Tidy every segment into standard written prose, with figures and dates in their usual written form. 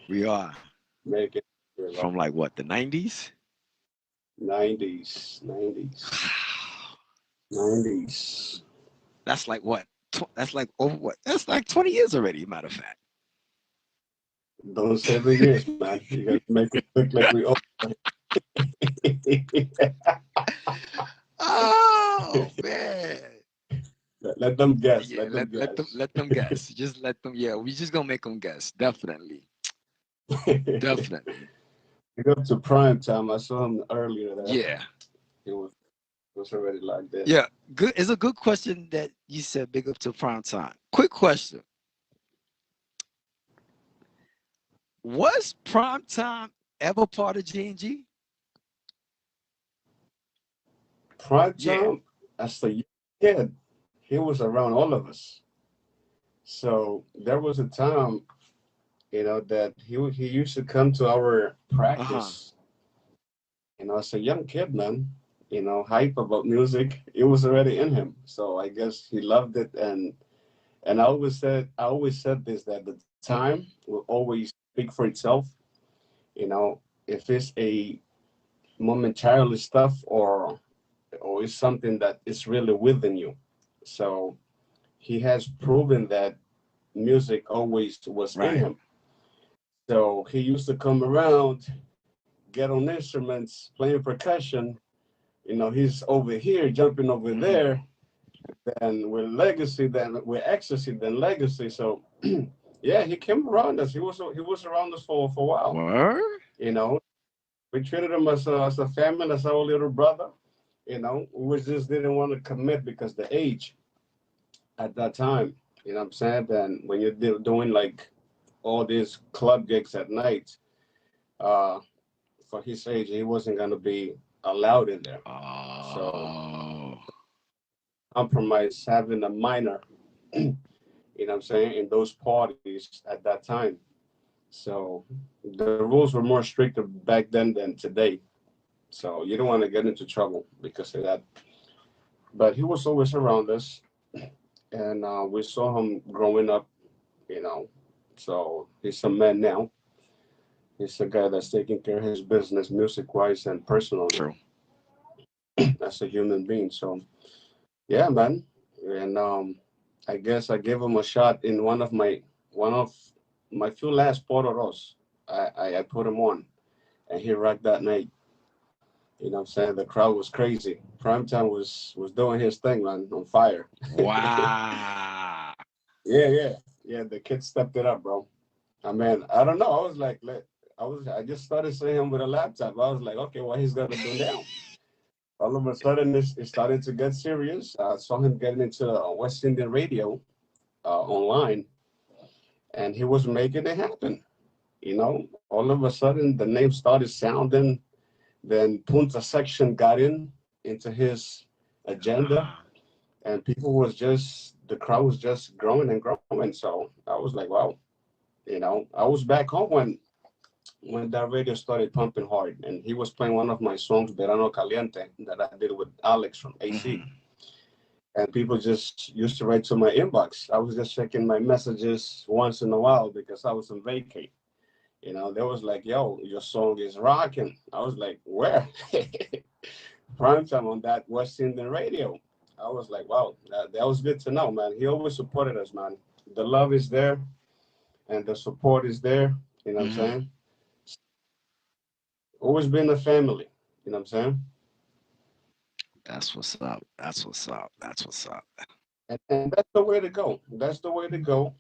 We are Make it, you know, from like what, the 90s? 90s, 90s, 90s. That's like what? That's like over what? That's like 20 years already, matter of fact. Don't say the years, man. You gotta make it look like we old. Oh man. Let them guess. Yeah, Let them guess. let them guess. Just let them. Yeah, we just gonna make them guess. Definitely, Big definitely. up to prime time. I saw him earlier there. Yeah, He was already locked in. yeah. Good. It's a good question that you said. Big up to prime time. Quick question: was prime time ever part of G&G? Prime Yeah. time, as a young kid, he was around all of us. So there was a time, that he used to come to our Uh huh. practice. As a young kid, man, hype about music, it was already in him. So I guess he loved it, and I always said this, that the time Hmm. will always speak for itself. If it's a momentarily stuff, or it's something that is really within you. So he has proven that music always was in Right. him. So he used to come around, get on instruments, playing percussion. He's over here, jumping over Hmm. there, then with legacy, then with ecstasy, then legacy. So yeah, he came around us. He was around us for a while. Word. You know, we treated him as a family, as our little brother. We just didn't want to commit because the age at that time. You know what I'm saying? Then when you're doing like all these club gigs at night, uh, for his age, he wasn't gonna be allowed in there. So Oh. compromise having a minor, what I'm saying, in those parties at that time. So the rules were more stricter back then than today. So you don't want to get into trouble because of that. But he was always around us, and we saw him growing up. You know, so he's a man now. He's a guy that's taking care of his business, music wise and personally, True. as a human being. So yeah, man. And I guess I gave him a shot in one of my few last Potoros. I put him on, and he rocked that night. You know what I'm saying? The crowd was crazy. Primetime was doing his thing, man, on fire. Wow. Yeah, yeah, yeah. The kids stepped it up, bro. I mean, I don't know. I was like, I just started seeing him with a laptop. I was like, okay, what he's gonna do now? All of a sudden, it started to get serious. I saw him getting into West Indian radio online, and he was making it happen. All of a sudden, the name started sounding. Then Punta section got into his agenda, Uh-huh. and the crowd was just growing and growing. So I was like, wow. I was back home when that radio started pumping hard, and he was playing one of my songs, Verano Caliente, that I did with Alex from AC. Hmm. And people just used to write to my inbox. I was just checking my messages once in a while because I was on vacay. They was like, yo, your song is rocking. I was like, where? Prime time on that West Indian radio. I was like, wow, that was good to know, man. He always supported us, man. The love is there and the support is there. You know what I'm Hmm. saying? Always been a family. You know what I'm saying? That's what's up. That's what's up. That's what's up. And that's the way to go. That's the way to go.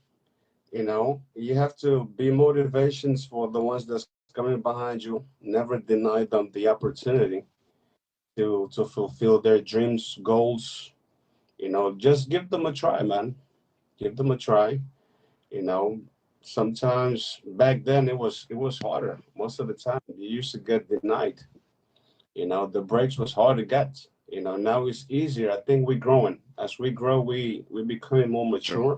You have to be motivations for the ones that's coming behind you. Never deny them the opportunity to fulfill their dreams, goals. Just give them a try, man. Give them a try. You know, Sometimes back then it was harder. Most of the time you used to get denied. The breaks was hard to get. Now it's easier. I think we're growing. As we grow, we becoming more True. mature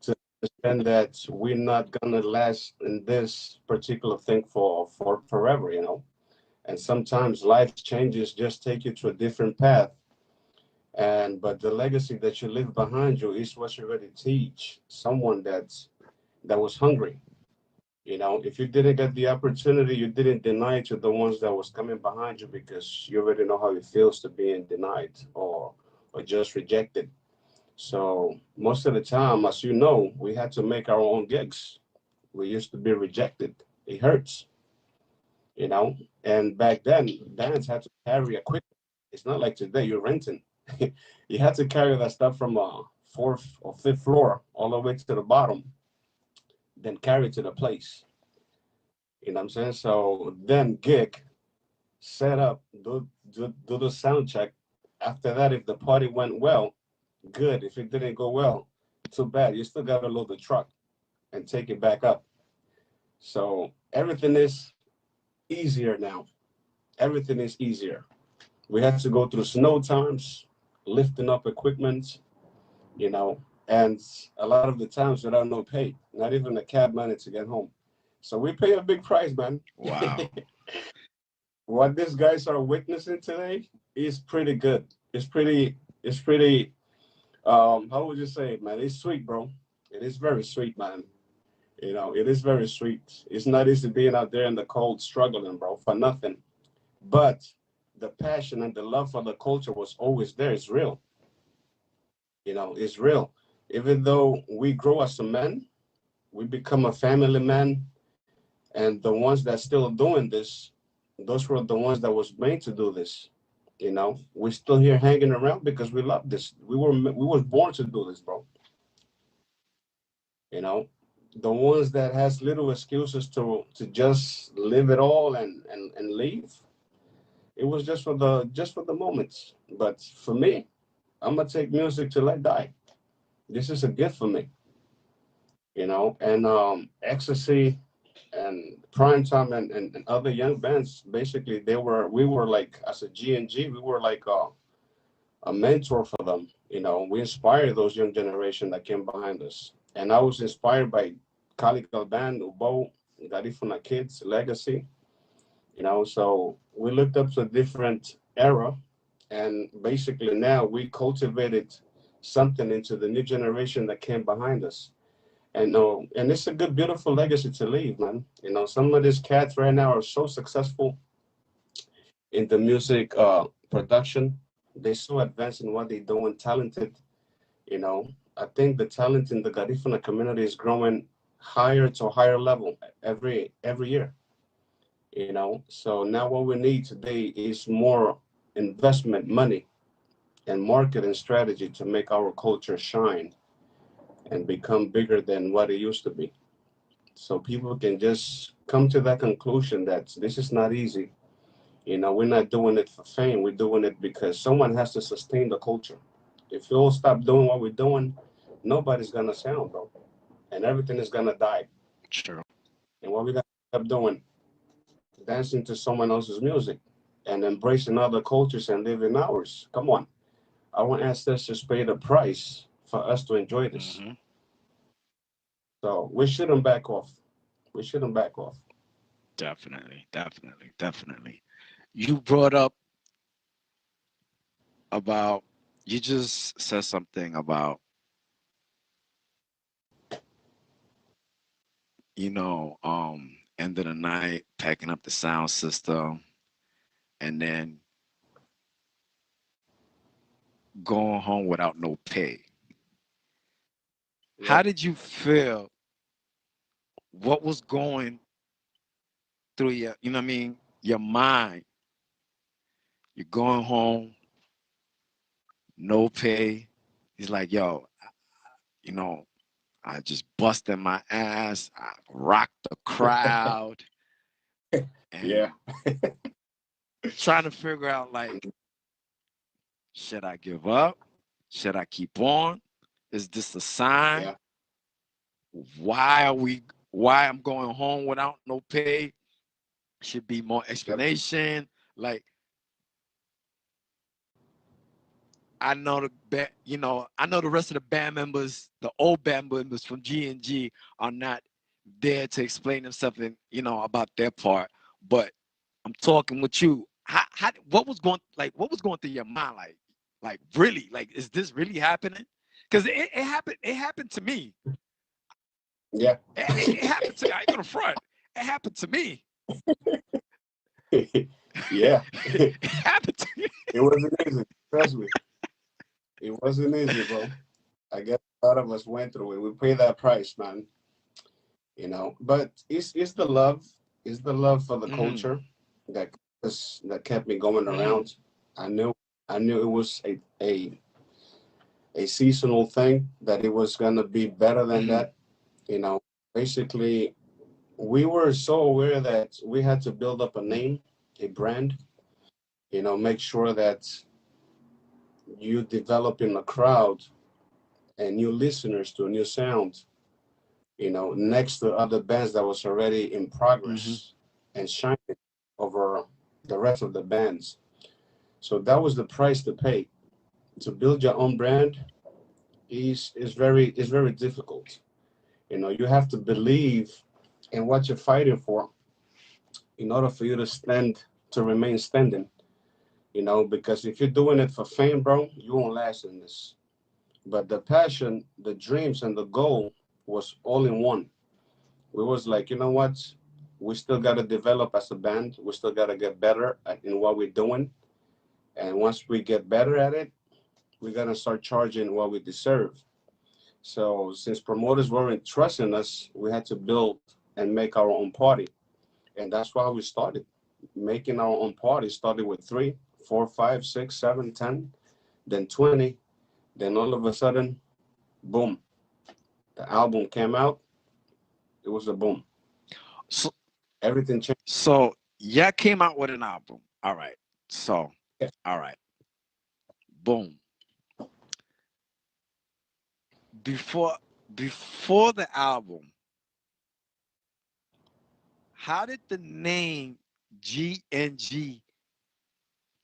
to understand that we're not gonna last in this particular thing for forever. And sometimes life changes just take you to a different path. But the legacy that you leave behind you is what you already teach someone that was hungry. You know, if you didn't get the opportunity, you didn't deny it to the ones that was coming behind you because you already know how it feels to being denied or just rejected. So most of the time, as you know, we had to make our own gigs. We used to be rejected. It hurts, you know. And back then, bands had to carry equipment. It's not like today you're renting. You had to carry that stuff from a fourth or fifth floor all the way to the bottom, then carry it to the place. You know what I'm saying? So then gig, set up, do the sound check. After that, if the party went well, good. If it didn't go well, too bad. You still got to load the truck and take it back up. So everything is easier now. Everything is easier. We had to go through snow times, lifting up equipment, you know, and a lot of the times without no pay, not even a cab money to get home. So we pay a big price, man. Wow. What these guys are witnessing today is pretty good. It's pretty how would you say it, man? It's sweet, bro. It is very sweet, man. You know, it is very sweet. It's not easy being out there in the cold struggling, bro, for nothing. But the passion and the love for the culture was always there. It's real. You know, it's real. Even though we grow as a man, we become a family man, and the ones that still doing this, those were the ones that was made to do this. You know, we're still here hanging around because we love this. We were born to do this, bro. You know, the ones that has little excuses to just live it all and leave. It was just for the moments. But for me, I'm gonna take music till I die. This is a gift for me, you know. And Ecstasy and Prime Time and other young bands, basically, we were like, as a G&G, we were like a mentor for them. You know, we inspired those young generation that came behind us. And I was inspired by Cali Galban, Ubo, Garifuna Kids, Legacy, you know. So we looked up to a different era, and basically now we cultivated something into the new generation that came behind us. And it's a good, beautiful legacy to leave, man. You know, some of these cats right now are so successful in the music production. They're so advanced in what they're doing, talented. You know, I think the talent in the Garifuna community is growing higher to a higher level every year. You know, so now what we need today is more investment money and marketing strategy to make our culture shine and become bigger than what it used to be. So people can just come to that conclusion that this is not easy. You know, we're not doing it for fame. We're doing it because someone has to sustain the culture. If we all stop doing what we're doing, nobody's gonna sound, bro, and everything is gonna die. True. And what we gotta stop doing, dancing to someone else's music and embracing other cultures and living ours. Come on, our ancestors paid a price for us to enjoy this. Hmm. So we shouldn't back off. We shouldn't back off. Definitely, definitely, definitely. You brought up about, you just said something about, end of the night, packing up the sound system, and then going home without no pay. How Yep. did you feel? What was going through your, you know what I mean, your mind? You're going home, no pay. He's like, yo, you know, I just busted my ass. I rocked the crowd and Yeah. trying to figure out, like, should I give up? Should I keep on? Is this a sign? Yeah. Why are we why I'm going home without no pay? Should be more Yep. explanation. Like, I know the rest of the band members, the old band members from G&G are not there to explain themselves and, about their part. But I'm talking with you. What was going through your mind? Like really, like, is this really happening? Because it happened to me. Yeah. It happened to me. I ain't gonna front. It happened to me. Yeah. It It happened to me. wasn't easy. Trust me. It wasn't easy, bro. I guess a lot of us went through it. We pay that price, man. But it's the love for the Mm-hmm. culture that that kept me going Mm-hmm. around. I knew I knew it was a seasonal thing, that it was gonna be better than Mm-hmm. that. You know, Basically, we were so aware that we had to build up a name, a brand. Make sure that you develop in a crowd and new listeners to a new sound. Next to other bands that was already in Mm-hmm. progress and shining over the rest of the bands. So that was the price to pay. To build your own brand is very difficult. You have to believe in what you're fighting for in order for you to remain standing. Because if you're doing it for fame, bro, you won't last in this. But the passion, the dreams, and the goal was all in one. We was like, you know what? We still got to develop as a band. We still got to get better in what we're doing. And once we get better at it, we're going to start charging what we deserve. So since promoters weren't trusting us, we had to build and make our own party. And that's why we started making our own party. Started with 3, 4, 5, 6, 7, 10, then 20. Then all of a sudden, boom, the album came out. It was a boom. So, Everything changed. so yeah, came out with an album. All right. So, Yeah. all right. Boom. Before before the album, how did the name GNG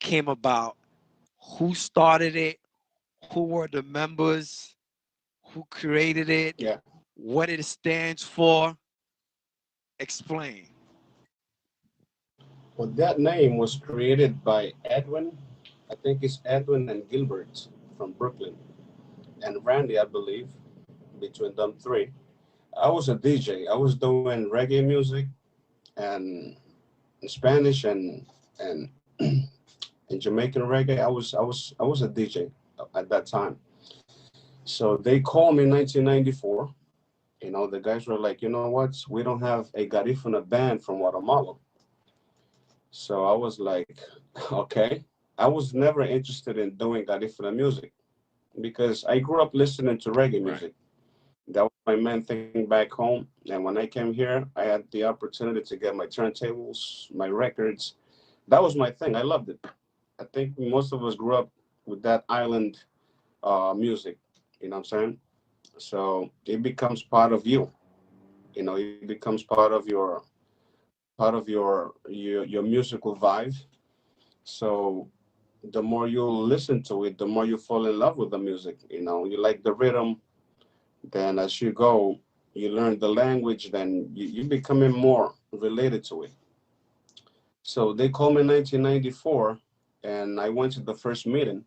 came about? Who started it? Who were the members? Who created it? Yeah. What it stands for? Explain. Well, that name was created by Edwin. I think it's Edwin and Gilbert from Brooklyn, and Randy, I believe, between them three. I was a DJ. I was doing reggae music and Spanish and and Jamaican reggae. I was a DJ at that time. So they called me in 1994. The guys were like, you know what? We don't have a Garifuna band from Guatemala. So I was like, okay. I was never interested in doing Garifuna music because I grew up listening to reggae Right. music. That was my main thing back home. And when I came here, I had the opportunity to get my turntables, my records. That was my thing. I loved it. I think most of us grew up with that island music. You know what I'm saying? So it becomes part of you. It becomes part of your musical vibe. So the more you listen to it, the more you fall in love with the music. You like the rhythm. Then as you go, you learn the language. Then you becoming more related to it. So they called me in 1994, and I went to the first meeting.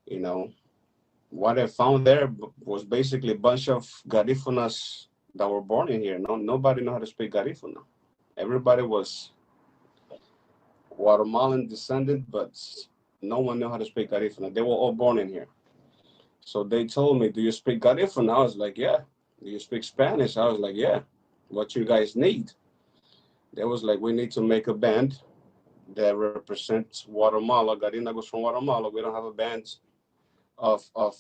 You know what I found there was basically a bunch of Garifunas that were born in here. Nobody knew how to speak Garifuna. Everybody was Guatemalan descendant, but no one knew how to speak Garifuna. They were all born in here. So they told me, "Do you speak Garifuna?" I was like, "Yeah." "Do you speak Spanish?" I was like, "Yeah." "What you guys need?" They was like, "We need to make a band that represents Guatemala. Garina goes from Guatemala. We don't have a band of of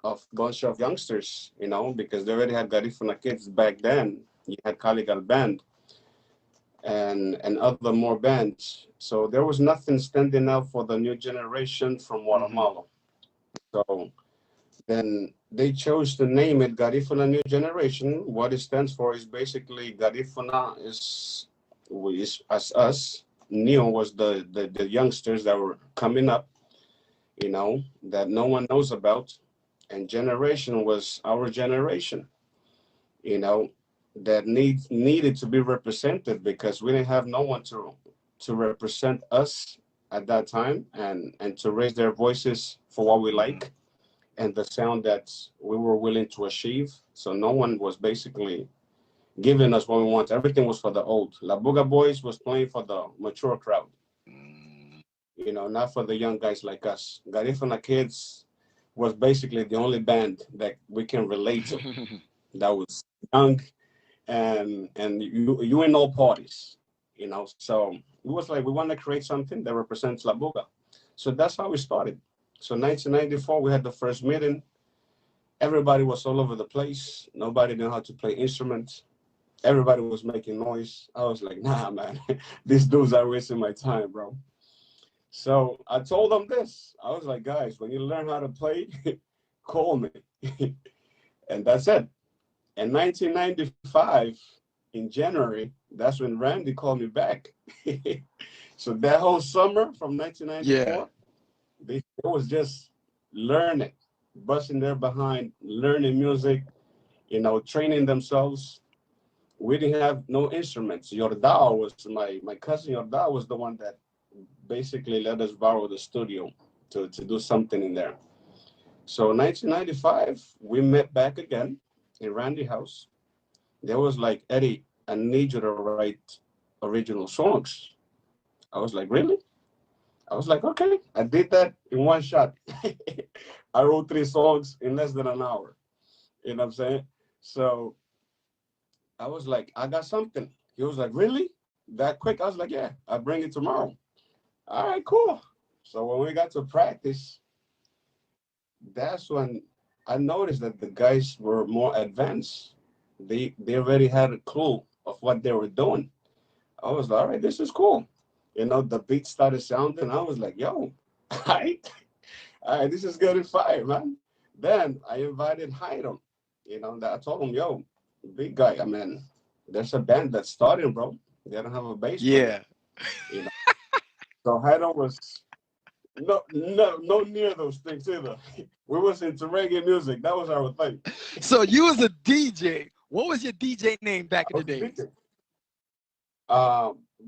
of bunch of youngsters, because they already had Garifuna kids back then. You had Caligal band and other more bands. So there was nothing standing out for the new generation from Mm-hmm. Guatemala. So then they chose to name it Garifuna New Generation. What it stands for is basically Garifuna is as us. Neo was the youngsters that were coming up, that no one knows about. And generation was our generation, you know, that needed to be represented because we didn't have no one to represent us at that time and to raise their voices for what we Mm-hmm. like. and the sound that we were willing to achieve. So no one was basically giving us what we want. Everything was for the old. La Buga Boys was playing for the mature crowd, Mm. not for the young guys like us. Garifuna Kids was basically the only band that we can relate to that was young and you in all parties, So it was like we want to create something that represents La Buga. So that's how we started. So 1994, we had the first meeting. Everybody was all over the place. Nobody knew how to play instruments. Everybody was making noise. I was like, nah, man, these dudes are wasting my time, bro. So I told them this. I was like, guys, when you learn how to play, call me. And that's it. In 1995, in January, that's when Randy called me back. So that whole summer from Yeah. 1994, they was just learning, busting their behind, learning music, training themselves. We didn't have no instruments. Yordao was my cousin Yordao was the one that basically let us borrow the studio to do something in there. So 1995, we met back again in Randy house. There was like, Eddie, I need you to write original songs. I was like, really? I was like, okay. I did that in one shot. I wrote 3 songs in less than an hour. You know what I'm saying? So I was like, I got something. He was like, really? That quick? I was like, yeah, I'll bring it tomorrow. All right, cool. So when we got to practice, that's when I noticed that the guys were more advanced. They already had a clue of what they were doing. I was like, all right, this is cool. The beat started sounding. I was like, yo, all right, this is getting fire, man. Then I invited Hiram. That I told him, yo, big guy, I mean, there's a band that's starting, bro. They don't have a bass player. Yeah. You know. So Hiram was no near those things either. We was into reggae music. That was our thing. So you was a DJ. What was your DJ name back in I the was days? thinking,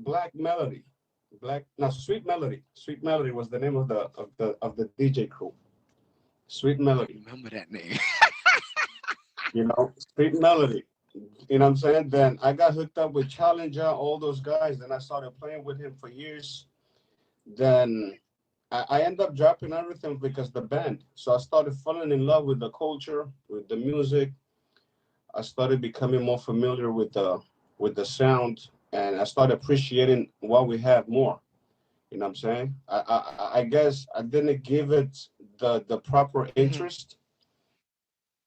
Black Melody. Sweet Melody. Sweet Melody was the name of the DJ crew. Sweet I Melody. remember that name. Sweet Melody. You know what I'm saying? Then I got hooked up with Challenger, all those guys. Then I started playing with him for years. Then I ended up dropping everything because the band. So I started falling in love with the culture, with the music. I started becoming more familiar with the sound, and I started appreciating what we have more. You know what I'm saying? I guess I didn't give it the proper Mhm. interest,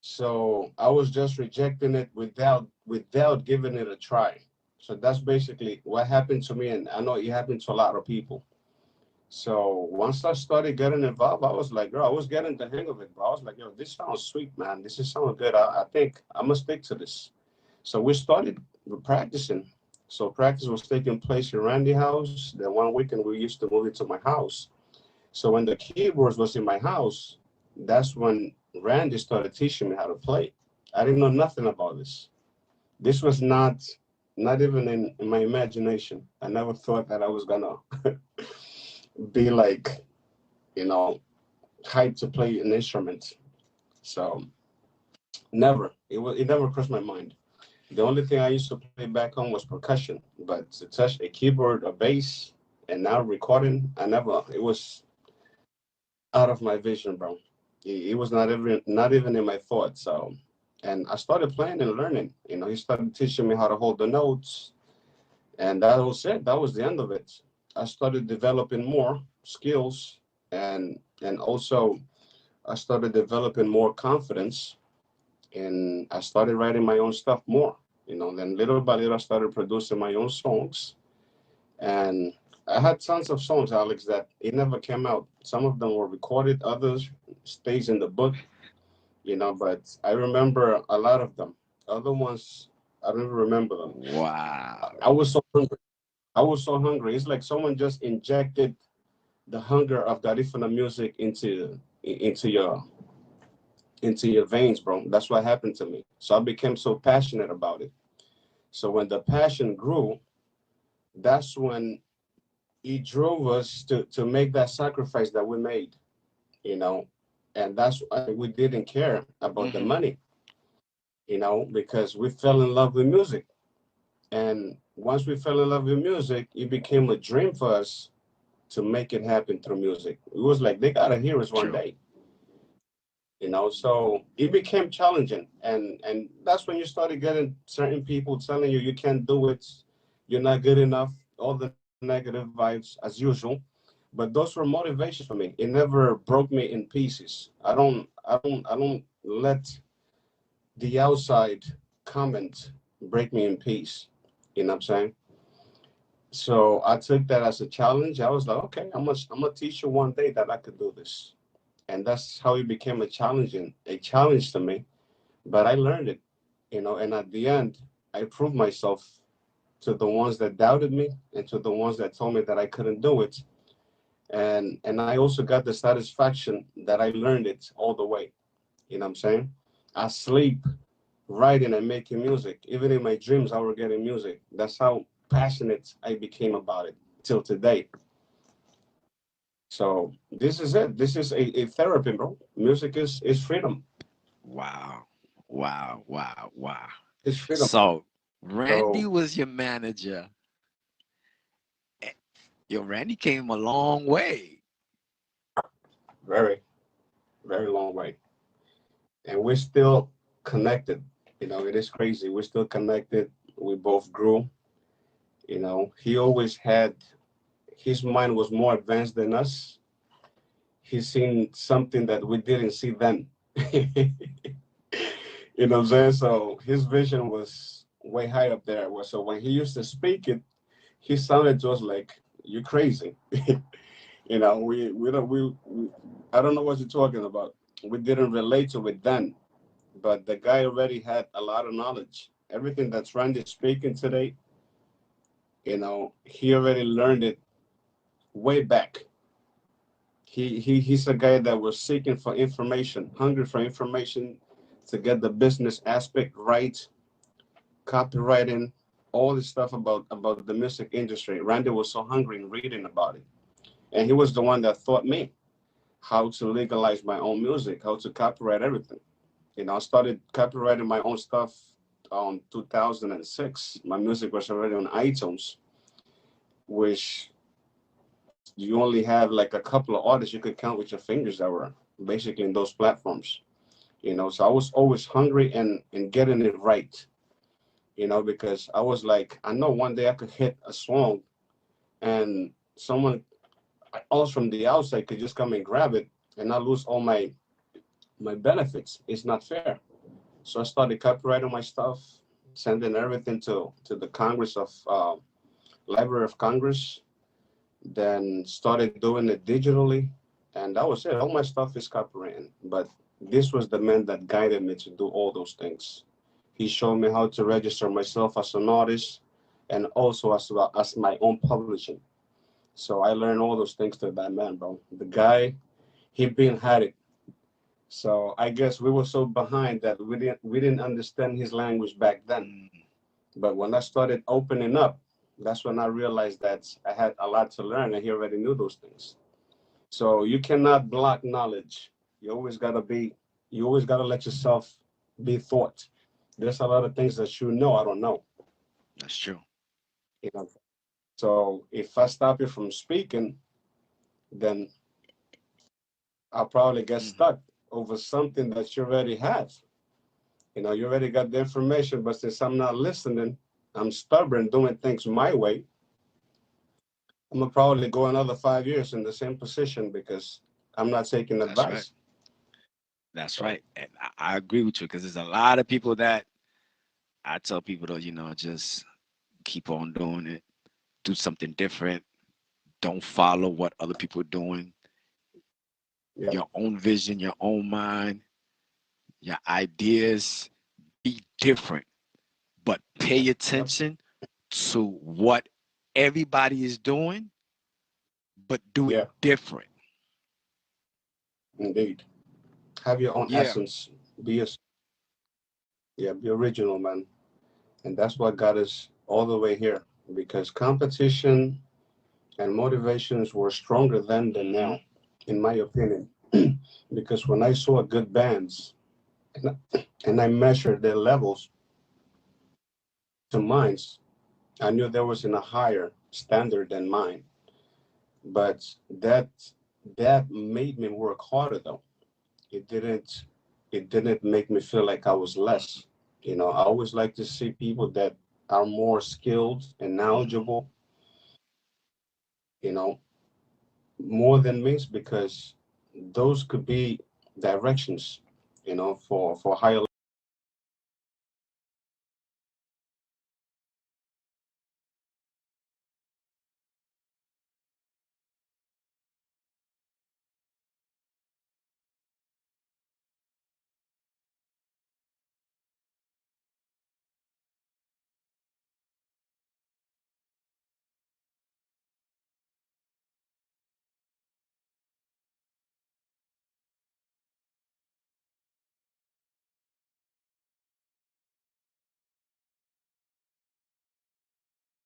so I was just rejecting it without giving it a try. So that's basically what happened to me, and I know it happened to a lot of people. So once I started getting involved, I was like, bro, I was getting the hang of it, bro. I was like, yo, this sounds sweet, man. This is sounding good. I think I'm gonna stick to this. So we started practicing. So practice was taking place in Randy house. Then one weekend we used to move into my house. So when the keyboards was in my house, that's when Randy started teaching me how to play. I didn't know nothing about this. This was not even in my imagination. I never thought that I was gonna be like, you know, hyped to play an instrument. So never. It never crossed my mind. The only thing I used to play back home was percussion, but to touch a keyboard, a bass, and now recording, I never. It was out of my vision, bro. It was not even in my thoughts. So, and I started playing and learning. He started teaching me how to hold the notes, and that was it. That was the end of it. I started developing more skills, and also I started developing more confidence, and I started writing my own stuff more. Then little by little, I started producing my own songs, and I had tons of songs, Alex, that it never came out. Some of them were recorded, others stays in the book, but I remember a lot of them. Other ones, I don't even remember them. Wow. I was so hungry. I was so hungry. It's like someone just injected the hunger of Garifuna music into your veins, bro. That's what happened to me. So I became so passionate about it. So when the passion grew, that's when it drove us to make that sacrifice that we made. You know, And that's why we didn't care about the Mm-hmm. money, because we fell in love with music. And once we fell in love with music, it became a dream for us to make it happen through music. It was like they gotta hear us one True. day, So it became challenging, and that's when you started getting certain people telling you you can't do it, you're not good enough, all the negative vibes as usual. But those were motivations for me. It never broke me in pieces. I don't let the outside comment break me in peace. You know what I'm saying? So I took that as a challenge. I was like, okay, I'm gonna teach you one day that I could do this. And that's how it became a challenge to me. But I learned it, and at the end, I proved myself to the ones that doubted me and to the ones that told me that I couldn't do it. And I also got the satisfaction that I learned it all the way. You know what I'm saying? I sleep writing and making music. Even in my dreams, I was getting music. That's how passionate I became about it till today. So this is it. This is a therapy, bro. Music is freedom. Wow. Wow. Wow. Wow. It's freedom. So Randy So was your manager. Eh, Yo, Randy came a long way. very, very long way. And we're still connected. It is crazy. We're still connected. We both grew. He always had his mind was more advanced than us. He's seen something that we didn't see then. You know what I'm saying? So his vision was way high up there. So when he used to speak it, he sounded to us like you crazy. We don't we I don't know what you're talking about. We didn't relate to it then, but the guy already had a lot of knowledge. Everything that's Randy speaking today, he already learned it way back. He's a guy that was seeking for information, hungry for information to get the business aspect right, copywriting, all this stuff about the music industry. Randy was so hungry in reading about it, and he was the one that taught me how to legalize my own music, how to copyright everything. I started copywriting my own stuff on 2006. My music was already on iTunes, which you only have like a couple of artists you could count with your fingers that were basically in those platforms. So I was always hungry and getting it right. Because I was like, I know one day I could hit a song and someone else from the outside could just come and grab it and I lose all my benefits. It's not fair. So I started copyrighting my stuff, sending everything to the Congress of Library of Congress. Then started doing it digitally, and that was it. All my stuff is copywritten, but this was the man that guided me to do all those things. He showed me how to register myself as an artist, and also as well as my own publishing. So I learned all those things to that man, bro. The guy, he been had it. So I guess we were so behind that we didn't understand his language back then. Mm, But when I started opening up, that's when I realized that I had a lot to learn, and he already knew those things. So you cannot block knowledge. You always gotta be. You always gotta let yourself be thought. There's a lot of things that you know I don't know. that's true. You know. So if I stop you from speaking, then I'll probably get Hmm. stuck over something that you already have. You already got the information, but since I'm not listening, I'm stubborn doing things my way. I'm gonna probably go another 5 years in the same position because I'm not taking That's right. advice. That's So right. And I agree with you because there's a lot of people that I tell people to, just keep on doing it, do something different. Don't follow what other people are doing. yeah, Your own vision, your own mind, your ideas, be different, but pay yep, attention to what everybody is doing, but do it yeah, different. indeed. Have your own Yeah. essence. Be a Yeah, be original, man. And that's what got us all the way here because competition and motivations were stronger then than Hmm. now, in my opinion. because when I saw good bands and I measured their levels to mine, I knew there was in a higher standard than mine. But that made me work harder though. It didn't it didn't make me feel like I was less. You know, I always like to see people that are more skilled and Mm-hmm. knowledgeable, you know, more than me because those could be directions, for higher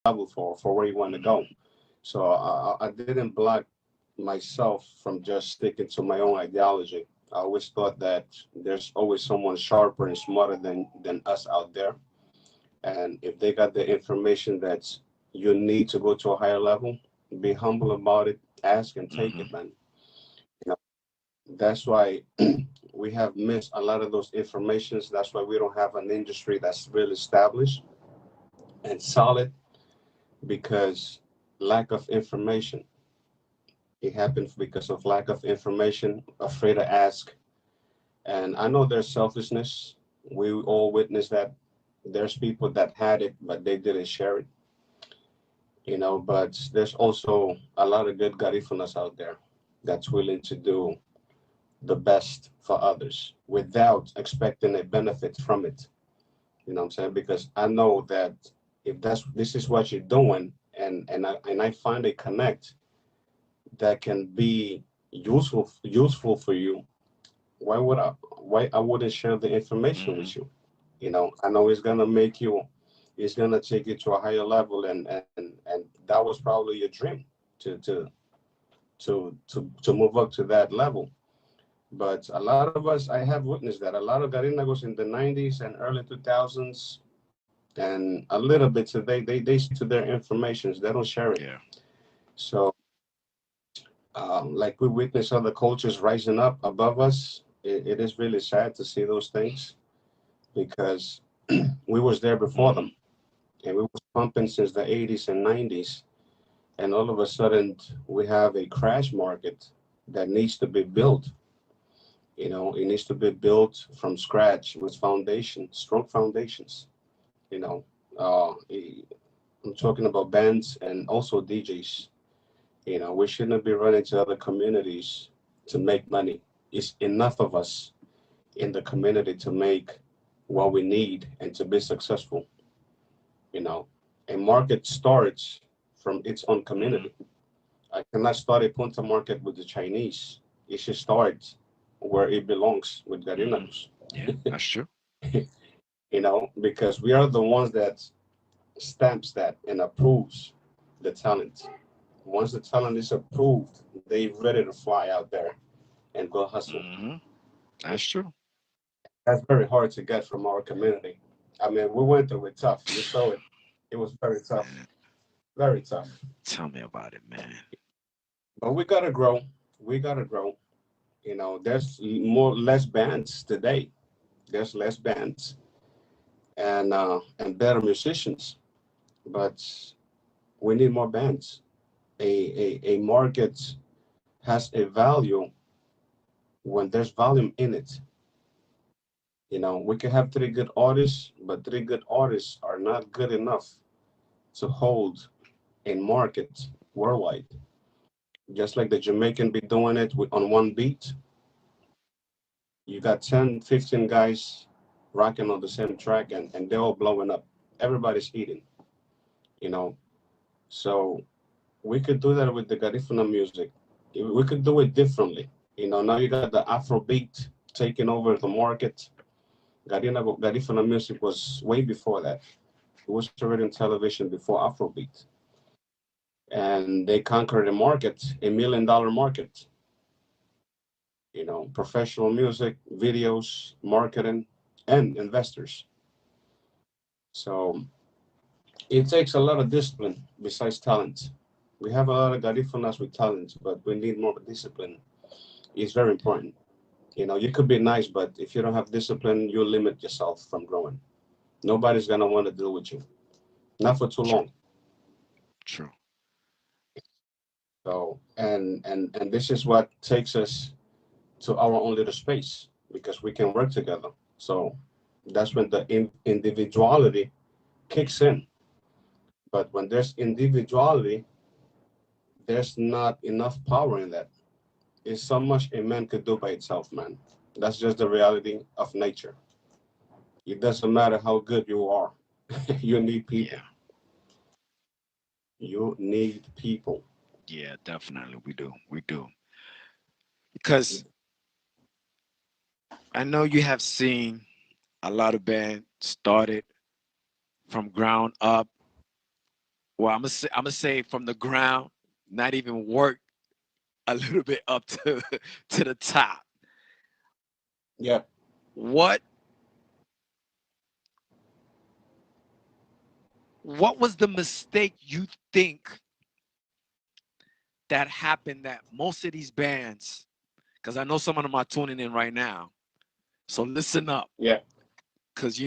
level for where you want to Mm-hmm. go. So I didn't block myself from just sticking to my own ideology. I always thought that there's always someone sharper and smarter than us out there. And if they got the information that you need to go to a higher level, be humble about it, ask and take Mm-hmm. it, man. You know, that's why we have missed a lot of those informations. That's why we don't have an industry that's really established and solid because lack of information. It happens because of lack of information, afraid to ask. And I know there's selfishness. We all witness that. There's people that had it, but they didn't share it, but there's also a lot of good garifunas out there that's willing to do the best for others without expecting a benefit from it. You know what I'm saying? Because I know that if this is what you're doing and I find a connect that can be useful for you, why I wouldn't share the information Mm-hmm. with you? I know it's gonna take you to a higher level, and that was probably your dream to move up to that level. But a lot of us, I have witnessed that a lot of garinagos in the 90s and early 2000s, and a little bit today, they stick to their informations. They don't share it. Yeah. So, like we witness other cultures rising up above us, it is really sad to see those things because we was there before Mm-hmm. them, and we was pumping since the 80s and 90s, and all of a sudden we have a crash market that needs to be built. It needs to be built from scratch with strong foundations. You know, I'm talking about bands and also DJs. We shouldn't be running to other communities to make money. It's enough of us in the community to make what we need and to be successful. You know, a market starts from its own Mm-hmm. community. I cannot start a Punta market with the Chinese. It should start where it belongs with Mm-hmm. Garinagus. Yeah, that's true. Because we are the ones that stamps that and approves the talent. Once the talent is approved, they ready to fly out there and go hustle. Mm-hmm. That's true. That's very hard to get from our community. I mean, we went through it tough. You saw it. It was very tough, Man, very tough. tell me about it, man. But we gotta grow. We gotta grow. There's less bands today. There's less bands and better musicians, but we need more bands. A market has a value when there's volume in it. We can have three good artists, but three good artists are not good enough to hold a market worldwide. Just like the Jamaican be doing it on one beat, you got 10, 15 guys rocking on the same track and they're all blowing up. Everybody's eating, you know. So we could do that with the Garifuna music. We could do it differently. Now you got the Afrobeat taking over the market. Garifuna music was way before that. It was already on television before Afrobeat. And they conquered a market, $1 million market. professional music, videos, marketing, and investors. So it takes a lot of discipline besides talent. We have a lot of garifunas with talent, but we need more discipline. It's very important. You could be nice, but if you don't have discipline, you limit yourself from growing. Nobody's gonna want to deal with you, not for too True. long. True. So, and this is what takes us to our own little space because we can work together. So that's when the individuality kicks in. But when there's individuality, there's not enough power in that. It's so much a man could do by itself, man. That's just the reality of nature. It doesn't matter how good you are. You need people. Yeah. You need people. Yeah, definitely. We do. We do. Because I know you have seen a lot of bands started from ground up. Well, I'm gonna say from the ground, not even work a little bit up to to the top. Yeah. What what was the mistake you think that happened that most of these bands, because I know some of them are tuning in right now. So listen up, Yeah. because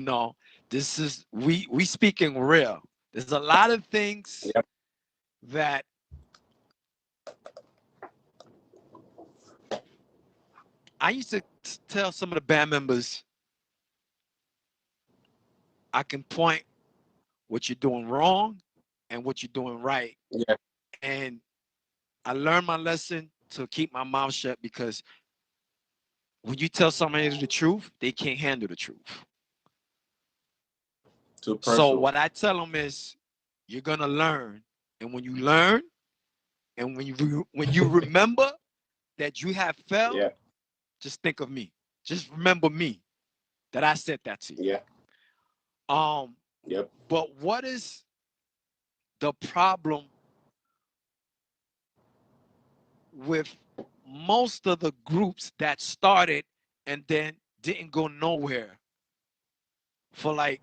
this is we speaking real. There's a lot of things Yep. that I used to tell some of the band members. I can point what you're doing wrong and what you're doing right, Yeah. and I learned my lesson to keep my mouth shut because when you tell somebody the truth, they can't handle the truth. Too So personal. what I tell them is, you're gonna learn, and when you learn, and when you remember that you have failed, Yeah. just think of me. Just remember me that I said that to you. Yeah. Um, Yep. but what is the problem with most of the groups that started and then didn't go nowhere for like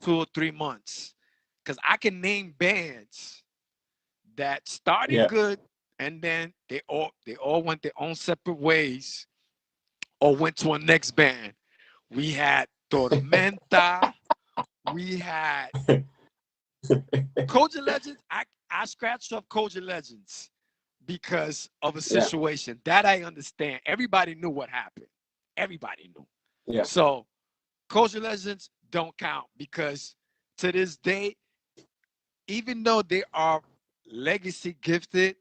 2 or 3 months? Because I can name bands that started Yeah. good and then they all went their own separate ways or went to a next band. We had Tormenta. We had Koja Legends. I scratched up Koja Legends because of a Yeah. situation that I understand. Everybody knew what happened. Everybody knew. Yeah. So Koja Legends don't count because to this day, even though they are legacy gifted,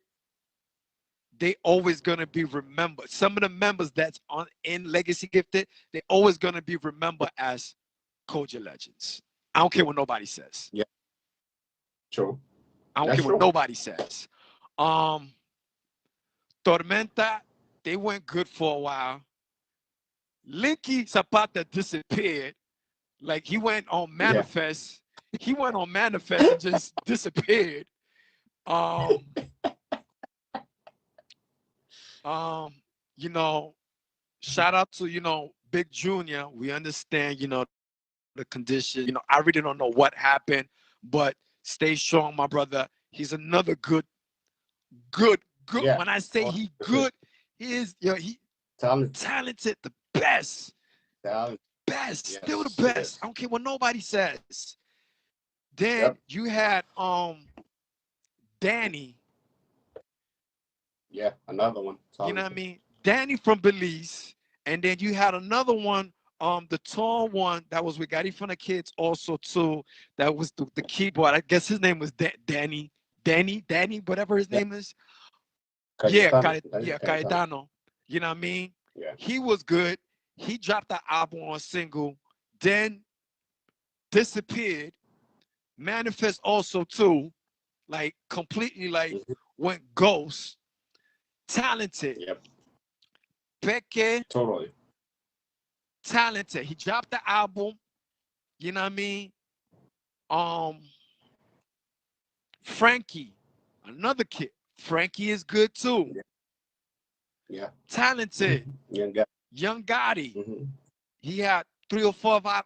they always gonna be remembered. Some of the members that's on in Legacy Gifted, they always gonna be remembered as Koja Legends. I don't care what nobody says. Yeah. True. I don't That's care what true. nobody says. Um, Tormenta, they went good for a while. Linky Zapata disappeared. Like he went on Yeah. Manifest. He went on Manifest and just disappeared. Um, um, you know, shout out to Big Junior. We understand the condition. I really don't know what happened, but stay strong, my brother. He's another good. Yeah. When I say Oh, he that's it. good, he is he Talent. talented, the best, Talent. still the Yes. best. Yes. I don't care what nobody says. Then Yep. you had Danny. Yeah. Another one. You know what I Talented. mean? Danny from Belize, and then you had another one, the tall one that was with Gary from the Kids also too. That was the keyboard. I guess his name was Danny, whatever his Yeah. name is. Yeah, Cayetano. Danny yeah, Cayetano. Caetano. You know what I mean? Yeah. He was good. He dropped the album on single, then disappeared. Manifest also too, like completely like Hmm. went ghost. Talented. Yep. Peke, Totally. talented. He dropped the album. You know what I mean? Um, Frankie, another kid. Frankie is good too. Yeah. Yeah. talented, Young guy. Young Gotti. Hmm. He had 3 or 4, 5,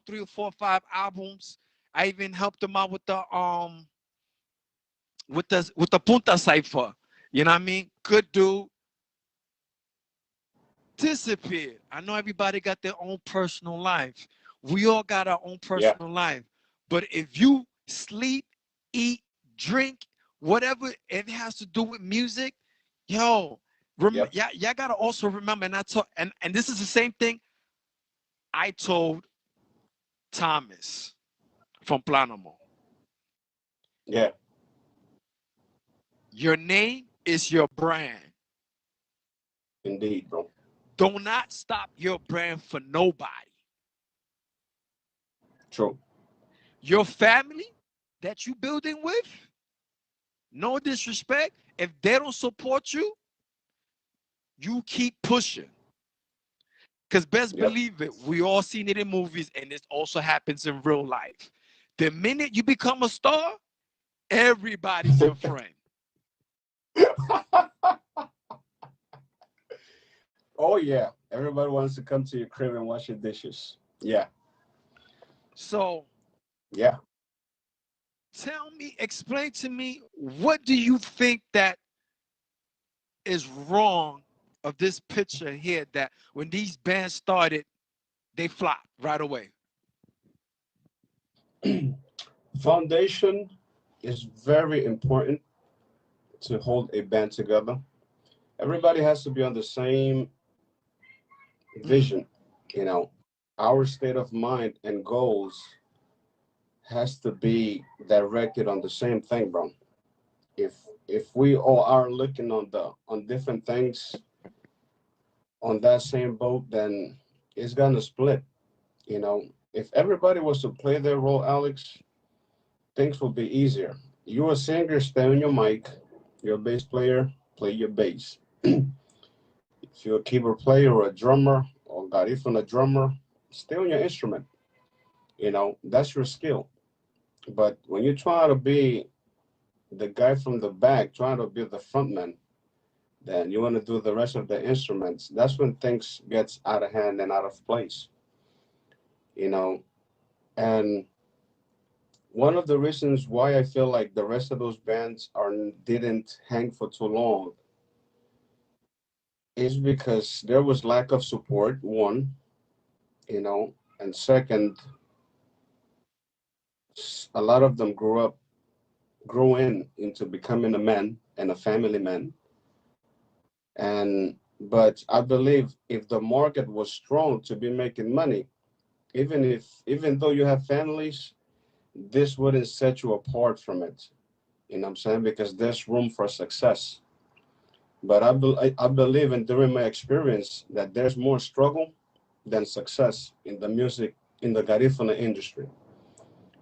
3 or 4, 5 albums. I even helped him out with the Punta Cipher. You know what I mean? Good dude. Disappeared. I know everybody got their own personal life. We all got our own Yeah. personal life. But if you sleep, eat, drink, whatever, if it has to do with music, yo, Yep. y'all gotta also remember, and I told, and this is the same thing I told Thomas from Planamo. Yeah. Your name is your brand. Indeed, bro. Do not stop your brand for nobody. True. Your family that you building with, no disrespect, if they don't support you, you keep pushing. Because best Yep. believe it, we all seen it in movies, and it also happens in real life. The minute you become a star, everybody's your friend. Oh yeah. Everybody wants to come to your crib and wash your dishes. Yeah. So Yeah. tell me, explain to me, what do you think that is wrong of this picture here, that when these bands started, they flopped right away? Foundation is very important to hold a band together. Everybody has to be on the same Mm, vision. You know, our state of mind and goals has to be directed on the same thing, bro. If we all are looking on different things on that same boat, then it's gonna split. You know, if everybody was to play their role, Alex, things would be easier. You're a singer, stay on your mic. You're a bass player, play your bass. If you're a keyboard player or a drummer, or got even a drummer, stay on your instrument. You know, that's your skill. But when you try to be the guy from the back, trying to be the frontman, then you want to do the rest of the instruments. That's when things gets out of hand and out of place. You know, and one of the reasons why I feel like the rest of those bands are didn't hang for too long is because there was lack of support. One, you know, and second, a lot of them grew in into becoming a man and a family man. And but I believe if the market was strong to be making money, even though you have families, this wouldn't set you apart from it. You know what I'm saying? Because there's room for success. But I believe, and during my experience, that there's more struggle than success in the music, in the Garifuna industry.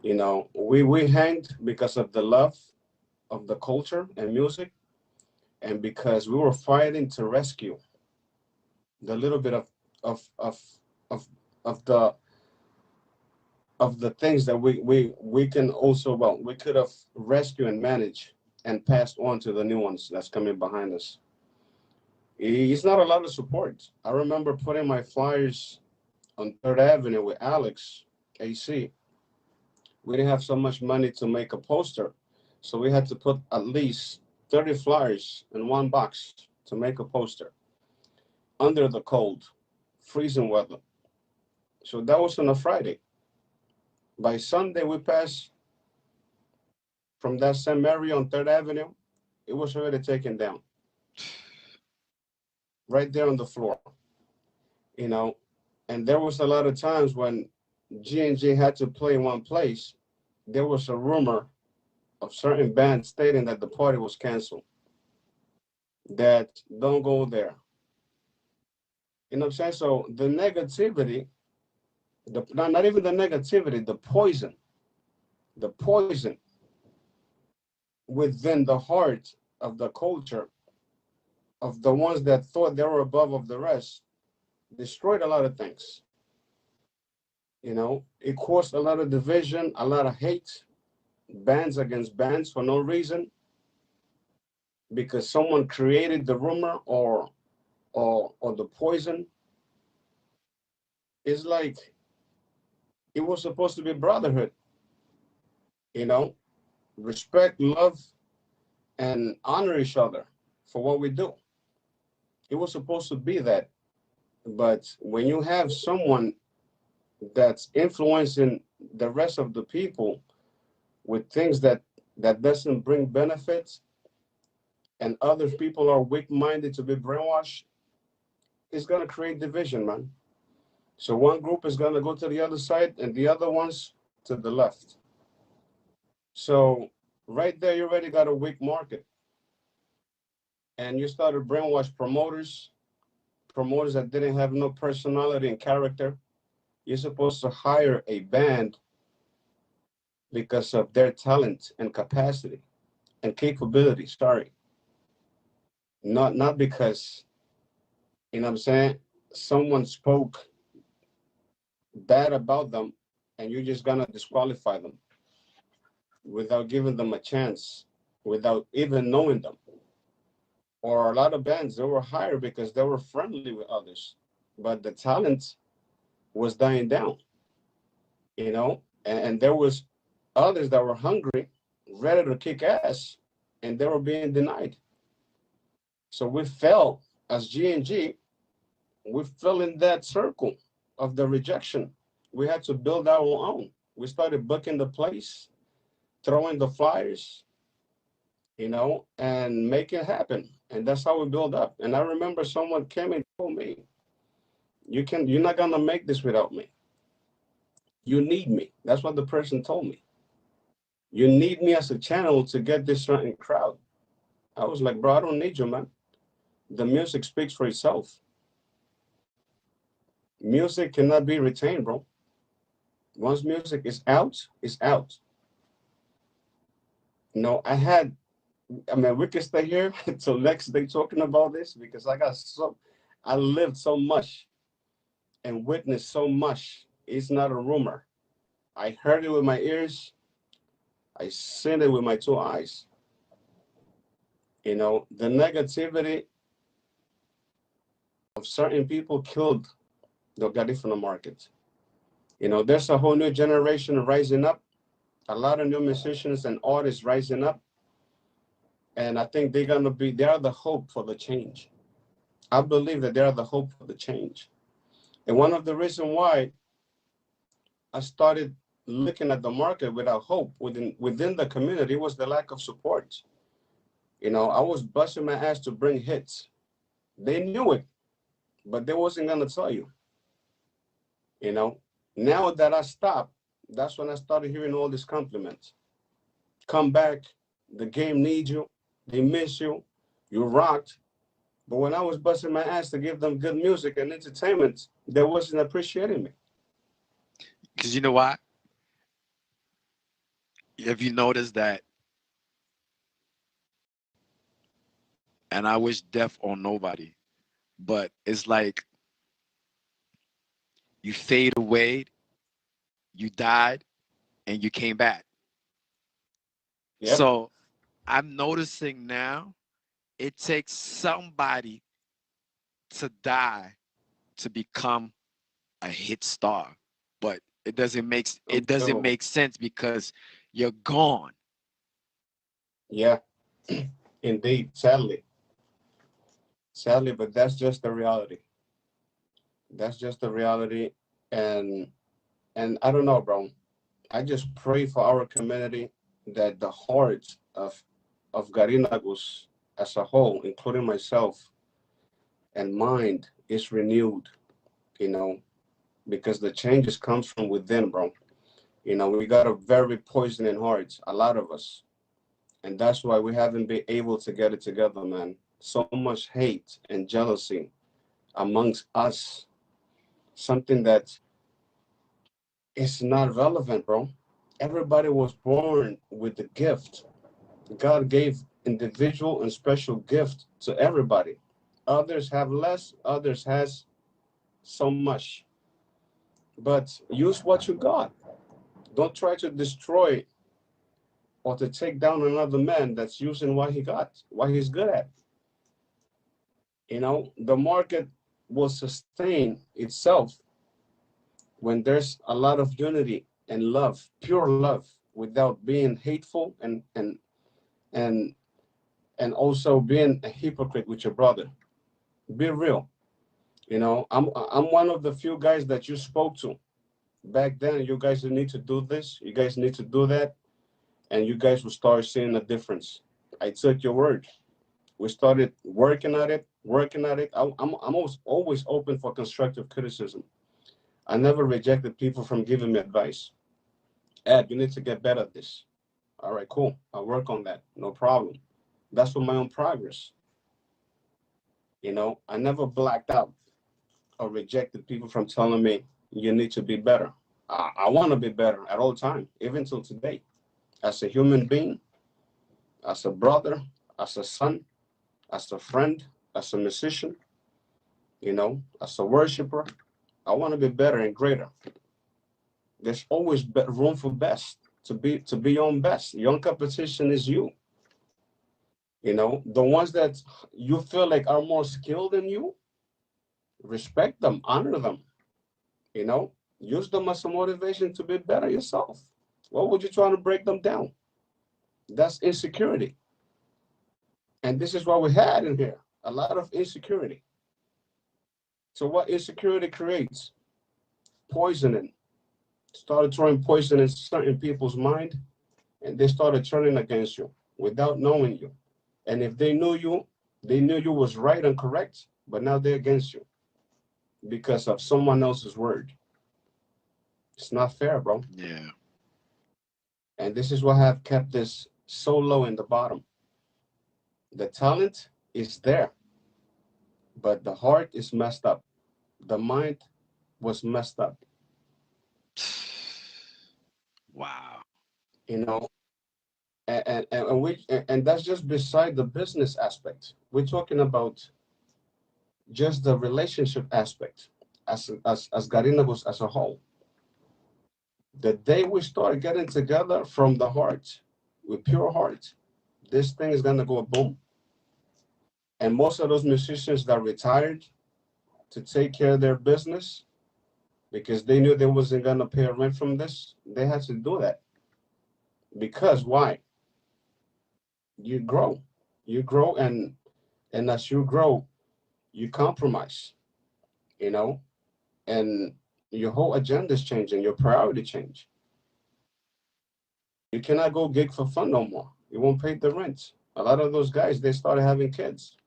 You know, we hanged because of the love of the culture and music, and because we were fighting to rescue the little bit of of of of the of the things that we can also, well, we could have rescued and managed and passed on to the new ones that's coming behind us. It's not a lot of support. I remember putting my flyers on Third Avenue with Alex AC. We didn't have so much money to make a poster, so we had to put at least 30 flyers in one box to make a poster under the cold, freezing weather. So that was on a Friday. By Sunday, we passed from that same area on Third Avenue. It was already taken down right there on the floor, you know. And there was a lot of times when G&G had to play in one place. There was a rumor of certain bands stating that the party was canceled. That don't go there. You know what I'm saying? So the negativity, not even the negativity, the poison within the heart of the culture of the ones that thought they were above of the rest destroyed a lot of things. You know, it caused a lot of division, a lot of hate, bands against bands for no reason, because someone created the rumor or or the poison. It's like it was supposed to be brotherhood, you know, respect, love, and honor each other for what we do. It was supposed to be that. But when you have someone that's influencing the rest of the people with things that doesn't bring benefits, and other people are weak-minded to be brainwashed, it's going to create division, man. So one group is going to go to the other side and the other ones to the left. So right there, you already got a weak market. And you started brainwash promoters that didn't have no personality and character. You're supposed to hire a band because of their talent and capacity and capability. Sorry, not because, you know what I'm saying, someone spoke bad about them and you're just gonna disqualify them without giving them a chance, without even knowing them. Or a lot of bands, they were hired because they were friendly with others, but the talent was dying down, you know, and there was others that were hungry, ready to kick ass, and they were being denied. So we fell as G&G, we fell in that circle of the rejection. We had to build our own. We started booking the place, throwing the flyers, you know, and make it happen. And that's how we build up. And I remember someone came and told me, you're not gonna make this without me. You need me. That's what the person told me. You need me as a channel to get this certain crowd. I was like, bro, I don't need you, man. The music speaks for itself. Music cannot be retained, bro. Once music is out, it's out. No, I mean, we can stay here until next day talking about this because I lived so much and witnessed so much. It's not a rumor. I heard it with my ears. I seen it with my two eyes. You know, the negativity of certain people killed the Garifuna market. You know, there's a whole new generation rising up, a lot of new musicians and artists rising up. And I think they are the hope for the change. I believe that they are the hope for the change. And one of the reasons why I started looking at the market without hope within the community was the lack of support. You know, I was busting my ass to bring hits. They knew it, but they wasn't gonna tell you. You know, now that I stopped, that's when I started hearing all these compliments. Come back, the game needs you, they miss you, you rocked. But when I was busting my ass to give them good music and entertainment, they wasn't appreciating me. Because you know why? Have you noticed that? And I wish death on nobody, but it's like you fade away, you died, and you came back. Yep. So I'm noticing now it takes somebody to die to become a hit star, but it doesn't So, make sense because you're gone. yeah, indeed, sadly, but that's just the reality. That's just the reality. And and I don't know, bro. I just pray for our community that the heart of Garinagos as a whole, including myself and mind, is renewed. You know, because the changes comes from within, bro. You know, we got a very poisoning heart, a lot of us, and that's why we haven't been able to get it together, man. So much hate and jealousy amongst us, something that is not relevant, bro. Everybody was born with the gift. God gave individual and special gift to everybody. Others have less, others has so much. But use what you got. Don't try to destroy or to take down another man that's using what he got, what he's good at. The market will sustain itself when there's a lot of unity and love, pure love, without being hateful and and also being a hypocrite with your brother. Be real. I'm one of the few guys that you spoke to back then. You guys need to do this. You guys need to do that, and you guys will start seeing a difference. I took your word. We started working at it, working at it. I'm always open for constructive criticism. I never rejected people from giving me advice. Ed, you need to get better at this. All right, cool. I'll work on that. No problem. That's for my own progress. I never blacked out or rejected people from telling me you need to be better. I want to be better at all time, even till today. As a human being, as a brother, as a son, as a friend, as a musician, as a worshiper, I want to be better and greater. There's always room for best to be your own best. Your own competition is you. The ones that you feel like are more skilled than you, respect them, honor them. You know, use them as a motivation to be better yourself. What would you try to break them down? That's insecurity. And this is what we had in here, a lot of insecurity. So what insecurity creates? Poisoning. Started throwing poison in certain people's mind, and they started turning against you without knowing you. And if they knew you was right and correct, but now they're against you because of someone else's word. It's not fair, bro. Yeah. And this is what have kept this so low in the bottom. The talent is there, but the heart is messed up. The mind was messed up. Wow. You know, and that's just beside the business aspect. We're talking about just the relationship aspect as Garinabus as a whole. The day we start getting together from the heart, with pure heart, this thing is gonna go boom. And most of those musicians that retired to take care of their business because they knew they wasn't gonna pay a rent from this, they had to do that. Because why? You grow. You grow and as you grow, you compromise, you know, and your whole agenda is changing, your priority change. You cannot go gig for fun no more. You won't pay the rent. A lot of those guys, they started having kids.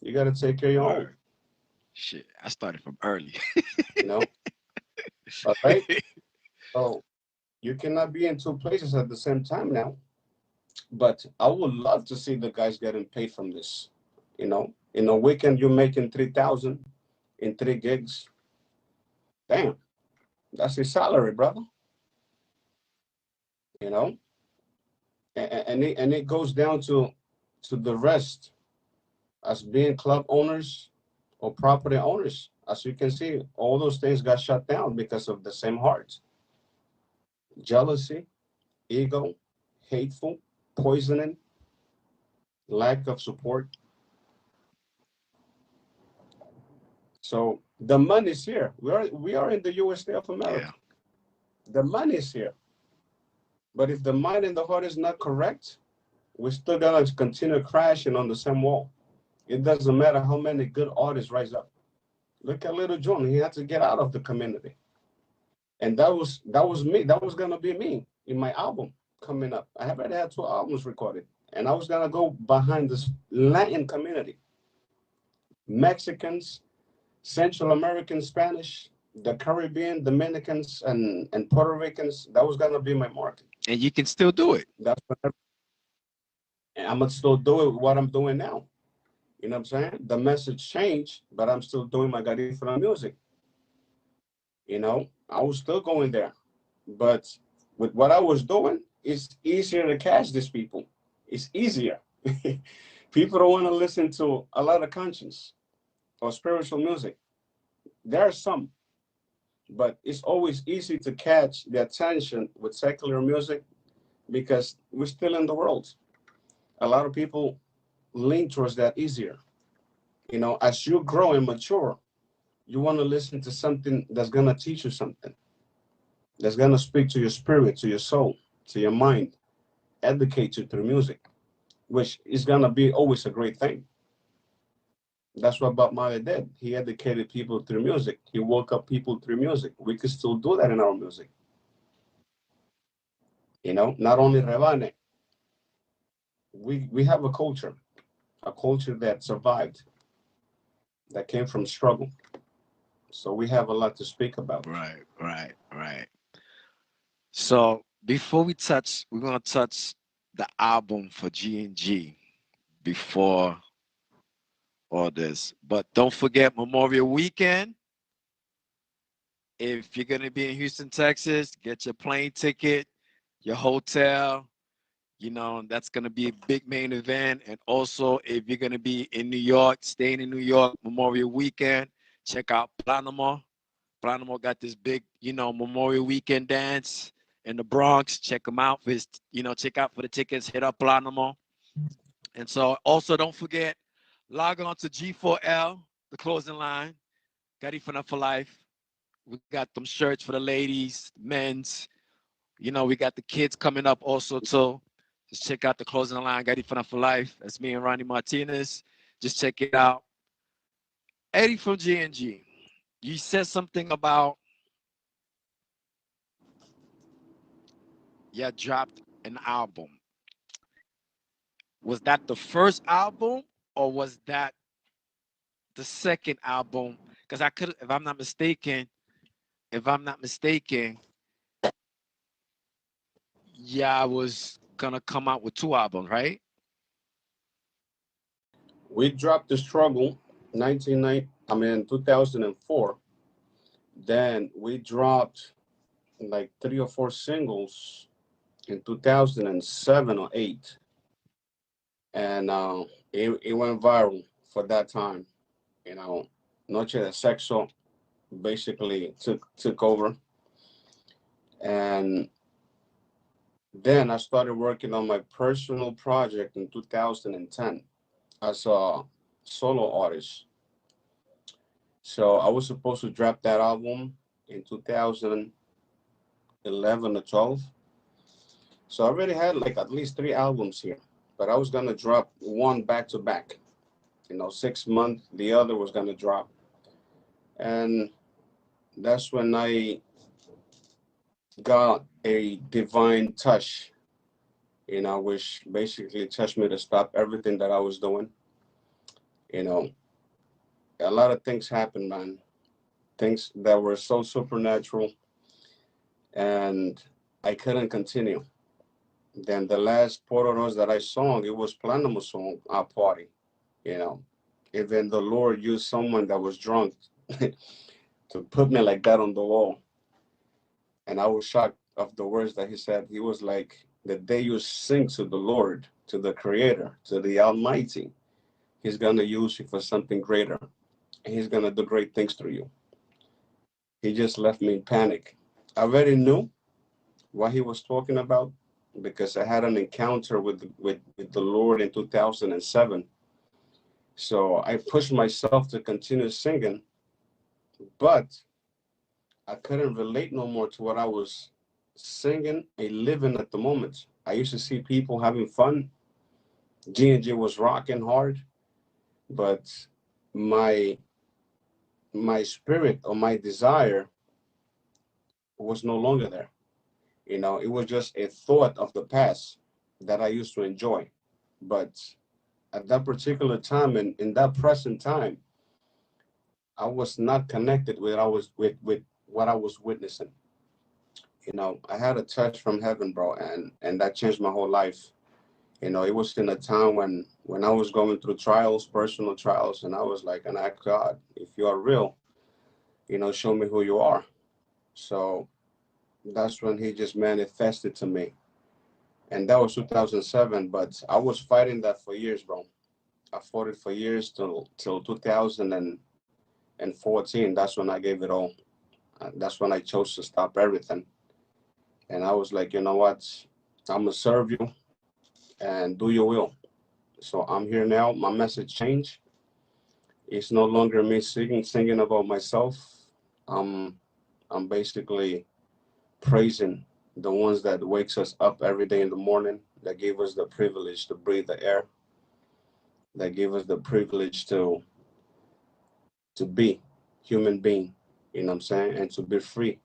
You got to take care of your own. Word. Shit, I started from early. You know, all right. So you cannot be in two places at the same time now. But I would love to see the guys getting paid from this. In a weekend you're making 3,000 in 3 gigs. Damn, that's your salary, brother. You know, and it goes down to the rest as being club owners or property owners. As you can see, all those things got shut down because of the same heart. Jealousy, ego, hateful, poisoning, lack of support. So the money's here. We are in the USA of Yeah. America. The money's here. But if the mind and the heart is not correct, we're still gonna continue crashing on the same wall. It doesn't matter how many good artists rise up. Look at Little John. He had to get out of the community. And that was me. That was gonna be me in my album coming up. I have already had 2 albums recorded. And I was gonna go behind this Latin community. Mexicans, Central American Spanish, the Caribbean, Dominicans, and Puerto Ricans. That was gonna be my market. And you can still do it. That's what I'm gonna still do it what I'm doing now. You know what I'm saying? The message changed, but I'm still doing my Garifuna music. I was still going there. But with what I was doing, it's easier to catch these people. It's easier. People don't want to listen to a lot of conscience or spiritual music. There are some, but it's always easy to catch the attention with secular music because we're still in the world. A lot of people lean towards that easier. as you grow and mature, you want to listen to something that's going to teach you something, that's going to speak to your spirit, to your soul, to your mind, educate you through music, which is going to be always a great thing. That's what Bob Marley did. He educated people through music. He woke up people through music. We can still do that in our music. Not only Rebane, we have a culture that survived, that came from struggle. So we have a lot to speak about. Right, right, right. So before we're gonna touch the album for G&G before all this. But don't forget Memorial Weekend. If you're gonna be in Houston, Texas, get your plane ticket, your hotel. That's gonna be a big main event. And also, if you're gonna be in New York, staying in New York, Memorial Weekend, check out Planamo. Planamo got this big, Memorial Weekend dance in the Bronx. Check them out. Check out for the tickets. Hit up Planamo. And so also don't forget, log on to G4L, the closing line. Garifuna for life. We got them shirts for the ladies, men's. We got the kids coming up also too. Just check out the closing line, Garifuna for life. That's me and Ronnie Martinez. Just check it out. Eddie from G&G, you said something about you dropped an album. Was that the first album or was that the second album? Because if I'm not mistaken, yeah, I was gonna come out with two albums, right? We dropped The Struggle 2004. Then we dropped like 3 or 4 singles in 2007 or 8. And it went viral for that time. Noche de Sexo basically took over. And then I started working on my personal project in 2010 as a solo artist. So I was supposed to drop that album in 2011 or 12. So I already had like at least 3 albums here, but I was gonna drop one back to back. 6 months, the other was gonna drop. And that's when I got a divine touch, which basically touched me to stop everything that I was doing. You know, a lot of things happened, man. Things that were so supernatural, and I couldn't continue. Then the last Pororos that I sung, it was Planamo song, our party. You know, even the Lord used someone that was drunk to put me like that on the wall. And I was shocked of the words that he said. He was like, the day you sing to the Lord, to the Creator, to the Almighty, He's going to use you for something greater. And He's going to do great things through you. He just left me in panic. I already knew what he was talking about because I had an encounter with the Lord in 2007. So I pushed myself to continue singing, but I couldn't relate no more to what I was singing and living at the moment. I used to see people having fun. G&G was rocking hard, but my my spirit or my desire was no longer there. It was just a thought of the past that I used to enjoy. But at that particular time and in that present time, I was not connected with what I was witnessing. I had a touch from heaven, bro, and that changed my whole life. It was in a time when I was going through trials, personal trials, and I was like, and I asked God, if you are real, show me who you are. So that's when He just manifested to me, and that was 2007. But I was fighting that for years, bro. I fought it for years till 2014. That's when I gave it all. That's when I chose to stop everything. And I was like, you know what? I'm gonna serve you and do your will. So I'm here now. My message changed. It's no longer me singing about myself. I'm I'm basically praising the ones that wakes us up every day in the morning, that gave us the privilege to breathe the air, that gave us the privilege to be human being, you know what I'm saying, and to be free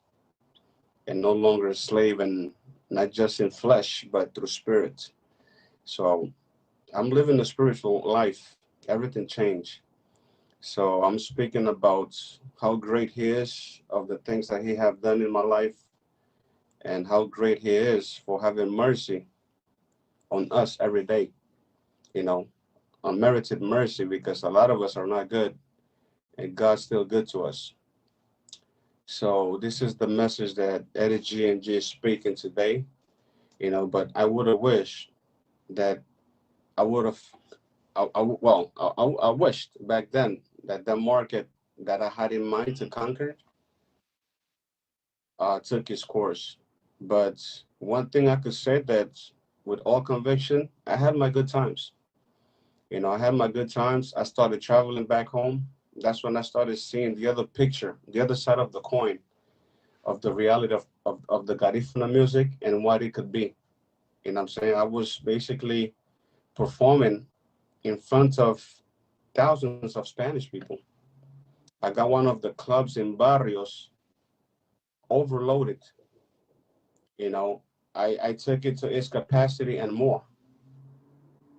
and no longer a slave, and not just in flesh but through spirit. So I'm living a spiritual life. Everything changed. So I'm speaking about how great he is, of the things that he have done in my life, and how great he is for having mercy on us every day, you know, unmerited mercy, because a lot of us are not good and God's still good to us. So this is the message that Eddie G and G is speaking today, but I would have wished that I would have, I wished back then that the market that I had in mind to conquer took its course. But one thing I could say that with all conviction, I had my good times. I had my good times. I started traveling back home. That's when I started seeing the other picture, the other side of the coin, of the reality of the Garifuna music and what it could be. You know what I'm saying? I was basically performing in front of thousands of Spanish people. I got one of the clubs in Barrios overloaded. You know, I took it to its capacity and more.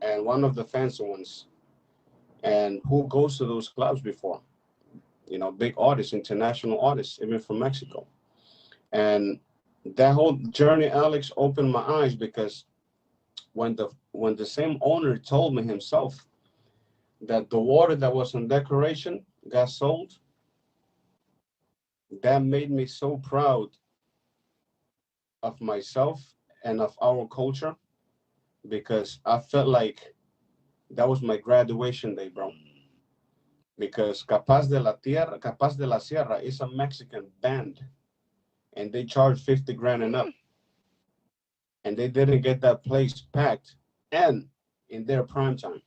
And one of the fancy ones. And who goes to those clubs before? Big artists, international artists, even from Mexico. And that whole journey, Alex, opened my eyes, because when the same owner told me himself that the water that was on decoration got sold, that made me so proud of myself and of our culture, because I felt like that was my graduation day, bro. Because Capaz de la Sierra is a Mexican band, and they charge 50 grand and up, and they didn't get that place packed and in their prime time.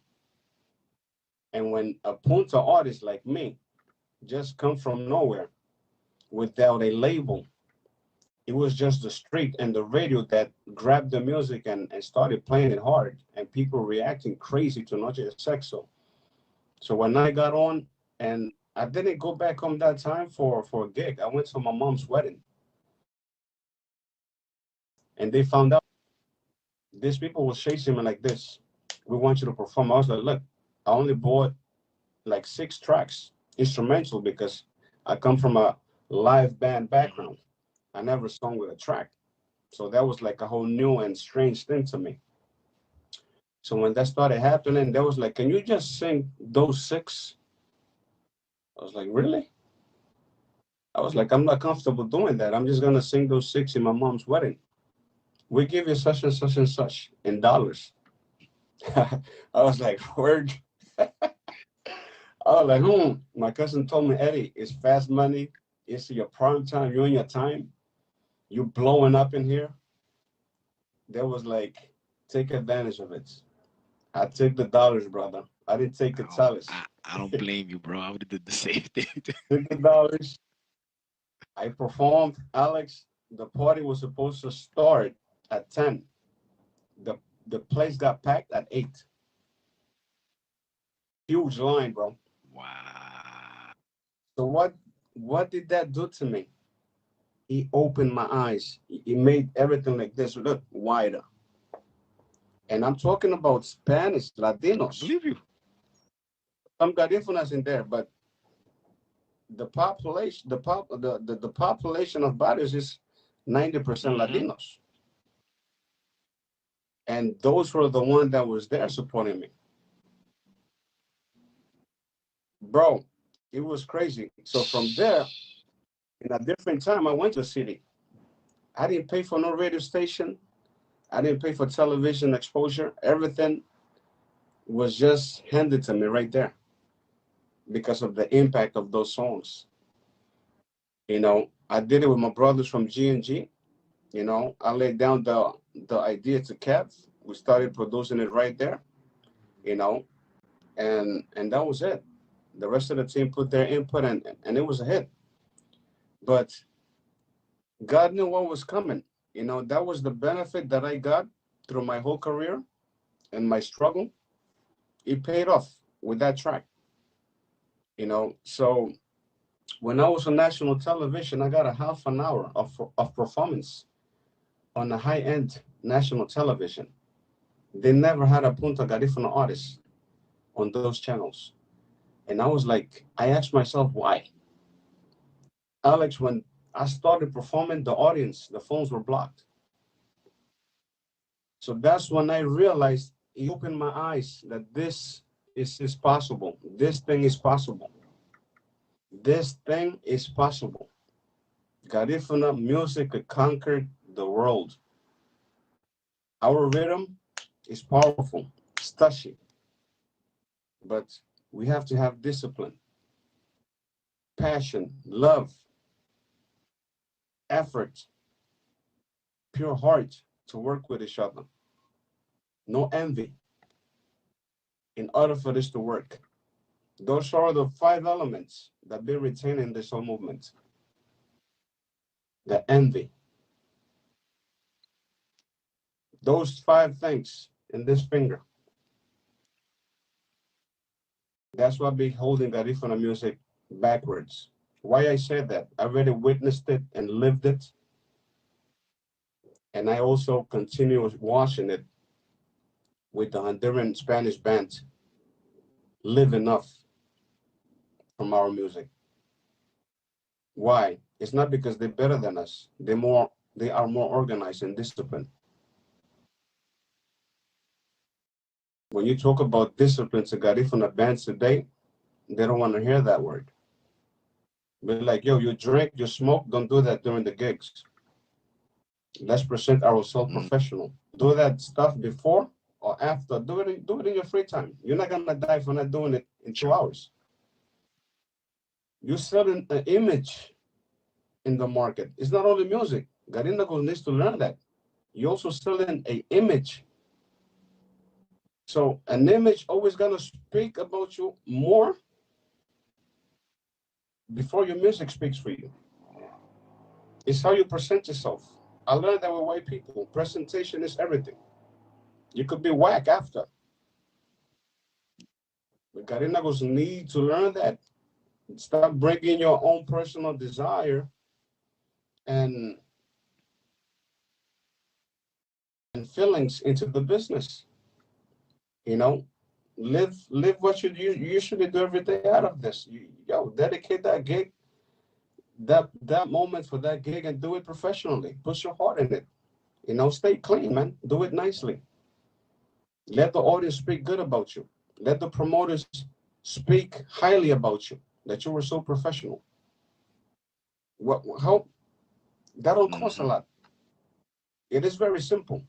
And when a Punta artist like me just come from nowhere without a label, it was just the street and the radio that grabbed the music and started playing it hard, and people reacting crazy to Noche de Sexo. So when I got on, and I didn't go back home that time for a gig, I went to my mom's wedding, and they found out these people was chasing me like this. We want you to perform. I was like, look, I only bought like 6 tracks, instrumental, because I come from a live band background. I never sung with a track. So that was like a whole new and strange thing to me. So when that started happening, they was like, can you just sing those 6? I was like, really? I was like, I'm not comfortable doing that. I'm just going to sing those 6 in my mom's wedding. We give you such and such and such in dollars. I was like, word. I was like, My cousin told me, Eddie, it's fast money. It's your prime time. You're in your time. You blowing up in here. There was like, take advantage of it. I took the dollars, brother. I didn't take the Oh, talents. I don't blame you, bro. I would have did the same thing. Took the dollars. I performed, Alex. The party was supposed to start at 10. The the place got packed at 8. Huge line, bro. Wow. So what did that do to me? He opened my eyes. He made everything like this look wider. And I'm talking about Spanish, I Latinos. believe you. Some Garifunas in there, but the population, the population of Barrios is 90% Hmm. Latinos. And those were the one that was there supporting me. Bro, it was crazy. So from there, in a different time, I went to the city. I didn't pay for no radio station. I didn't pay for television exposure. Everything was just handed to me right there because of the impact of those songs. I did it with my brothers from G&G. I laid down the idea to Kev. We started producing it right there, you know, and that was it. The rest of the team put their input, and it was a hit. But God knew what was coming. That was the benefit that I got through my whole career and my struggle. It paid off with that track. So when I was on national television, I got a half an hour of performance on a high-end national television. They never had a Punta Garifuna artist on those channels. And I was like, I asked myself, why? Alex, when I started performing, the audience, the phones were blocked. So that's when I realized, it opened my eyes that this is possible. This thing is possible. This thing is possible. Garifuna music could conquer the world. Our rhythm is powerful, it's touchy, but we have to have discipline, passion, love, effort, pure heart to work with each other. No envy in order for this to work. Those are the 5 elements that be retained in this whole movement. The envy. Those 5 things in this finger. That's what be holding Garifuna music backwards. Why I said that? I already witnessed it and lived it. And I also continue watching it with the Honduran Spanish band live enough from our music. Why? It's not because they're better than us. They are more organized and disciplined. When you talk about discipline to Garifuna bands today, they don't want to hear that word. But like, yo, you drink, you smoke, don't do that during the gigs. Let's present ourselves professional. Do that stuff before or after. Do it in your free time. You're not gonna die for not doing it in 2 hours. You're selling an image in the market. It's not only music. Garinago needs to learn that. You're also selling an image. So an image always gonna speak about you more before your music speaks for you. It's how you present yourself. I learned that with white people. Presentation is everything. You could be whack after. But Garinagos need to learn that. Stop bringing your own personal desire and feelings into the business. Live what you usually do every day out of this. Dedicate that gig, that moment for that gig, and do it professionally. Put your heart in it. Stay clean, man. Do it nicely. Let the audience speak good about you. Let the promoters speak highly about you, that you were so professional. How that'll cost a lot. It is very simple.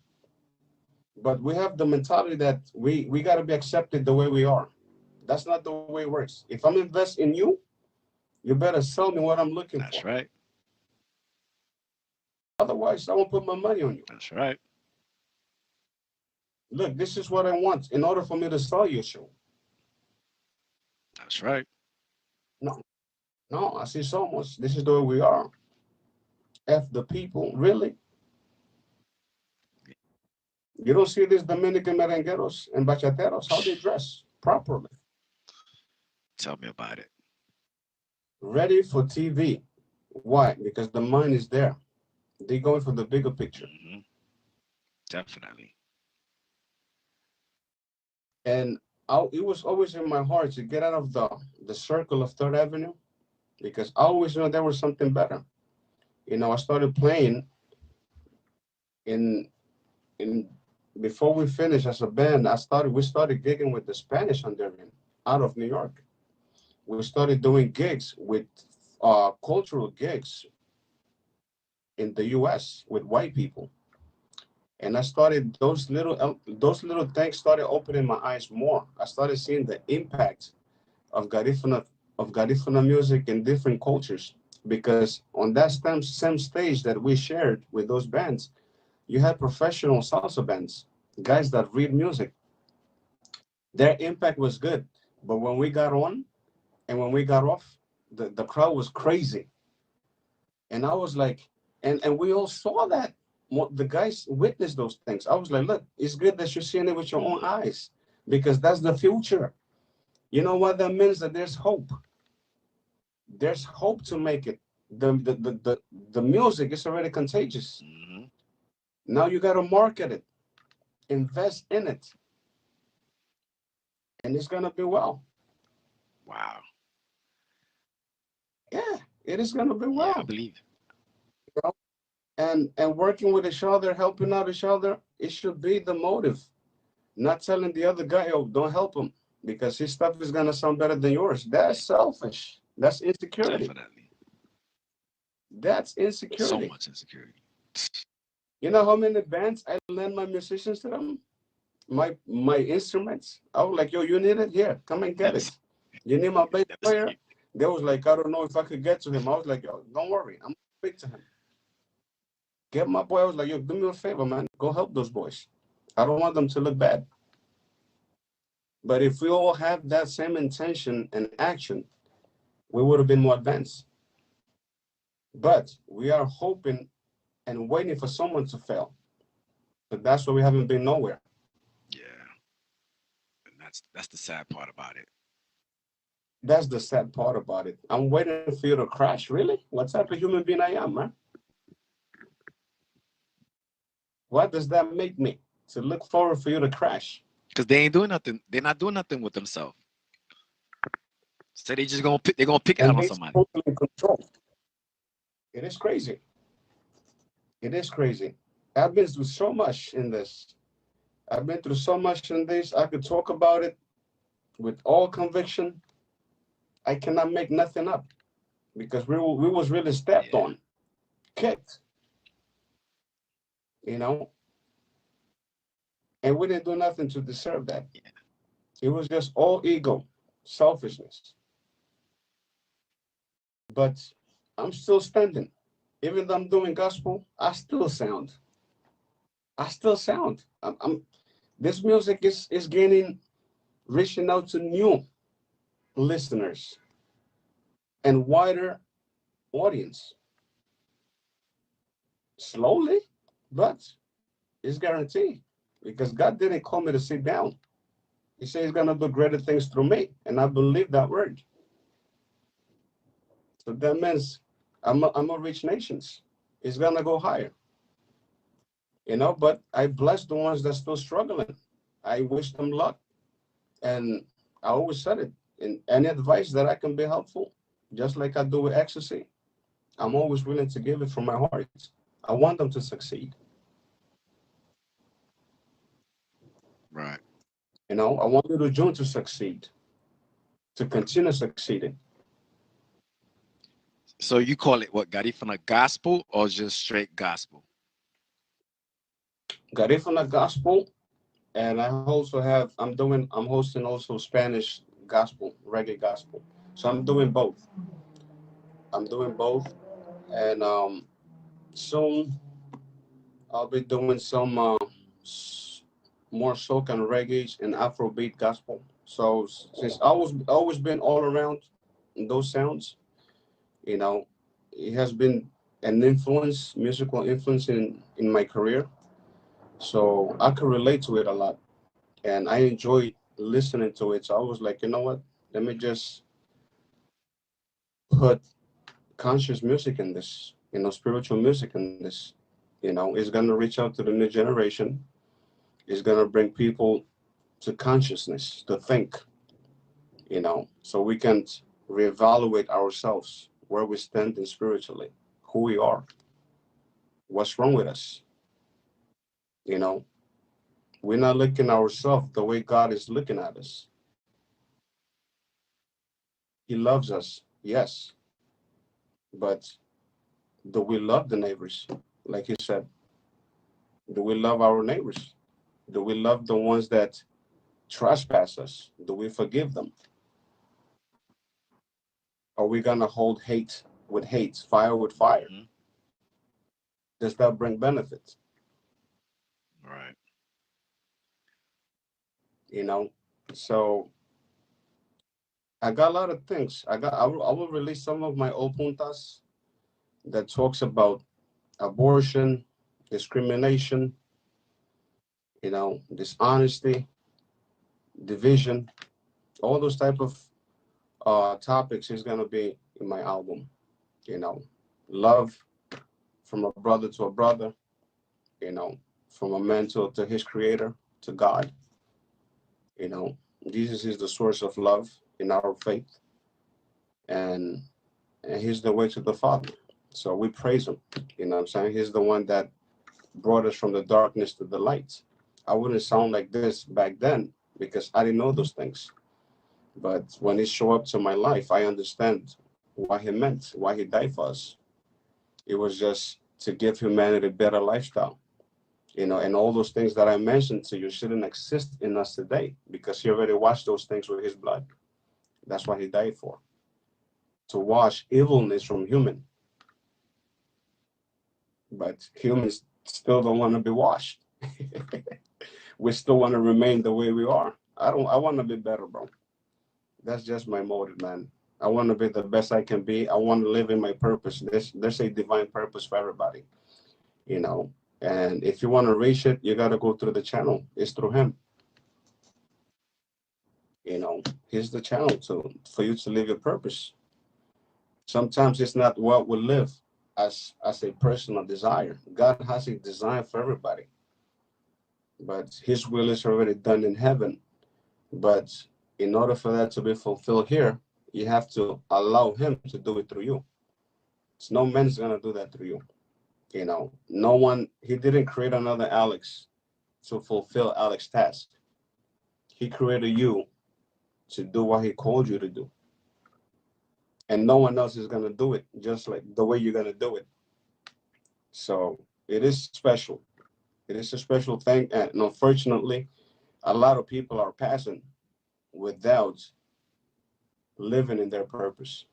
But we have the mentality that we got to be accepted the way we are. That's not the way it works. If I'm investing in you, you better sell me what I'm looking for. That's right. Otherwise, I won't put my money on you. That's right. Look, this is what I want in order for me to sell your show. That's right. No, I see so much. This is the way we are. F the people, really? You don't see these Dominican merengueros and bachateros, how they dress properly. Tell me about it. Ready for TV. Why? Because the mind is there. They're going for the bigger picture. Definitely. And it was always in my heart to get out of the circle of Third Avenue, because I always knew there was something better. I started playing in before we finished as a band. We started gigging with the Spanish Honduran out of New York. We started doing gigs with cultural gigs in the U.S. with white people. And I started those little things started opening my eyes more. I started seeing the impact of Garifuna music in different cultures, because on that same stage that we shared with those bands, you had professional salsa bands, guys that read music. Their impact was good, but when we got on, And when we got off, the crowd was crazy. And I was like, and we all saw that. The guys witnessed those things. I was like, look, it's good that you're seeing it with your own eyes, because that's the future. You know what that means? That there's hope. There's hope to make it. The music is already contagious. Mm-hmm. Now you got to market it, invest in it, and it's gonna be well. Wow. Yeah, it is gonna be Yeah, I well. believe. You know? And working with each other, helping out each other, it should be the motive. Not telling the other guy, oh, don't help him because his stuff is gonna sound better than yours. That's selfish. That's insecurity. Definitely. That's So insecurity. much insecurity. You know how many bands I lend my musicians to them? My instruments. I was like, yo, you need it? Here, come and get Never, it. You need my bass never player? see. They was like, I don't know if I could get to him. I was like, yo, don't worry, I'm gonna speak to him. Get my boy. I was like, yo, do me a favor, man. Go help those boys. I don't want them to look bad. But if we all have that same intention and action, we would have been more advanced. But we are hoping and waiting for someone to fail. But that's why we haven't been nowhere. Yeah, and that's the sad part about it. That's the sad part about it. I'm waiting for you to crash. Really? What type of human being I am, man? What does that make me? To look forward for you to crash. Because they ain't doing nothing. They're not doing nothing with themselves. So they just gonna pick. They're gonna pick it out And on they somebody. totally in control. It is crazy. It is crazy. I've been through so much in this. I've been through so much in this. I could talk about it with all conviction. I cannot make nothing up because we was really stepped Yeah, on, kicked, you know, and we didn't do nothing to deserve that. yeah. It was just all ego, selfishness. But I'm still standing. Even though I'm doing gospel, I still sound. I still sound. This music is gaining, reaching out to new listeners and wider audience. Slowly, but it's guaranteed because God didn't call me to sit down. He said He's gonna do greater things through me, and I believe that word. So that means I'm gonna reach nations. It's gonna go higher, you know. But I bless the ones that's still struggling. I wish them luck, and I always said it. In any advice that I can be helpful, just like I do with ecstasy, I'm always willing to give it from my heart. I want them to succeed. Right. You know, I want Little June to succeed, to continue succeeding. So you call it what? Garifuna gospel or just straight gospel? Garifuna Gospel, and I'm hosting also Spanish gospel, reggae gospel. So I'm doing both. I'm doing both, and soon I'll be doing some more soca and reggae and Afrobeat gospel. So since I was always been all around those sounds, you know, it has been an influence, musical influence in my career. So I could relate to it a lot, and I enjoy listening to it. So I was like, you know what? Let me just put conscious music in this, spiritual music in this. It's gonna reach out to the new generation. It's gonna bring people to consciousness, to think, so we can reevaluate ourselves, where we stand in spiritually, who we are, what's wrong with us. You know, we're not looking at ourselves the way God is looking at us. He loves us, yes, but do we love the neighbors? Like he said, do we love our neighbors? Do we love the ones that trespass us? Do we forgive them? Are we gonna hold hate with hate, fire with fire? Hmm. Does that bring benefits? Right. You know, so I got a lot of things. I will release some of my old puntas that talks about abortion, discrimination, dishonesty, division, all those type of topics is gonna be in my album. You know, love from a brother to a brother. You know, from a man to his creator, to God. You know, Jesus is the source of love in our faith, and he's the way to the Father. So we praise him. You know what I'm saying? He's the one that brought us from the darkness to the light. I wouldn't sound like this back then because I didn't know those things. But when it showed up to my life, I understand what he meant, why he died for us. It was just to give humanity a better lifestyle. And all those things that I mentioned to you shouldn't exist in us today because he already washed those things with his blood. That's what he died for, to wash evilness from human. But humans still don't want to be washed. We still want to remain the way we are. I want to be better, bro. That's just my motive, man. I want to be the best I can be. I want to live in my purpose. There's a divine purpose for everybody, you know. And if you want to reach it, you got to go through the channel. It's through him. Here's the channel for you to live your purpose. Sometimes it's not what we live as a personal desire. God has a design for everybody, but his will is already done in heaven. But in order for that to be fulfilled here, you have to allow him to do it through you. So no man's gonna do that through you. No one. He didn't create another Alex to fulfill Alex's task. He created you to do what he called you to do, and no one else is gonna do it just like the way you're gonna do it. So it is special. It is a special thing, and unfortunately, a lot of people are passing without living in their purpose.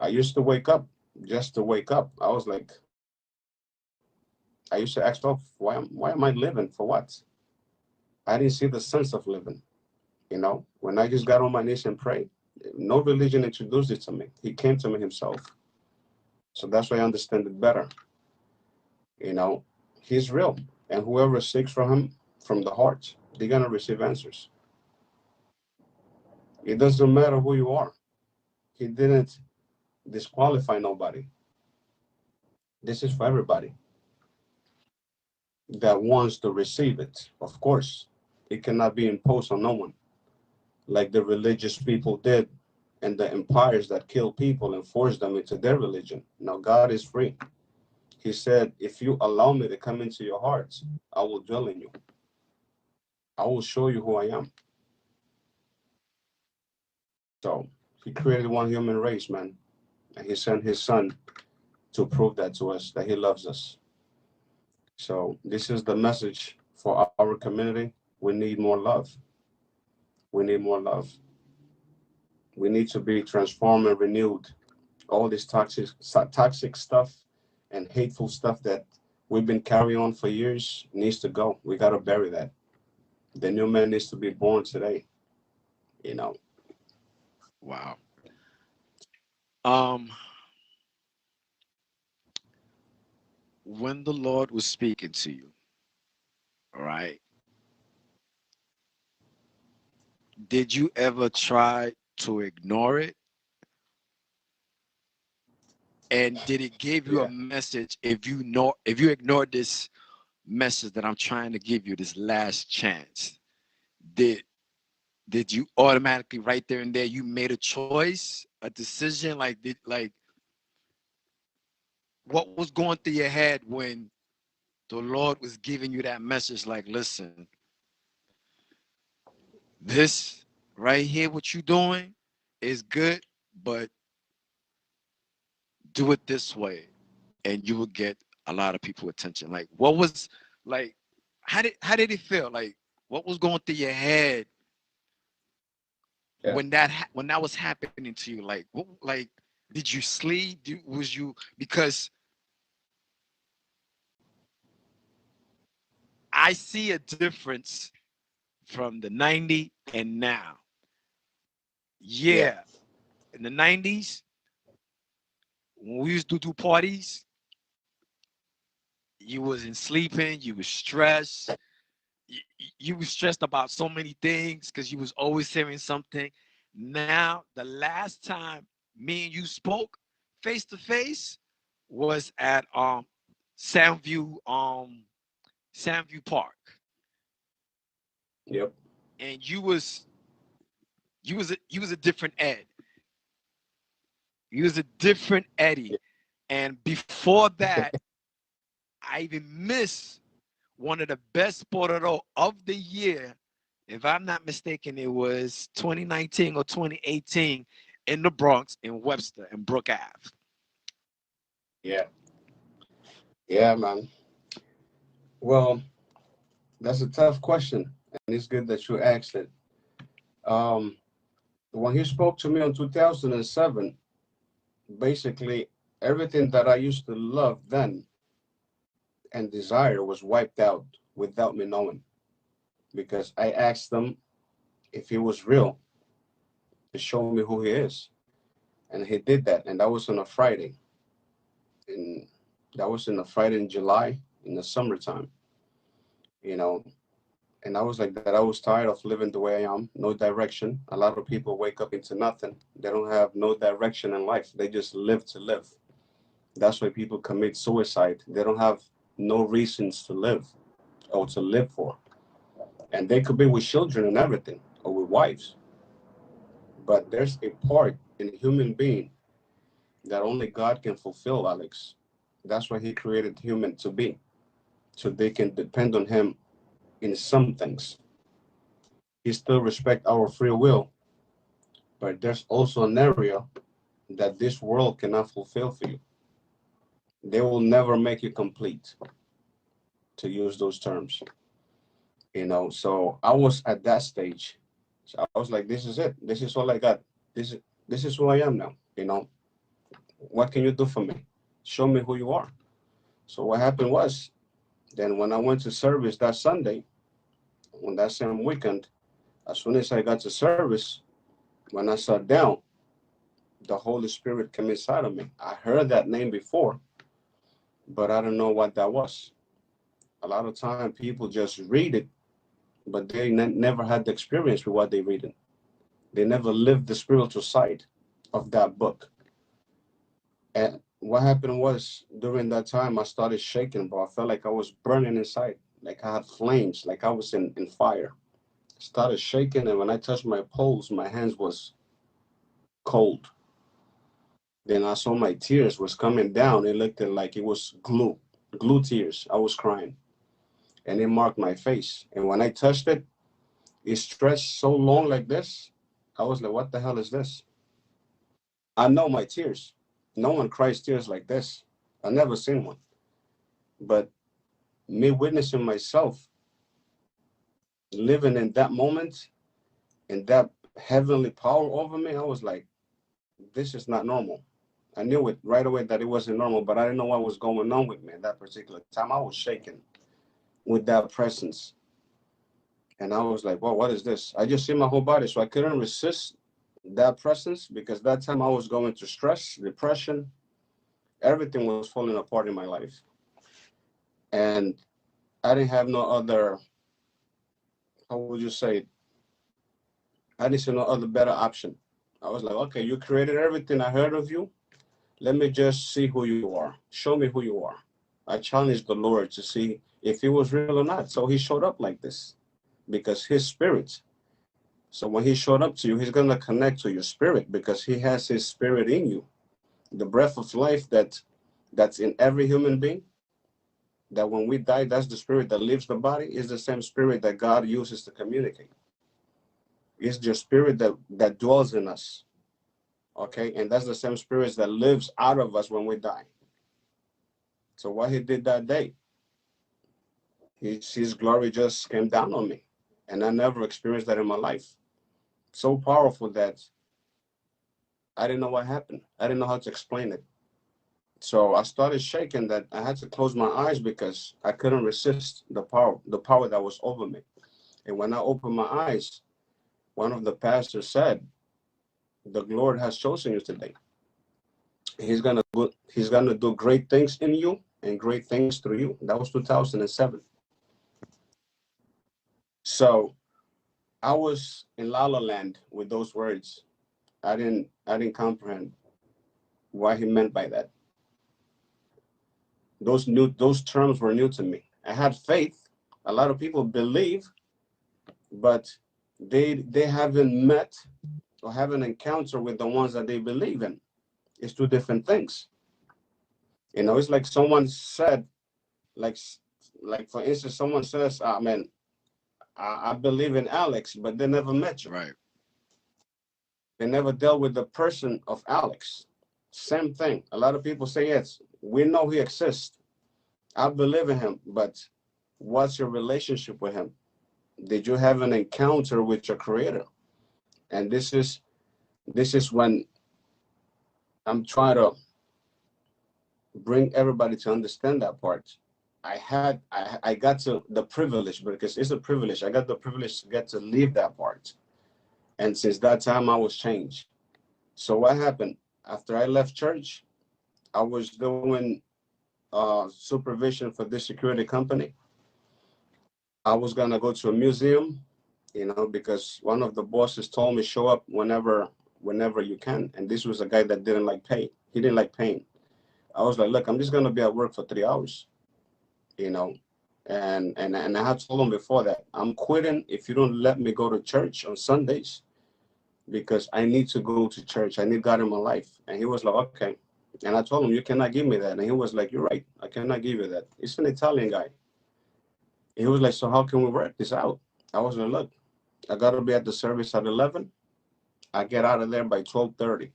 I used to wake up just to wake up. I was like, I used to ask myself, why am I living for what? I didn't see the sense of living. When I just got on my knees and prayed, no religion introduced it to me. He came to me himself. So that's why I understand it better. You know, he's real. And whoever seeks from him from the heart, they're going to receive answers. It doesn't matter who you are. He didn't disqualify nobody. This is for everybody that wants to receive it. Of course, it cannot be imposed on no one like the religious people did and the empires that killed people and forced them into their religion. Now, God is free. He said, if you allow me to come into your hearts, I will dwell in you. I will show you who I am. So he created one human race, man. And he sent his son to prove that to us, that he loves us. So this is the message for our community. We need more love. We need more love. We need to be transformed and renewed. All this toxic stuff and hateful stuff that we've been carrying on for years needs to go. We got to bury that. The new man needs to be born today. You know. Wow. Um, when the Lord was speaking to you, all right, did you ever try to ignore it? And did it give you a Yeah. message if you ignored this message that I'm trying to give you, this last chance? Did did you automatically right there and there you made a choice, a decision? Like what was going through your head when the Lord was giving you that message? Like, listen, this right here, what you doing is good, but do it this way, and you will get a lot of people attention. Like, what was like? How did it feel? Like, what was going through your head Yeah. when that was happening to you? Like, what? Like, did you sleep? Was you because I see a difference from the 90s and now. Yeah. Yeah, in the 90s, when we used to do parties, you wasn't sleeping, you was stressed. You was stressed about so many things because you was always hearing something. Now, the last time me and you spoke face to face was at Sandview Sandview Park, Yep. and you was a different Ed. You was a different Eddie, and before that, I even missed one of the best Portero of the year. If I'm not mistaken, it was 2019 or 2018 in the Bronx, in Webster, and Brook Ave. Yeah. Yeah, man. Well, that's a tough question, and it's good that you asked it. Um, when he spoke to me in 2007, basically everything that I used to love then and desire was wiped out without me knowing, because I asked him if he was real to show me who he is, and he did that, and that was on a Friday, and that was in a Friday in July in the summertime, you know. And I was like that. I was tired of living the way I am, no direction. A lot of people wake up into nothing. They don't have no direction in life. They just live to live. That's why people commit suicide. They don't have no reasons to live or to live for. And they could be with children and everything, or with wives. But there's a part in a human being that only God can fulfill, Alex. That's why He created human to be, so they can depend on Him in some things. He still respect our free will, but there's also an area that this world cannot fulfill for you. They will never make you complete, to use those terms. So I was at that stage. So I was like, this is it. This is all I got. This is who I am now. What can you do for me? Show me who you are. So what happened was, then when I went to service that Sunday, on that same weekend, as soon as I got to service, when I sat down, the Holy Spirit came inside of me. I heard that name before, but I don't know what that was. A lot of time people just read it, but they never had the experience with what they read it. They never lived the spiritual side of that book. And what happened was, during that time, I started shaking, bro. I felt like I was burning inside, like I had flames, like I was in fire. Started shaking, and when I touched my pulse, my hands was cold. Then I saw my tears was coming down. It looked like it was glue tears. I was crying, and it marked my face. And when I touched it, it stretched so long like this. I was like, what the hell is this? I know my tears. No one cries tears like this. I never seen one. But me witnessing myself living in that moment and that heavenly power over me, I was like, this is not normal. I knew it right away that it wasn't normal, but I didn't know what was going on with me at that particular time. I was shaking with that presence. And I was like, well, what is this? I just see my whole body. So I couldn't resist that presence, because that time I was going through stress, depression, everything was falling apart in my life. And I didn't have no other, how would you say it? I didn't see no other better option. I was like, okay, you created everything. I heard of you. Let me just see who you are. Show me who you are. I challenged the Lord to see if he was real or not. So he showed up like this, because his spirit. So when he showed up to you, he's going to connect to your spirit, because he has his spirit in you. The breath of life that's in every human being, that when we die, that's the spirit that leaves the body, is the same spirit that God uses to communicate. It's the spirit that dwells in us. Okay. And that's the same spirit that lives out of us when we die. So what he did that day, his glory just came down on me. And I never experienced that in my life. So powerful that I didn't know what happened. I didn't know how to explain it. So I started shaking, that I had to close my eyes, because I couldn't resist the power that was over me. And when I opened my eyes, one of the pastors said, "The Lord has chosen you today. He's gonna do great things in you and great things through you." That was 2007. So I was in La La Land with those words. I didn't comprehend what he meant by that. Those terms were new to me. I had faith. A lot of people believe, but they haven't met or have an encounter with the ones that they believe in. It's two different things. It's like someone said, like like for instance, someone says, man, I believe in Alex, but they never met you. Right. They never dealt with the person of Alex. Same thing. A lot of people say, yes, we know he exists. I believe in him, but what's your relationship with him? Did you have an encounter with your creator? And this is when I'm trying to bring everybody to understand that part. I got to the privilege, because it's a privilege. I got the privilege to get to live that part. And since that time I was changed. So what happened? After I left church, I was doing supervision for this security company. I was gonna go to a museum, because one of the bosses told me show up whenever you can. And this was a guy that didn't like pay. He didn't like paying. I was like, look, I'm just gonna be at work for 3 hours, you know. And I had told him before that I'm quitting if you don't let me go to church on Sundays, because I need to go to church. I need God in my life. And he was like, okay. And I told him, you cannot give me that. And he was like, you're right. I cannot give you that. He's an Italian guy. He was like, so how can we work this out? I was like, look, I got to be at the service at 11. I get out of there by 12:30.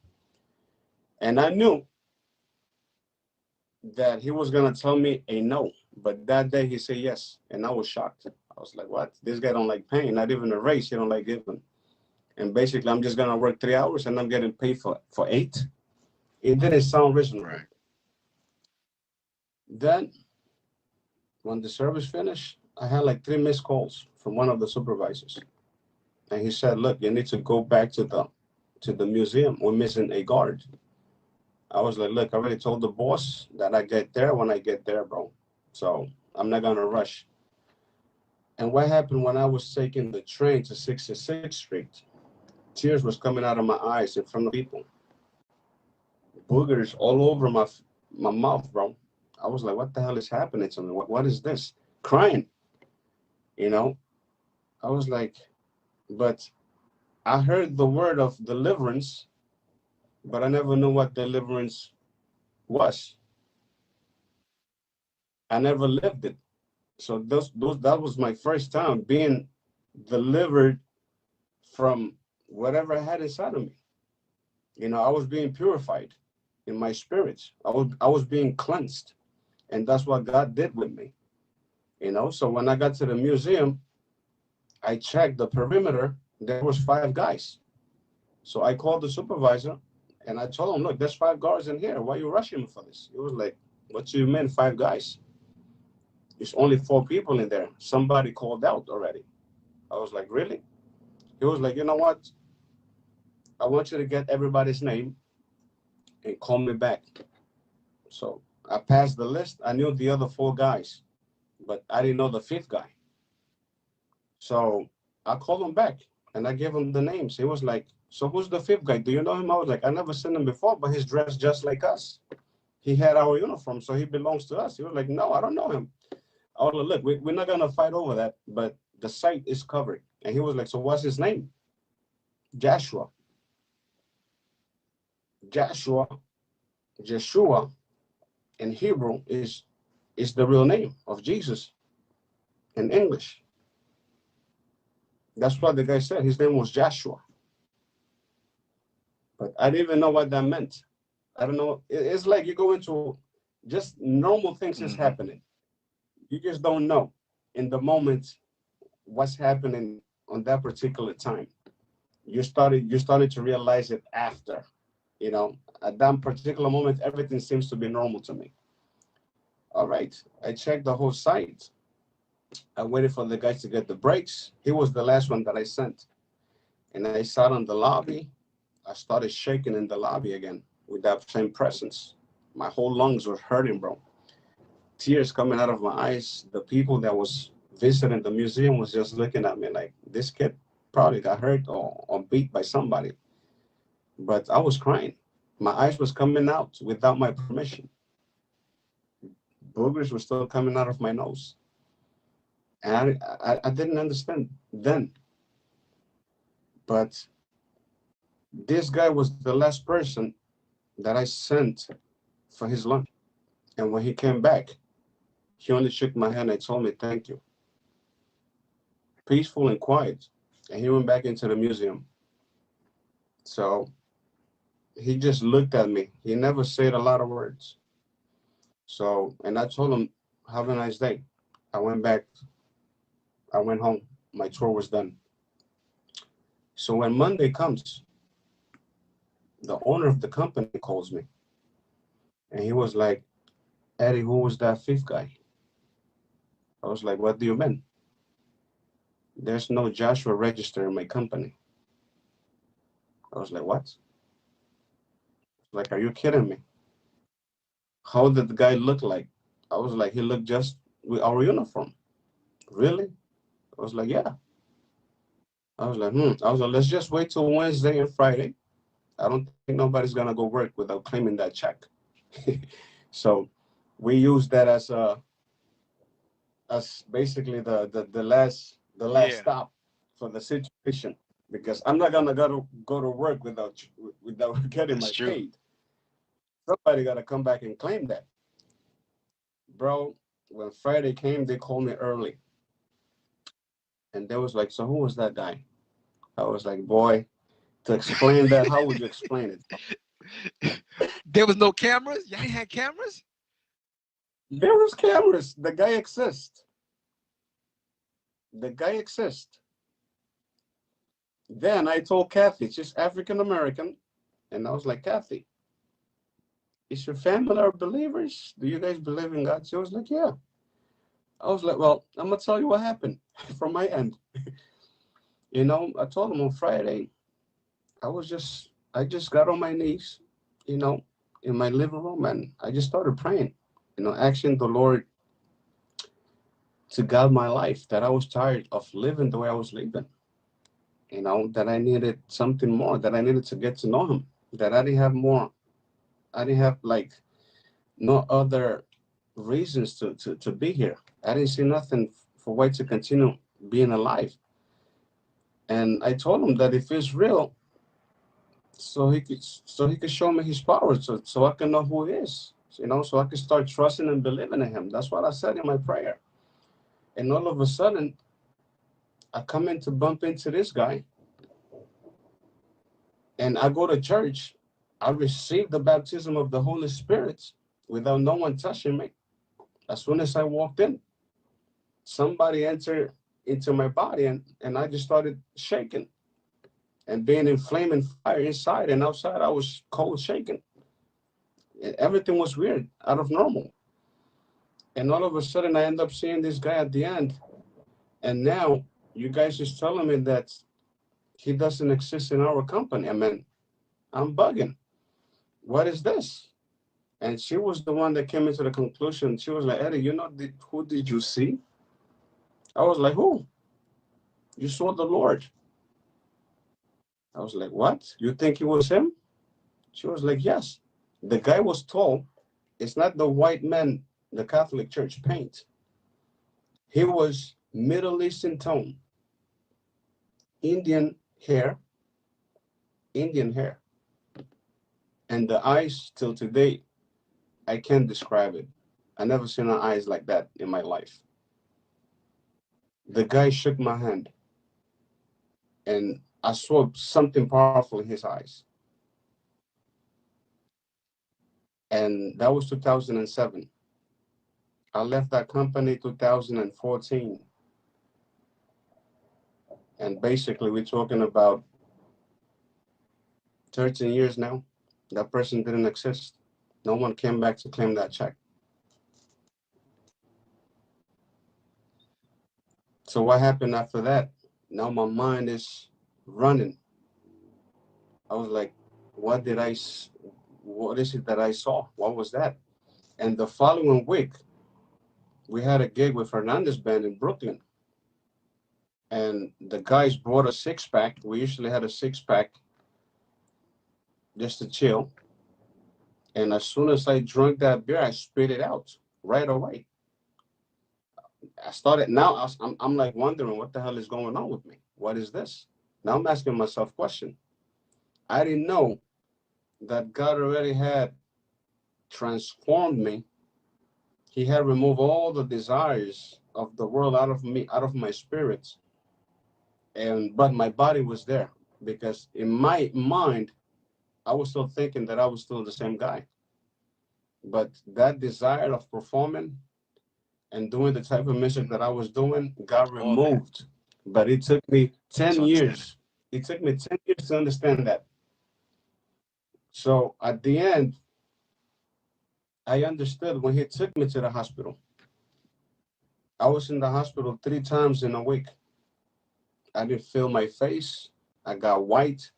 And I knew that he was going to tell me a no. But that day he said yes. And I was shocked. I was like, what? This guy don't like paying. Not even a raise. He don't like giving. And basically, I'm just going to work 3 hours and I'm getting paid for 8. It didn't sound reasonable. Right. Then, when the service finished, I had like 3 missed calls from one of the supervisors. And he said, look, you need to go back to the museum. We're missing a guard. I was like, look, I already told the boss that I get there when I get there, bro. So I'm not gonna rush. And what happened when I was taking the train to 66th Street? Tears was coming out of my eyes in front of people. Boogers all over my mouth, bro. I was like, what the hell is happening to me? What is this? Crying, you know? I was like, but I heard the word of deliverance, but I never knew what deliverance was. I never lived it. So that was my first time being delivered from whatever I had inside of me. I was being purified in my spirit. I was being cleansed. And that's what God did with me. So when I got to the museum, I checked the perimeter. There was 5 guys. So I called the supervisor and I told him, look, there's 5 guards in here. Why are you rushing me for this? He was like, what do you mean 5 guys? There's only 4 people in there. Somebody called out already. I was like, really? He was like, you know what? I want you to get everybody's name and call me back. So I passed the list. I knew the other 4 guys, but I didn't know the 5th guy. So I called him back and I gave him the names. He was like, so who's the 5th guy? Do you know him? I was like, I never seen him before, but he's dressed just like us. He had our uniform, so he belongs to us. He was like, no, I don't know him. I was like, look, we're not going to fight over that, but the site is covered. And he was like, so what's his name? Joshua. Jeshua in Hebrew is the real name of Jesus in English. That's what the guy said. His name was Joshua. But I didn't even know what that meant. I don't know. It's like you go into just normal things is happening. You just don't know in the moment what's happening on that particular time. You started to realize it after. At that particular moment, everything seems to be normal to me. All right. I checked the whole site. I waited for the guys to get the brakes. He was the last one that I sent. And I sat on the lobby. I started shaking in the lobby again with that same presence. My whole lungs were hurting, bro. Tears coming out of my eyes. The people that was visiting the museum was just looking at me like, this kid probably got hurt or beat by somebody. But I was crying. My eyes was coming out without my permission. Boogers were still coming out of my nose. And I didn't understand then. But this guy was the last person that I sent for his lunch. And when he came back, he only shook my hand and told me, thank you. Peaceful and quiet. And he went back into the museum. So he just looked at me. He never said a lot of words. So, and I told him, have a nice day. I went back. I went home. My tour was done. So when Monday comes, the owner of the company calls me. And he was like, Eddie, who was that fifth guy? I was like, what do you mean? There's no Joshua register in my company. I was like, what? Like, are you kidding me? How did the guy look like? I was like, he looked just with our uniform. Really? I was like, yeah. I was like, I was like, let's just wait till Wednesday and Friday. I don't think nobody's gonna go work without claiming that check. So we use that as basically the last Yeah, stop for the situation, because I'm not gonna go to work without getting that's my true. paid. Somebody gotta come back and claim that, bro. When Friday came, they called me early, and they was like, "So who was that guy?" I was like, "Boy, to explain that, how would you explain it?" There was no cameras. Y'all had cameras. There was cameras. The guy exists. The guy exists. Then I told Kathy, she's African American, and I was like, Kathy, is your family are believers? Do you guys believe in God? She was like, yeah. I was like, well, I'm gonna tell you what happened from my end. I told him on Friday, I just got on my knees, you know, in my living room, and I just started praying, asking the Lord to guide my life, that I was tired of living the way I was living, that I needed something more, that I needed to get to know him, that I didn't have more, I didn't have like no other reasons to be here. I didn't see nothing for why to continue being alive. And I told him that if it's real, so he could show me his power, so I can know who he is. So I can start trusting and believing in him. That's what I said in my prayer. And all of a sudden, I come in to bump into this guy, and I go to church. I receive the baptism of the Holy Spirit without no one touching me. As soon as I walked in, somebody entered into my body, and I just started shaking and being in flaming fire inside, and outside I was cold shaking. Everything was weird, out of normal. And all of a sudden I end up seeing this guy at the end. And now you guys is telling me that he doesn't exist in our company. I mean, I'm bugging. What is this? And she was the one that came into the conclusion. She was like, Eddie, who did you see? I was like, who? You saw the Lord. I was like, what? You think it was him? She was like, yes. The guy was tall. It's not the white man the Catholic Church paint. He was Middle Eastern tone, Indian hair, Indian hair. And the eyes, till today, I can't describe it. I never seen an eyes like that in my life. The guy shook my hand, and I saw something powerful in his eyes. And that was 2007. I left that company 2014. And basically, we're talking about 13 years now. That person didn't exist. No one came back to claim that check. So what happened after that? Now my mind is running. I was like, what did what is it that I saw? What was that? And the following week, we had a gig with Fernandez Band in Brooklyn. And the guys brought a 6-pack. We usually had a 6-pack just to chill. And as soon as I drank that beer, I spit it out right away. I started now. I'm like wondering what the hell is going on with me. What is this? Now I'm asking myself question. I didn't know that God already had transformed me. He had removed all the desires of the world out of me, out of my spirit. And but my body was there because in my mind, I was still thinking that I was still the same guy. But that desire of performing and doing the type of music that I was doing got all that removed. But it took me 10 to understand it. years. It took me 10 years to understand that. So at the end, I understood when he took me to the hospital. I was in the hospital 3 times in a week. I didn't feel my face. I got white.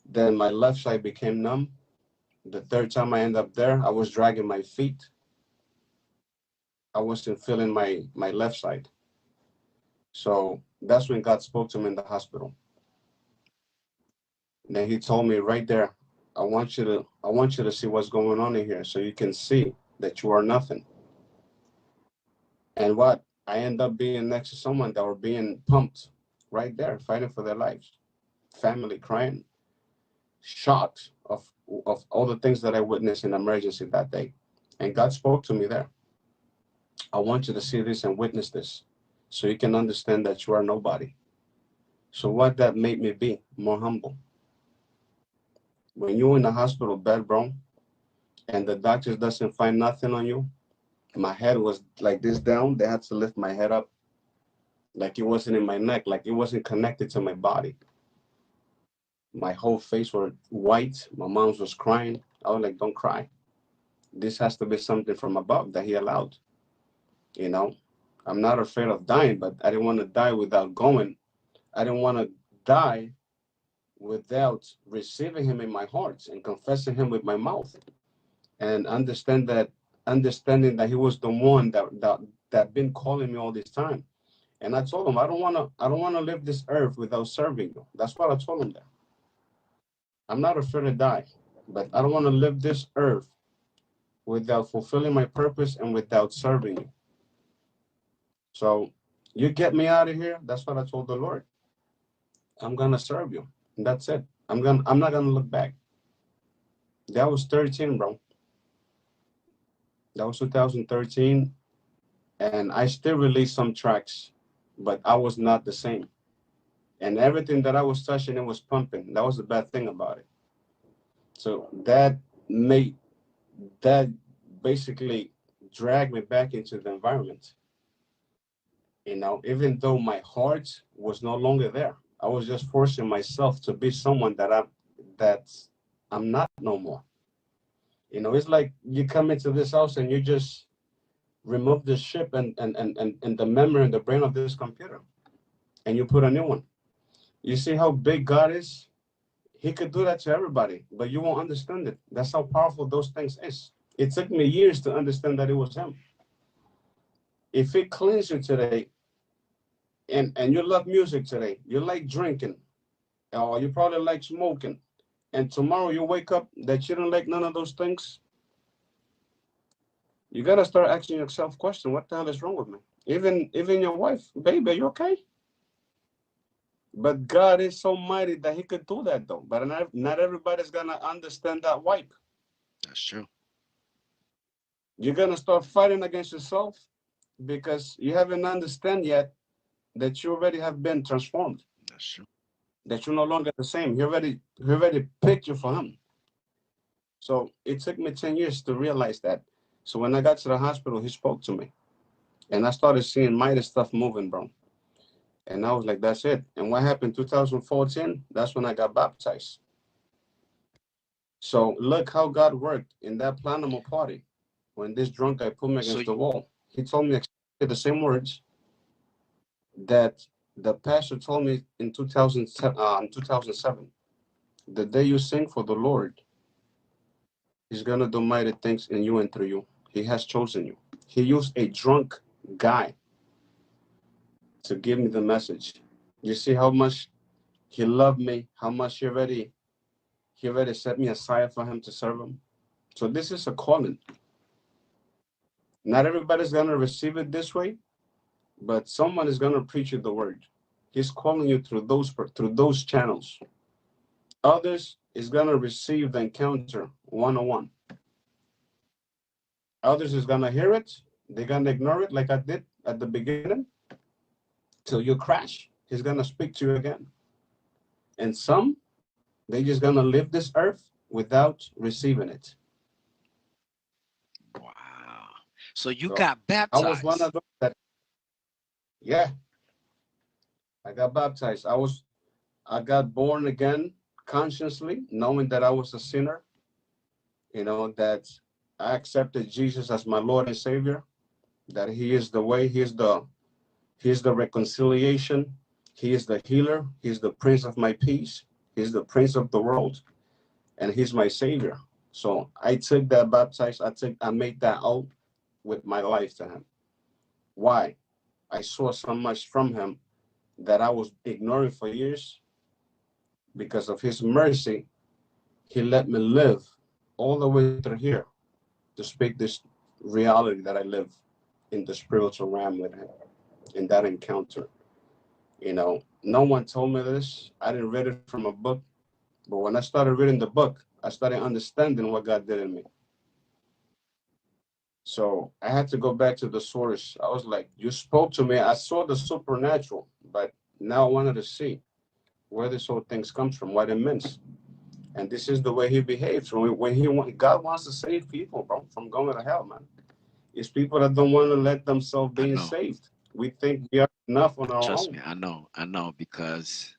Then my left side became numb. The third time I ended up there, I was dragging my feet. I wasn't feeling my left side. So that's when God spoke to me in the hospital. And then he told me right there, I want you to see what's going on in here so you can see that you are nothing. And what? I end up being next to someone that were being pumped right there, fighting for their lives. Family crying, shocked of all the things that I witnessed in emergency that day. And God spoke to me there. I want you to see this and witness this so you can understand that you are nobody. So what that made me be more humble. When you're in the hospital bed, bro, and the doctors doesn't find nothing on you, my head was like this down. They had to lift my head up like it wasn't in my neck, like it wasn't connected to my body. My whole face was white. My mom was crying. I was like, don't cry. This has to be something from above that he allowed. You know, I'm not afraid of dying, but I didn't want to die without going. I didn't want to die without receiving him in my heart and confessing him with my mouth and understanding that he was the one that been calling me all this time. And I told him I don't wanna live this earth without serving you. That's what I told him there. I'm not afraid to die, but I don't want to live this earth without fulfilling my purpose and without serving you. So you get me out of here. That's what I told the Lord. I'm gonna serve you. And that's it. I'm not gonna look back. That was 13, bro. That was 2013. And I still released some tracks, but I was not the same. And everything that I was touching, it was pumping. That was the bad thing about it. So made that basically dragged me back into the environment. You know, even though my heart was no longer there, I was just forcing myself to be someone that I'm not no more. You know, it's like you come into this house and you just remove the chip and the memory and the brain of this computer and you put a new one. You see how big God is? He could do that to everybody, but you won't understand it. That's how powerful those things is. It took me years to understand that it was him. If it cleans you today and you love music today, you like drinking, or you probably like smoking, and tomorrow you wake up that you don't like none of those things, you gotta start asking yourself question, what the hell is wrong with me? Even your wife, baby, are you okay? But God is so mighty that he could do that though. But not everybody's gonna understand that wipe. That's true. You're gonna start fighting against yourself because you haven't understand yet that you already have been transformed, That's true. that you're no longer the same. You already picked you for him. So it took me 10 years to realize that. So when I got to the hospital, he spoke to me. And I started seeing mighty stuff moving, bro. And I was like, that's it. And what happened 2014? That's when I got baptized. So look how God worked in that Planamo party. When this drunk guy put me So against the wall, he told me exactly the same words. that the pastor told me in 2007, the day you sing for the Lord, He's gonna do mighty things in you and through you. He has chosen you. He used a drunk guy to give me the message. You see how much He loved me, how much He already set me aside for Him to serve Him. So this is a calling. Not everybody's gonna receive it this way, but someone is gonna preach you the word. He's calling you through those channels. Others is gonna receive the encounter one-on-one. Others is gonna hear it, they're gonna ignore it like I did at the beginning till you crash. He's gonna speak to you again. And some, they just gonna leave this earth without receiving it. Wow. So you So got I was one baptized. of those that, yeah, I got baptized. I got born again consciously, knowing that I was a sinner, that I accepted Jesus as my Lord and Savior, that He is the way, He's the reconciliation, He is the healer, He's the Prince of my peace, He's the Prince of the world, and He's my Savior. So I took that baptized, I made that oath with my life to Him. Why? I saw so much from Him that I was ignoring for years. Because of His mercy, He let me live all the way through here to speak this reality that I live in the spiritual realm with Him in that encounter. No one told me this. I didn't read it from a book. But when I started reading the book, I started understanding what God did in me. So I had to go back to the source. I was like, you spoke to me. I saw the supernatural, but now I wanted to see where this whole thing comes from, what it means. And this is the way He behaves. God wants to save people, bro, from going to hell, man. It's people that don't want to let themselves I being know. saved. We think we are enough on our Trust own. me, I know because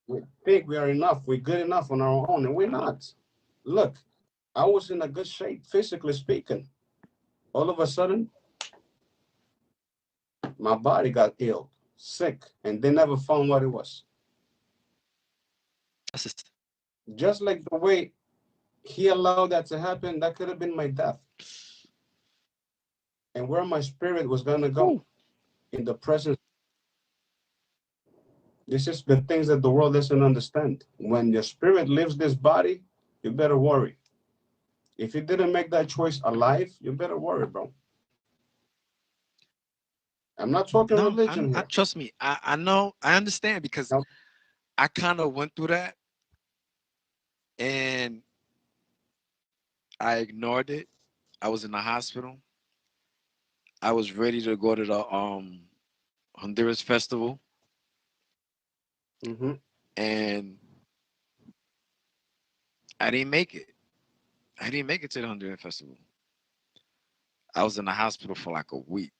We think we are enough. We're good enough on our own, and we're I know. not. Look, I was in a good shape, physically speaking. All of a sudden, my body got ill, sick, and they never found what it was. That's just, Just like the way He allowed that to happen, that could have been my death. And where my spirit was going to go whew, in the presence. This is the things that the world doesn't understand. When your spirit leaves this body, you better worry. If you didn't make that choice alive, you better worry, bro. I'm not talking no, religion I here. trust me. I know, I understand because No. I kind of went through that and I ignored it. I was in the hospital. I was ready to go to the Honduras festival, Mm-hmm. and I didn't make it. I didn't make it to the Honduras festival. I was in the hospital for like a week.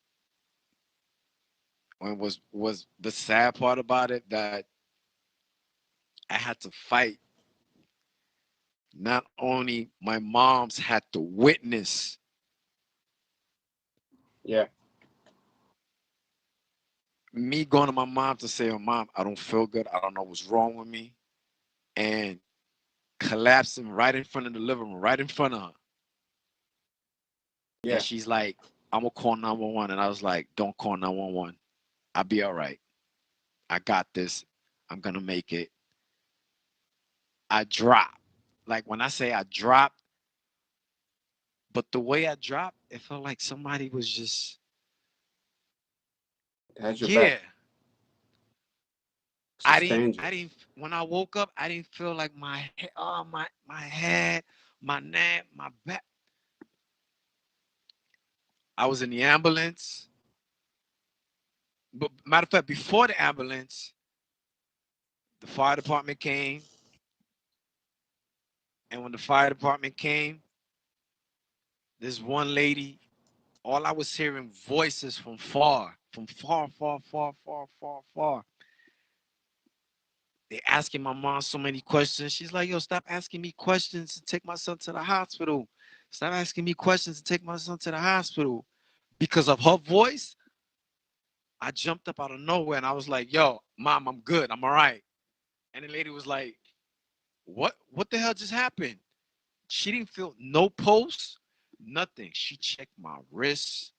When was the sad part about it that I had to fight. Not only my mom's had to witness Yeah. me going to my mom to say, "Oh, Mom, I don't feel good. I don't know what's wrong with me," and collapsing right in front of the living room, right in front of her. And Yeah. she's like, "I'm gonna call 911," and I was like, "Don't call 911. I'll be all right. I got this. I'm gonna make it." I dropped. Like when I say I dropped, but the way I dropped, it felt like somebody was just, Had your back. yeah. Sustained you. I didn't. When I woke up, I didn't feel like my head, my neck, my back. I was in the ambulance. But matter of fact, before the ambulance, the fire department came, and when the fire department came, this one lady, all I was hearing voices from far, far. They asking my mom so many questions. She's like, "Yo, stop asking me questions to take my son to the hospital. Stop asking me questions to take my son to the hospital." Because of her voice, I jumped up out of nowhere and I was like, yo, mom, I'm good. I'm all right. And the lady was like, what the hell just happened? She didn't feel no pulse, nothing. She checked my wrist,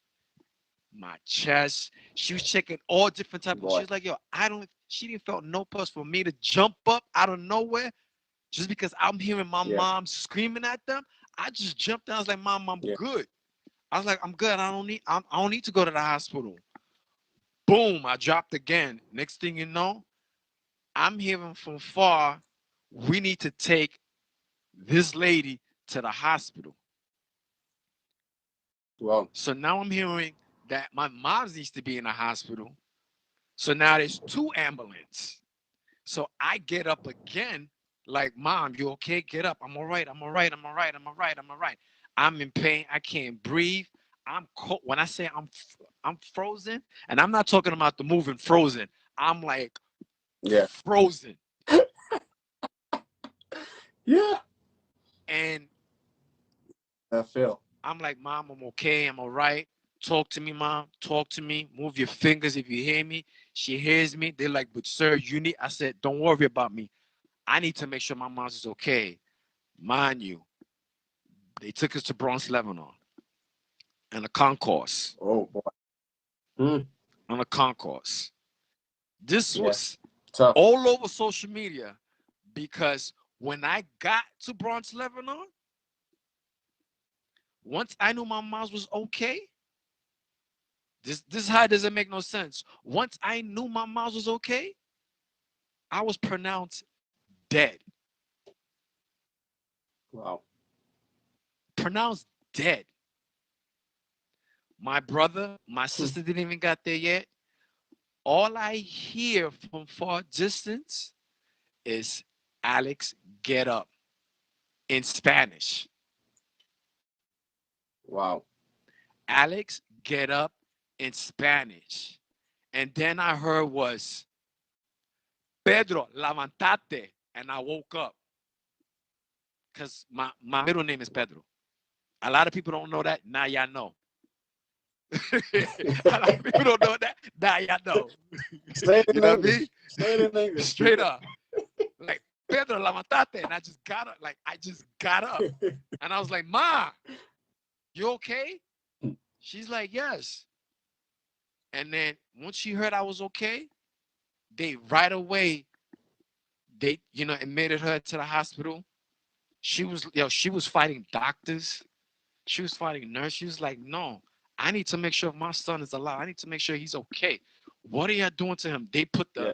my chest. She was checking all different type of. She Boy. was like, yo, I don't. She didn't feel no pulse for me to jump up out of nowhere just because I'm hearing my Yeah. mom screaming at them. I just jumped down. I was like, Mom, I'm Yeah. good. I was like, I'm good. I don't need to go to the hospital. Boom, I dropped again. Next thing you know, I'm hearing from far, we need to take this lady to the hospital. Well, So now I'm hearing that my mom needs to be in the hospital. So now there's two ambulances. So I get up again, like, Mom, you okay? Get up. I'm all right. I'm all right. I'm all right. I'm all right. I'm all right. I'm in pain. I can't breathe. I'm cold. When I say I'm frozen, and I'm not talking about the moving frozen. I'm like yeah. frozen. Yeah. And I feel. I'm like, Mom, I'm okay. I'm all right. Talk to me, Mom. Talk to me. Move your fingers if you hear me. She hears me. They're like, but sir, you need. I said, don't worry about me. I need to make sure my mom's is okay. Mind you, they took us to Bronx, Lebanon, and a concourse. Oh boy. Mm. On a concourse. This Yeah. was Tough. all over social media because when I got to Bronx, Lebanon, once I knew my mom was okay, this is how it doesn't make no sense. Once I knew my mom was okay, I was pronounced dead. Wow. Pronounced dead. My brother, my Hmm. sister didn't even got there yet. All I hear from far distance is Alex, get up in Spanish. Wow. Alex, get up in Spanish. And then I heard was Pedro, levantate. And I woke up because my middle name is Pedro. A lot of people don't know that. Now y'all know. A lot of people don't know that. Now y'all know. Say it You in know what I mean? English. Say it in English. Straight up. Like, Pedro, levantate. And I just got up. Like, I just got up. And I was like, Ma, you okay? She's like, yes. And then once she heard I was okay, they right away, admitted her to the hospital. She was fighting doctors. She was fighting nurse. She was like, no, I need to make sure my son is alive. I need to make sure he's okay. What are y'all doing to him? They put Yeah.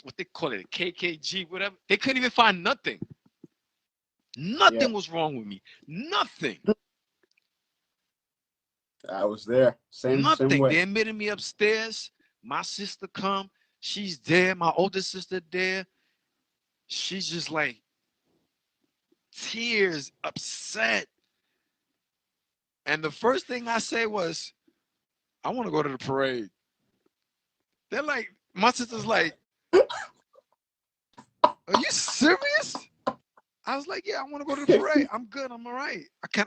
what they call it, KKG, whatever. They couldn't even find nothing. Yeah. Nothing was wrong with me. Nothing. I was there. Same Nothing. way. They admitted me upstairs. My sister come. She's there. My older sister there. She's just like tears, upset. And the first thing I say was, I want to go to the parade. They're like, my sister's like, are you serious? I was like, yeah, I want to go to the parade. I'm good. I'm all right.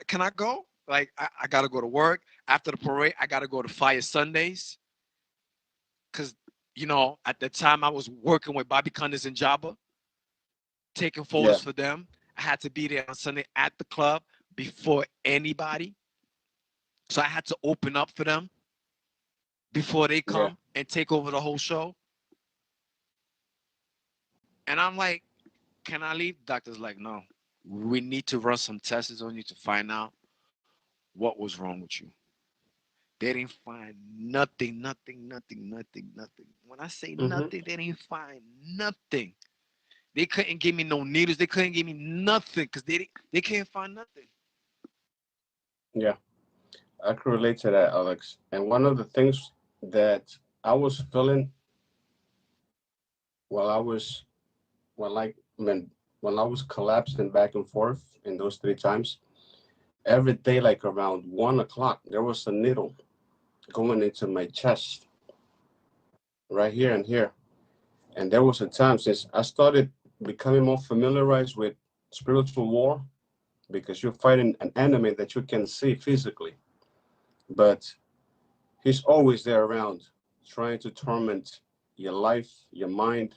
Can I go? Like, I got to go to work. After the parade, I got to go to Fire Sundays. Because, at the time I was working with Bobby Cunders and Jabba, taking Yeah. photos for them. I had to be there on Sunday at the club before anybody. So I had to open up for them before they Yeah. come and take over the whole show. And I'm like, can I leave? Doctor's like, no. We need to run some tests on you to find out what was wrong with you. They didn't find nothing, nothing, nothing, nothing, nothing. When I say Mm-hmm. nothing, they didn't find nothing. They couldn't give me no needles. They couldn't give me nothing because they can't find nothing. Yeah. I can relate to that, Alex. And one of the things that I was feeling while I was when like when I was collapsing back and forth in those 3 times, every day like around 1 o'clock, there was a needle going into my chest, right here and here. And there was a time since I started becoming more familiarized with spiritual war because you're fighting an enemy that you can see physically, but he's always there around trying to torment your life, your mind,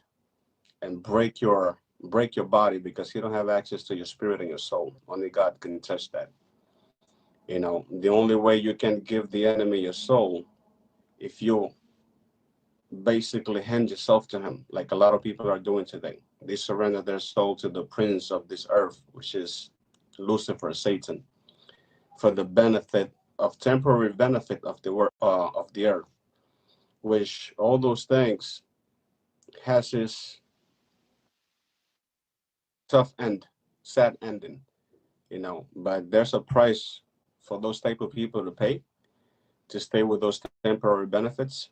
and break your body, because he don't have access to your spirit and your soul. Only God can touch that. The only way you can give the enemy your soul, if you basically hand yourself to him, like a lot of people are doing today. They surrender their soul to the prince of this earth, which is Lucifer, Satan, for the benefit of temporary benefit of the earth, which all those things has his tough end, sad ending. But there's a price for those type of people to pay to stay with those temporary benefits,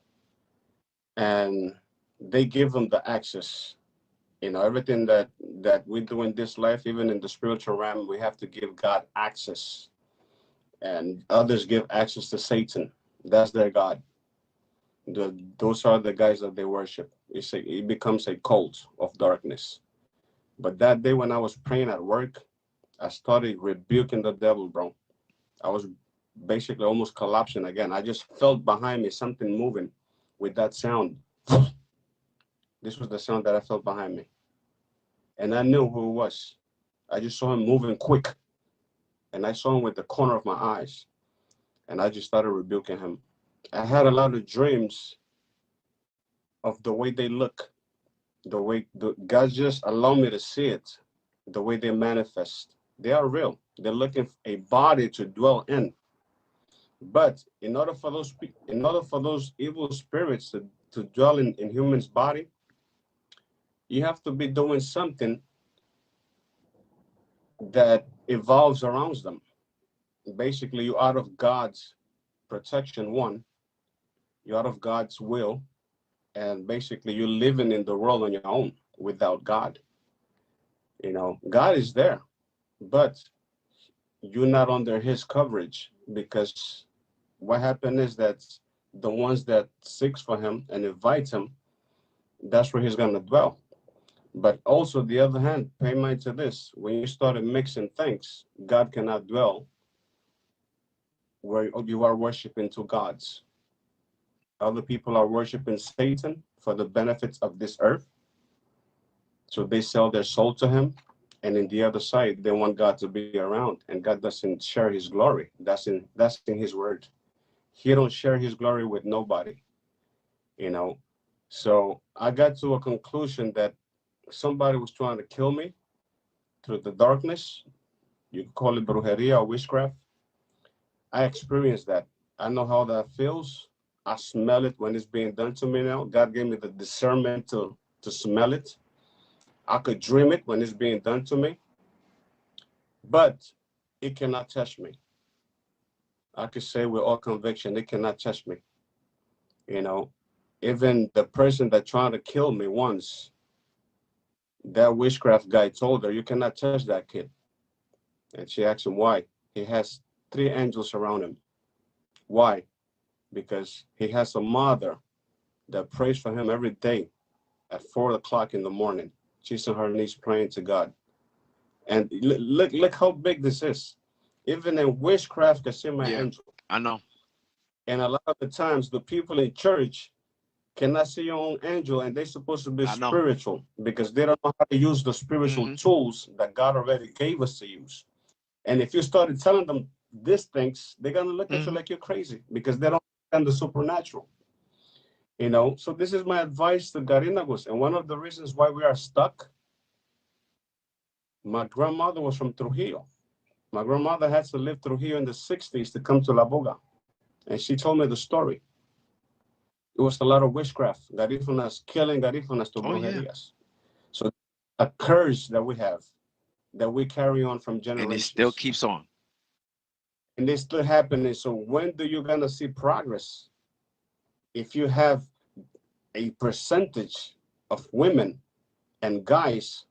and they give them the access. Everything that we do in this life, even in the spiritual realm, we have to give God access, and others give access to Satan. That's their God. Those are the guys that they worship. It becomes a cult of darkness. But that day when I was praying at work, I started rebuking the devil, bro. I was basically almost collapsing again. I just felt behind me something moving with that sound. This was the sound that I felt behind me. And I knew who it was. I just saw him moving quick. And I saw him with the corner of my eyes. And I just started rebuking him. I had a lot of dreams of the way they look, God just allowed me to see it, the way they manifest. They are real. They're looking for a body to dwell in. But in order for those evil spirits to dwell in humans' body, you have to be doing something that evolves around them. Basically, you're out of God's protection, one, you're out of God's will, and basically you're living in the world on your own without God. God is there, but you're not under his coverage, because what happened is that the ones that seeks for him and invite him, that's where he's going to dwell. But also, the other hand, pay mind to this: when you started mixing things, God cannot dwell where you are worshiping two gods. Other people are worshiping Satan for the benefits of this earth, so they sell their soul to him. And in the other side, they want God to be around, and God doesn't share his glory. That's in his word. He don't share his glory with nobody. So I got to a conclusion that somebody was trying to kill me through the darkness. You can call it brujeria or witchcraft. I experienced that. I know how that feels. I smell it when it's being done to me now. God gave me the discernment to smell it. I could dream it when it's being done to me, but it cannot touch me. I could say with all conviction, it cannot touch me. Even the person that tried to kill me once, that witchcraft guy told her, "You cannot touch that kid." And she asked him why. He has 3 angels around him. Why? Because he has a mother that prays for him every day at 4 o'clock in the morning. She's on her knees praying to God. And look how big this is. Even in witchcraft can see my angel. I know. And a lot of the times, the people in church cannot see your own angel, and they're supposed to be spiritual, because they don't know how to use the spiritual tools that God already gave us to use. And if you started telling them these things, they're going to look at you like you're crazy, because they don't understand the supernatural. So this is my advice to Garinagos. And one of the reasons why we are stuck, my grandmother was from Trujillo. My grandmother had to live Trujillo in the 60s to come to La Boga. And she told me the story. It was a lot of witchcraft, garifunas, killing garifunas to brujerias. So a curse that we have, that we carry on from generations. And it still keeps on. And it's still happening. So when do you gonna see progress? If you have a percentage of women and guys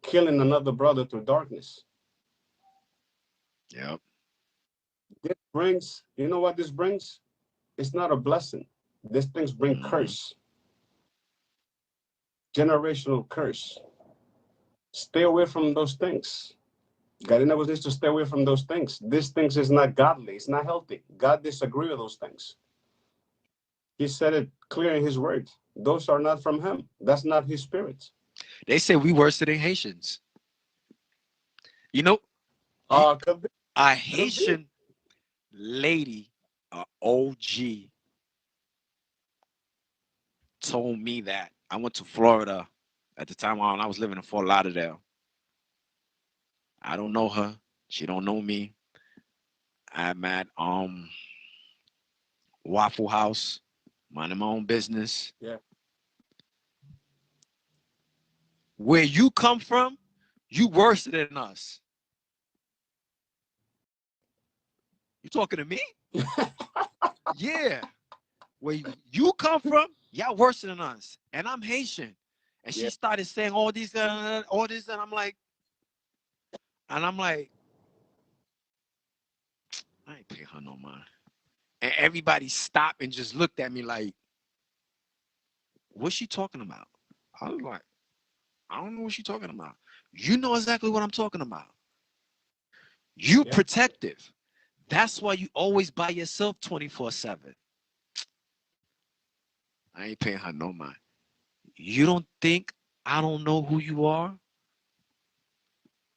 killing another brother through darkness. Yep. This brings, you know what this brings? It's not a blessing. These things bring curse. Generational curse. Stay away from those things. Garinagos needs to stay away from those things. These things is not godly. It's not healthy. God disagrees with those things. He said it clear in his words. Those are not from him. That's not his spirit. They say we worse than Haitians. You know, you, Could be, a could be. Haitian lady, a OG, told me that. I went to Florida at the time when I was living in Fort Lauderdale. I don't know her. She don't know me. I'm at Waffle House, minding my own business. Yeah. Where you come from, you worse than us. You talking to me? Yeah. Where you come from, y'all worse than us. And I'm Haitian. And she Yeah. started saying all this, and I'm like, I ain't paying her no mind. And everybody stopped and just looked at me like, what's she talking about? I was like, I don't know what she's talking about. You know exactly what I'm talking about. You Yeah. protective. That's why you always by yourself 24/7. I ain't paying her no mind. You don't think I don't know who you are?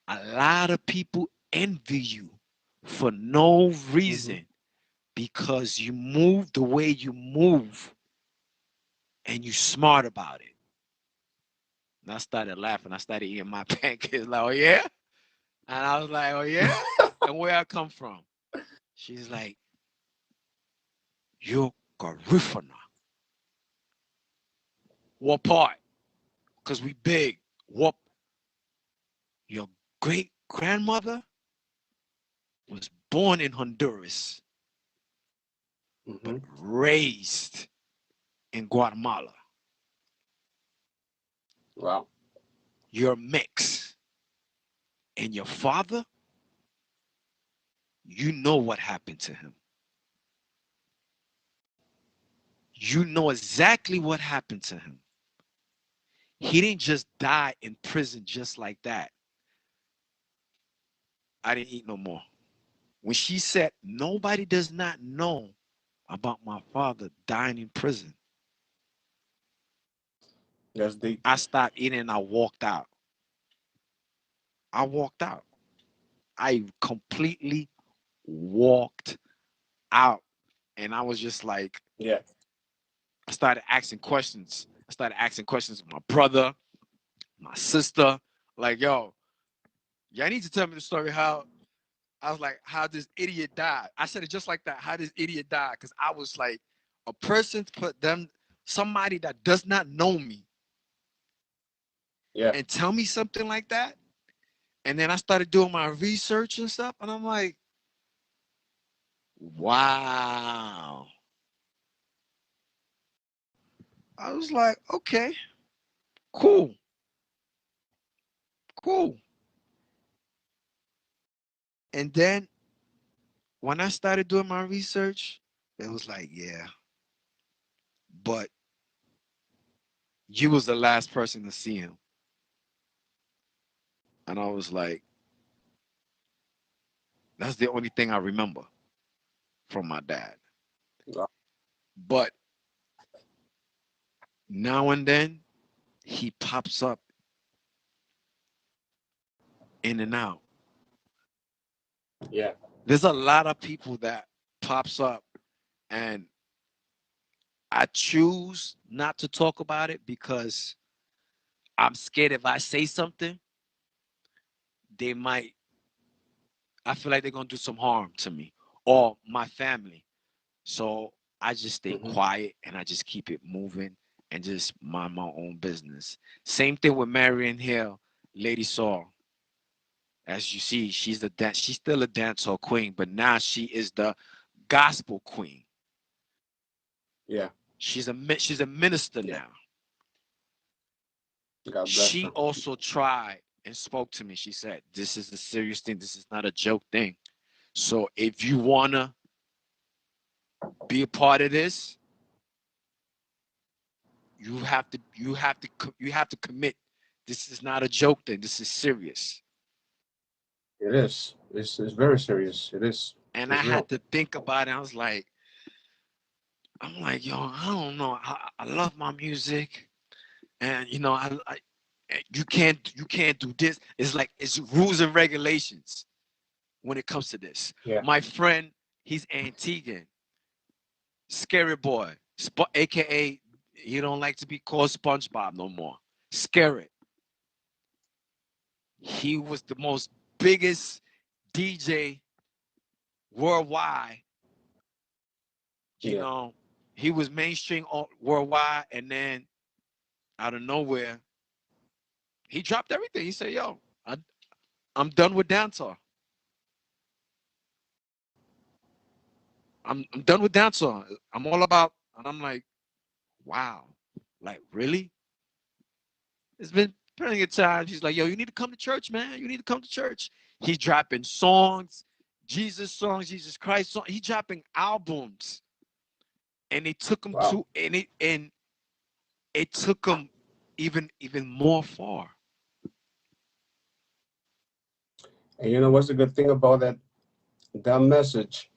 A lot of people envy you for no Mm-hmm. reason because you move the way you move and you smart about it. And I started laughing. I started eating my pancakes like, oh yeah? And I was like, oh yeah? And where I come from? She's like, you're Garifuna. What part? Because we big. What? Your great grandmother was born in Honduras, but Mm-hmm. raised in Guatemala. Wow. You're mixed. And your father, you know what happened to him. You know exactly what happened to him. He didn't just die in prison just like that. I didn't eat no more. When she said, nobody does not know about my father dying in prison, That's deep. I stopped eating and I walked out. I walked out. I completely walked out. And I was just like, Yeah. I started asking questions. I started asking questions of my brother, my sister. Like, yo, y'all need to tell me the story how I was like, how this idiot died. I said it just like that. How this idiot died. Because I was like, a person put them, somebody that does not know me, Yeah. and tell me something like that. And then I started doing my research and stuff. And I'm like, wow. I was like, okay, cool, cool. And then when I started doing my research, it was like, yeah, but you was the last person to see him. And I was like, that's the only thing I remember from my dad. Wow. But now and then he pops up in and out. Yeah. There's a lot of people that pops up, and I choose not to talk about it because I'm scared if I say something, they might, I feel like they're gonna do some harm to me or my family. So I just stay Mm-hmm. quiet and I just keep it moving and just mind my own business. Same thing with Marion Hill, Lady Saw. As you see, she's still a dancehall queen, but now she is the gospel queen. Yeah. She's a minister Yeah. now. God bless She her. also tried and spoke to me. She said, "This is a serious thing. This is not a joke thing. So if you wanna be a part of this, you have to commit. This is not a joke thing. This is serious." It is. It's very serious. It is. And I It's had real. to think about it. I was like, I'm like, yo, I don't know. I love my music, and you know, you can't do this. It's like it's rules and regulations when it comes to this. Yeah. My friend, he's Antiguan, scary boy, aka he don't like to be called SpongeBob no more. Scary. He was the most biggest DJ worldwide. You Yeah. know, he was mainstream worldwide, and then out of nowhere, he dropped everything. He said, "Yo, I'm done with dancehall. I'm done with dancehall. I'm all about." And I'm like, "Wow, like really?" It's been plenty of times. He's like, "Yo, you need to come to church, man. You need to come to church." He's dropping songs, Jesus Christ songs. He's dropping albums, and it took him Wow. to and it took him even more far. And you know what's the good thing about that? That message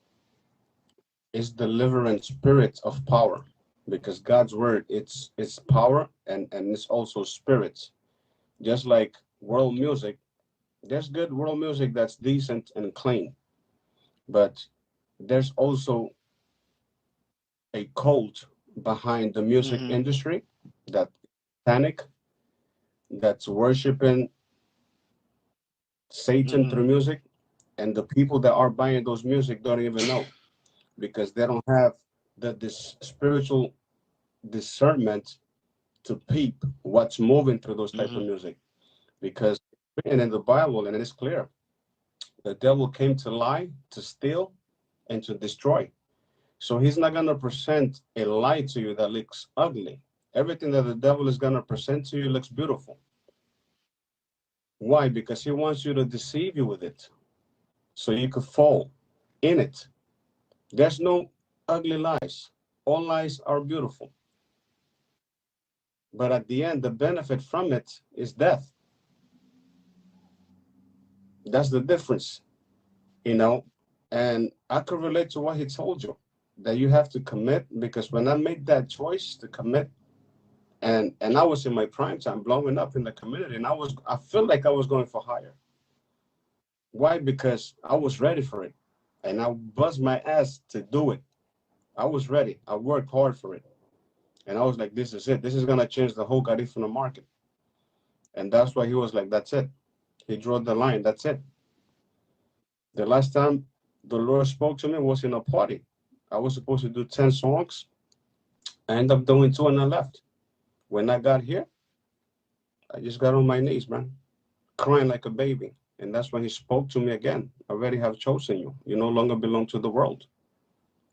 is delivering spirit of power, because God's word, it's power, and it's also spirits. Just like world music, there's good world music that's decent and clean, but there's also a cult behind the music Mm-hmm. industry that panic, that's worshiping Satan Mm-hmm. through music, and the people that are buying those music don't even know, because they don't have this spiritual discernment to peep what's moving through those type of Mm-hmm. music. Because written in the Bible, and it is clear, the devil came to lie, to steal, and to destroy. So he's not gonna present a lie to you that looks ugly. Everything that the devil is gonna present to you looks beautiful. Why? Because he wants you to deceive you with it, so you could fall in it. There's no ugly lies. All lies are beautiful. But at the end, the benefit from it is death. That's the difference, you know. And I could relate to what he told you, that you have to commit, because when I made that choice to commit, and I was in my prime time blowing up in the community, and I felt like I was going for higher. Why? Because I was ready for it, and I bust my ass to do it. I was ready. I worked hard for it, and I was like, this is it. This is gonna change the whole Garifuna market. And that's why he was like, that's it. He drew the line. That's it. The last time the Lord spoke to me was in a party. I was supposed to do 10 songs. I ended up doing two and I left. When I got here, I just got on my knees, man, crying like a baby. And that's when he spoke to me again. I already have chosen you. You no longer belong to the world.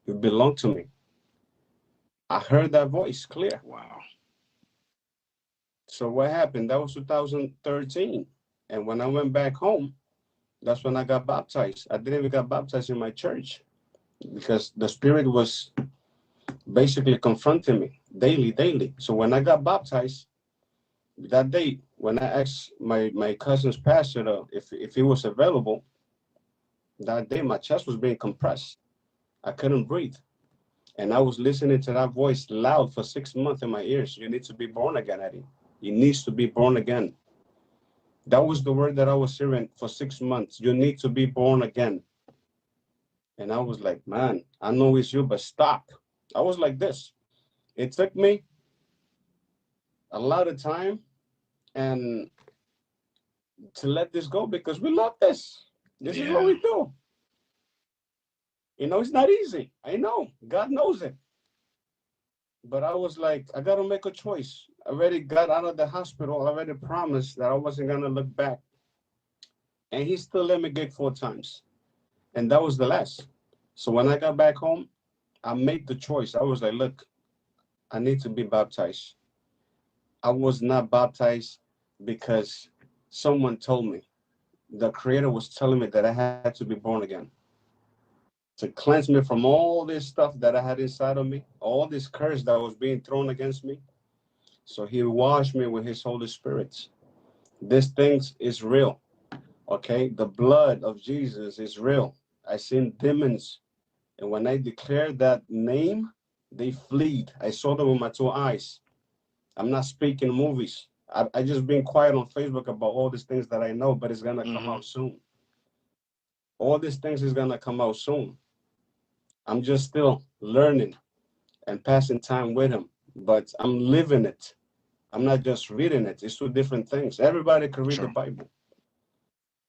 You belong to me. I heard that voice clear. Wow. So what happened? That was 2013. And when I went back home, that's when I got baptized. I didn't even get baptized in my church, because the Spirit was basically confronting me daily, daily. So when I got baptized that day, when I asked my cousin's pastor if he was available, that day my chest was being compressed. I couldn't breathe. And I was listening to that voice loud for 6 months in my ears. You need to be born again, Eddie. You need to be born again. That was the word that I was hearing for 6 months. You need to be born again. And I was like, man, I know it's you, but stop. I was like this. It took me a lot of time and to let this go, because we love this. This is what Yeah. we do. You know, it's not easy. I know. God knows it. But I was like, I got to make a choice. I already got out of the hospital. I already promised that I wasn't going to look back. And he still let me gig 4 times. And that was the last. So when I got back home, I made the choice. I was like, look, I need to be baptized. I was not baptized because someone told me. The Creator was telling me that I had to be born again, to cleanse me from all this stuff that I had inside of me, all this curse that was being thrown against me. So he washed me with his Holy Spirit. This thing is real. Okay. The blood of Jesus is real. I seen demons. And when I declared that name, They fled. I saw them with my two eyes. I'm not speaking movies. I just been quiet on Facebook about all these things that I know, but it's gonna come out soon. All these things is gonna come out soon. I'm just still learning and passing time with him, but I'm living it. I'm not just reading it. It's two different things. Everybody can read the Bible,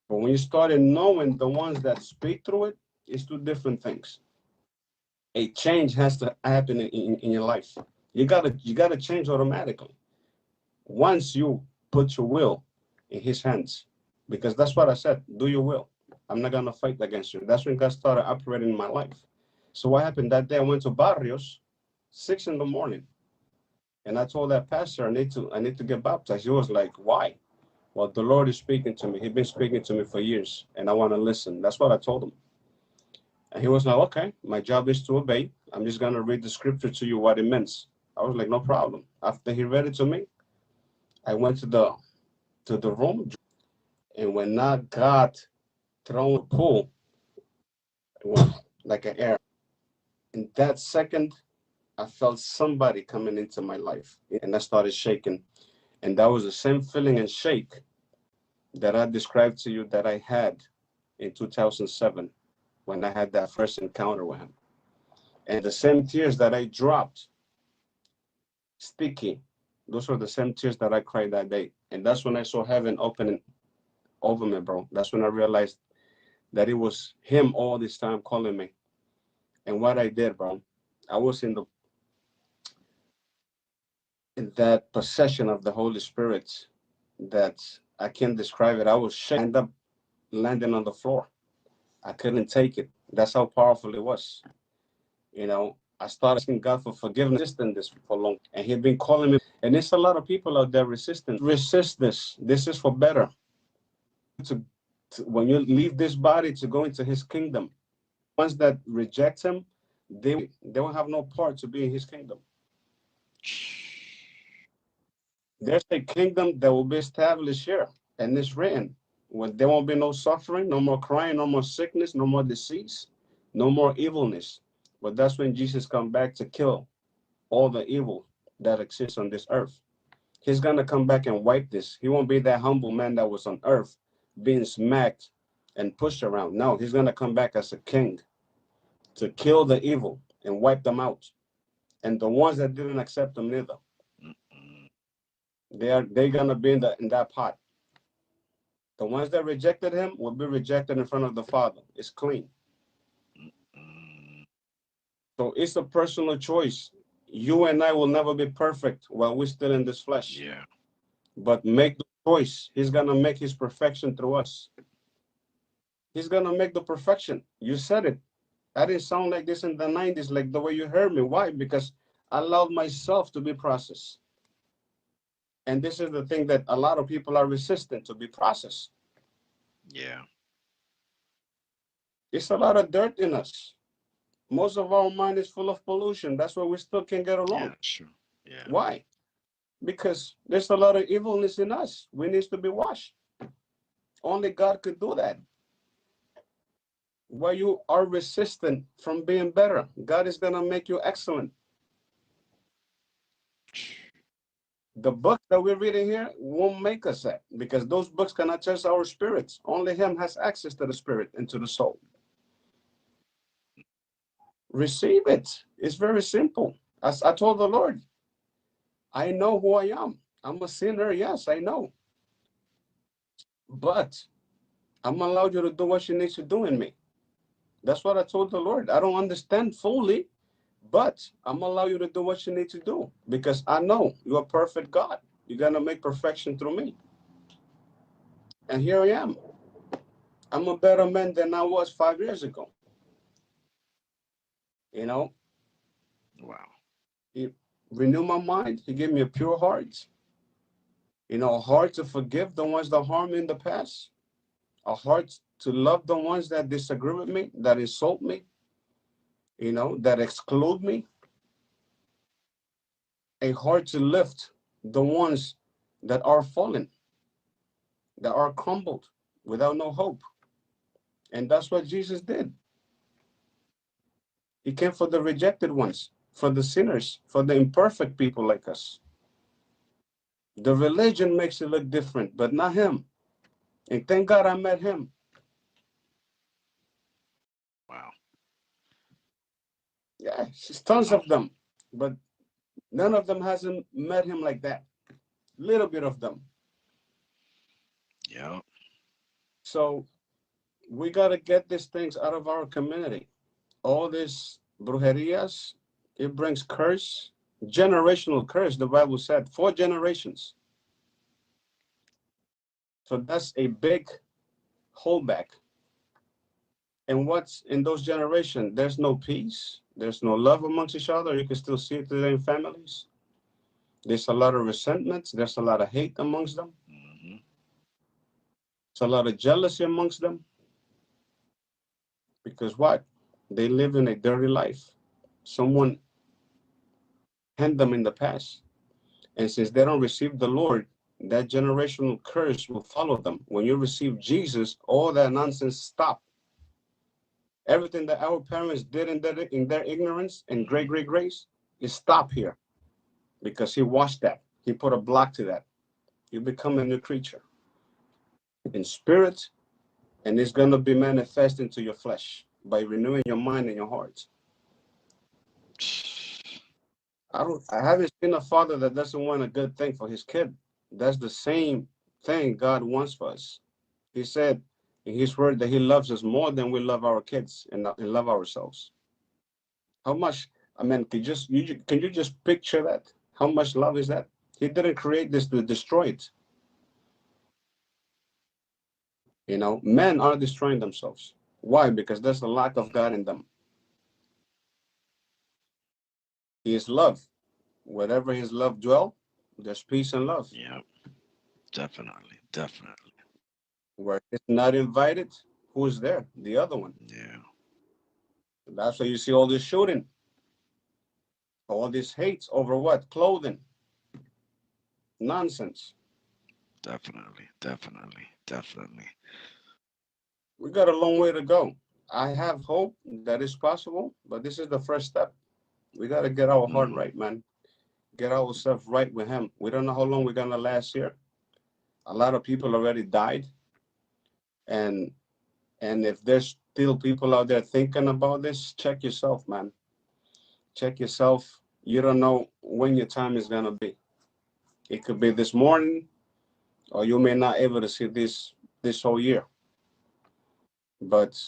but when you started knowing the ones that speak through it, it's two different things. A change has to happen in your life. You gotta change automatically once you put your will in his hands, because that's what I said. Do your will. I'm not gonna fight against you. That's when God started operating in my life. So what happened that day? I went to Barrios, 6 in the morning, and I told that pastor I need to get baptized. He was like, "Why?" Well, the Lord is speaking to me. He's been speaking to me for years, and I want to listen. That's what I told him. And he was like, "Okay, my job is to obey. I'm just gonna read the scripture to you what it means." I was like, "No problem." After he read it to me, I went to the room, and when I got thrown a pool, it was like an air. In that second, I felt somebody coming into my life, and I started shaking. And that was the same feeling and shake that I described to you that I had in 2007 when I had that first encounter with him. And the same tears that I dropped, sticky, those were the same tears that I cried that day. And that's when I saw heaven opening over me, bro. That's when I realized that it was him all this time calling me. And what I did, bro, I was in that possession of the Holy Spirit that I can't describe it. I was shaking. I ended up landing on the floor. I couldn't take it. That's how powerful it was. I started asking God for forgiveness, resisting this for long. And he'd been calling me. And there's a lot of people out there resisting. Resist this. This is for better. When you leave this body to go into his kingdom, ones that reject him, they won't have no part to be in his kingdom. There's a kingdom that will be established here, and it's written. When there won't be no suffering, no more crying, no more sickness, no more disease, no more evilness. But that's when Jesus come back to kill all the evil that exists on this earth. He's gonna come back and wipe this. He won't be that humble man that was on earth being smacked and pushed around. No, he's gonna come back as a king to kill the evil and wipe them out. And the ones that didn't accept him neither. They're gonna be in that pot. The ones that rejected him will be rejected in front of the Father. It's clean. So it's a personal choice. You and I will never be perfect while we're still in this flesh. Yeah. But make the choice. He's gonna make his perfection through us. He's gonna make the perfection. You said it. I didn't sound like this in the 90s, like the way you heard me. Why? Because I allowed myself to be processed. And this is the thing that a lot of people are resistant to be processed. Yeah. It's a lot of dirt in us. Most of our mind is full of pollution. That's why we still can't get along. Yeah, sure. Yeah. Why? Because there's a lot of evilness in us. We need to be washed. Only God could do that. Why you are resistant from being better, God is gonna make you excellent. The book that we're reading here won't make us that, because those books cannot touch our spirits. Only him has access to the spirit and to the soul. Receive it. It's very simple. As I told the Lord, I know who I am. I'm a sinner. Yes, I know. But I'm allowed you to do what you need to do in me. That's what I told the Lord. I don't understand fully, but I'm allowed you to do what you need to do, because I know you're a perfect God. You're going to make perfection through me. And here I am. I'm a better man than I was 5 years ago. Wow. He renewed my mind. He gave me a pure heart. A heart to forgive the ones that harmed me in the past. A heart to love the ones that disagree with me, that insult me, that exclude me. A heart to lift the ones that are fallen, that are crumbled without no hope. And that's what Jesus did. He came for the rejected ones. for the sinners, for the imperfect people like us. The religion makes it look different, but not him. And thank God I met him. Wow. Yeah, there's tons Wow. of them, but none of them hasn't met him like that. Little bit of them. Yeah. So we gotta get these things out of our community. All these brujerias, it brings curse, generational curse. The Bible said 4 generations. So that's a big holdback. And what's in those generations? There's no peace. There's no love amongst each other. You can still see it today in families. There's a lot of resentments. There's a lot of hate amongst them. Mm-hmm. There's a lot of jealousy amongst them. Because what? They live in a dirty life. Someone hand them in the past. And since they don't receive the Lord, that generational curse will follow them. When you receive Jesus, all that nonsense stop. Everything that our parents did in their ignorance and great great grace is stop here because he washed that. He put a block to that. You become a new creature in spirit, and it's gonna be manifest into your flesh by renewing your mind and your heart. I haven't seen a father that doesn't want a good thing for his kid. That's the same thing God wants for us. He said in his word that he loves us more than we love our kids and love ourselves. How much, I mean, can you just picture that? How much love is that? He didn't create this to destroy it. You know, men are destroying themselves. Why? Because there's a lack of God in them. He is love. Wherever his love dwell, there's peace and love. Yeah. Definitely. Definitely. Where it's not invited, who's there? The other one. Yeah. That's why you see all this shooting, all this hate over what? Clothing. Nonsense. Definitely. Definitely. Definitely. We got a long way to go. I have hope that it's possible, but this is the first step. We got to get our heart Mm-hmm. right, man. Get ourselves right with him. We don't know how long we're going to last here. A lot of people already died. And if there's still people out there thinking about this, check yourself, man. Check yourself. You don't know when your time is going to be. It could be this morning, or you may not able to see this whole year. But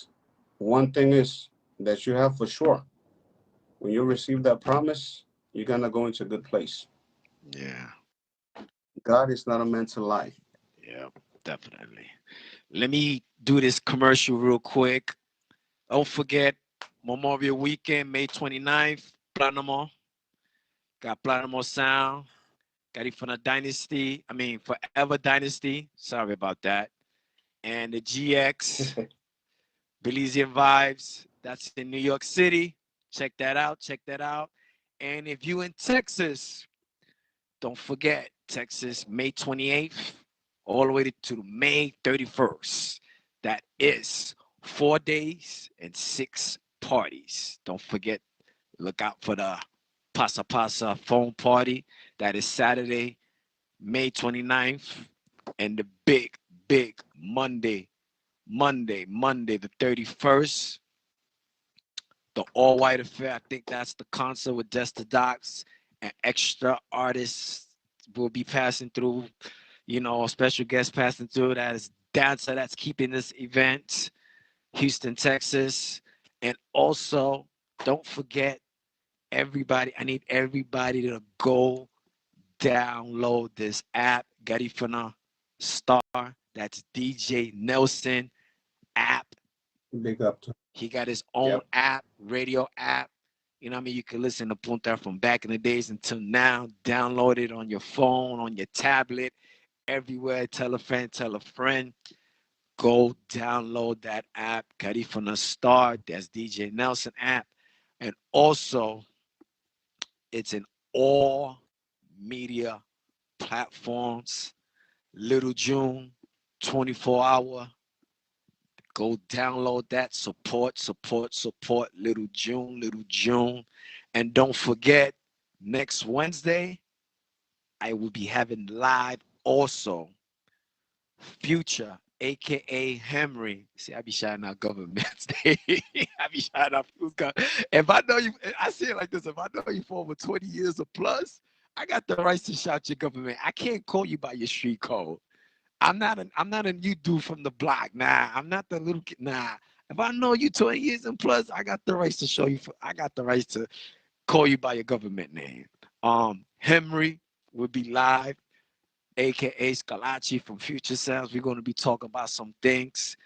one thing is that you have for sure. When you receive that promise, you're going to go into a good place. Yeah. God is not a man to lie. Yeah. Definitely. Let me do this commercial real quick. Don't forget Memorial Weekend, May 29th, Planamo. Got Planamo Sound. Got it from the Dynasty. I mean, Forever Dynasty. Sorry about that. And the GX, Belizean Vibes. That's in New York City. Check that out. Check that out. And if you in Texas, don't forget Texas, May 28th, all the way to May 31st. That is 4 days and 6 parties. Don't forget, look out for the Pasa Pasa phone party. That is Saturday, May 29th, and the big Monday, the 31st, the All White Affair. I think that's the concert with Desta Docs and extra artists will be passing through, special guests passing through. That is dancer that's keeping this event, Houston, Texas. And also, don't forget, everybody, I need everybody to go download this app, Garifuna Star. That's DJ Nelson app. Big up to. He got his own Yep. app, radio app. You know what I mean? You can listen to Punta from back in the days until now. Download it on your phone, on your tablet, everywhere. Tell a friend, tell a friend. Go download that app, Garifuna Star. That's DJ Nelson app. And also, it's in all media platforms. Little June, 24 hour, Go download that. Support, support, support. Little June, Little June. And don't forget, next Wednesday, I will be having live also Future, aka Henry. See, I be shouting out governments. I be shouting out people's If I know you, I see it like this. If I know you for over 20 years or plus, I got the rights to shout your government. I can't call you by your street code. I'm not a new dude from the block. Nah, I'm not the little kid. Nah. If I know you 20 years and plus, I got the rights to show you. I got the rights to call you by your government name. Henry will be live, aka Scalachi from Future Sounds. We're going to be talking about some things.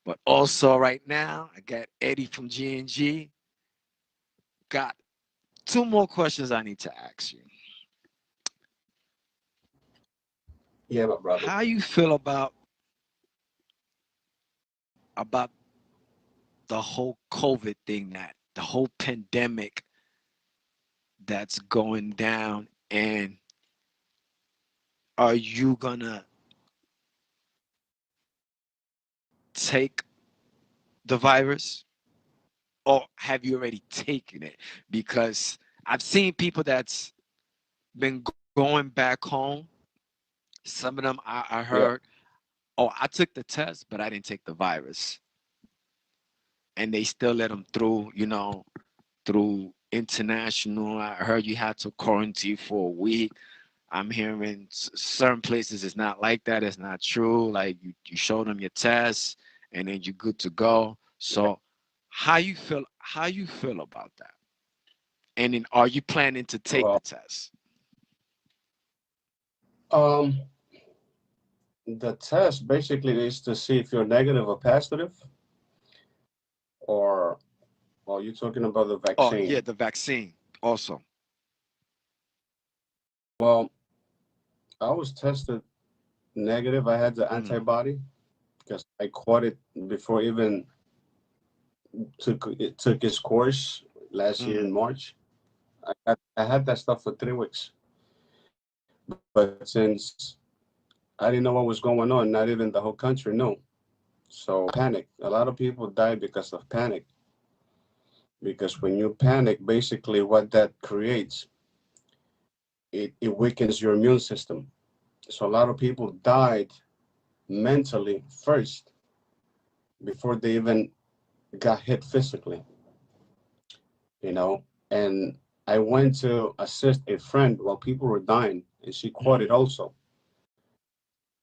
But also right now, I got Eddie from G&G. Got two more questions I need to ask you. Yeah, my brother. How you feel about the whole COVID thing, that the whole pandemic that's going down, and are you gonna take the virus, or have you already taken it? Because I've seen people that's been going back home. Some of them I Yeah. heard, oh, I took the test, but I didn't take the virus. And they still let them through, through international. I heard you had to quarantine for a week. I'm hearing certain places it's not like that. It's not true. Like you show them your test and then you're good to go. So how you feel about that? And then are you planning to take the Well, test? um, the test basically is to see if you're negative or positive, or you're talking about the Oh yeah, vaccine. the vaccine also. Well, I was tested negative. I had the Mm, antibody because I caught it before even it took its course last year in mm, March. I had that stuff for 3 weeks, but since I didn't know what was going on, not even the whole country knew. So panic. A lot of people died because of panic. Because when you panic, basically what that creates, it weakens your immune system. So a lot of people died mentally first before they even got hit physically, you know. And I went to assist a friend while people were dying, and she caught it mm, also.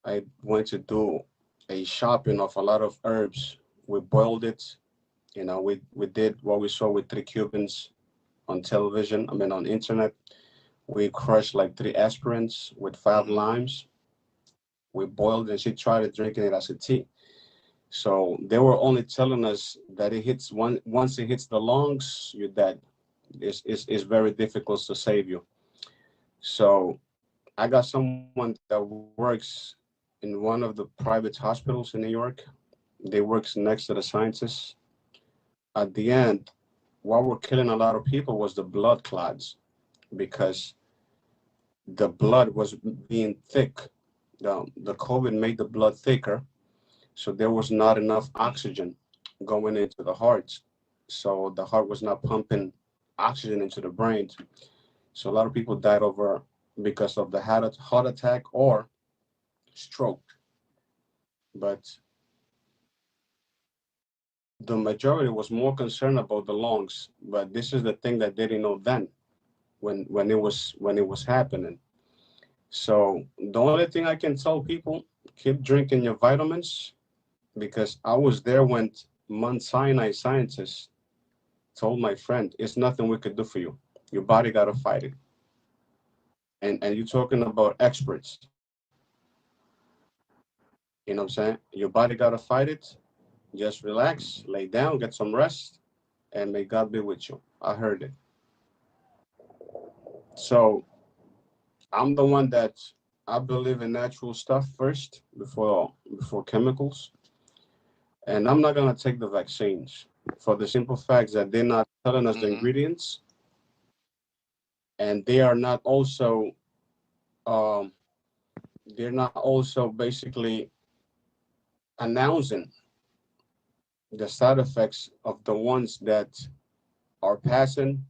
I went to do a shopping of a lot of herbs. We boiled it. We did what we saw with three Cubans on television. I mean, on internet. We crushed like three aspirins with five mm, limes. We boiled, and she tried it, drinking it as a tea. So they were only telling us that it hits once it hits the lungs, you're dead. It's very difficult to save you. So I got someone that works in one of the private hospitals in New York. They works next to the scientists. At the end, what were killing a lot of people was the blood clots, because the blood was being thick. The COVID made the blood thicker, so there was not enough mm. oxygen going into the heart. So the heart was not pumping oxygen into the brain. So a lot of people died over because of the heart attack or stroke. But the majority was more concerned about the lungs. But this is the thing that they didn't know then, when it was happening. So the only thing I can tell people, keep drinking your vitamins, because I was there when Mount Sinai scientists told my friend, it's nothing we could do for you. Your body gotta fight it. And you're talking about experts. You know what I'm saying? Your body gotta fight it. Just relax, lay down, get some rest, and may God be with you. I heard it. So I'm the one that I believe in natural stuff first before chemicals. And I'm not gonna take the vaccines for the simple fact that they're not telling us the Mm-hmm. ingredients, and um, they're not also basically announcing the side effects of the ones that are passing,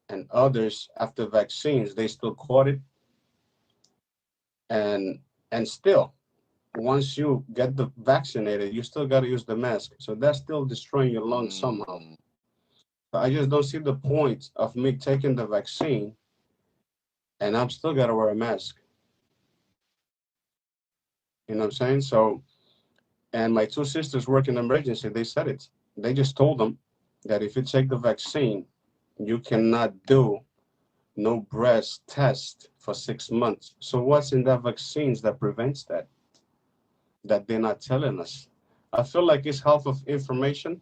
and others after vaccines they still caught it, and still once you get the vaccinated you still got to use the mask, so that's still destroying your lungs somehow. Mm. So I just don't see the point of me taking the vaccine and I'm still got to wear a mask. You know what I'm saying? So, and my two sisters work in emergency, they said it. They just told them that if you take the vaccine you cannot do no breast test for 6 months. So what's in that vaccines that prevents that? That they're not telling us. I feel like it's half of information,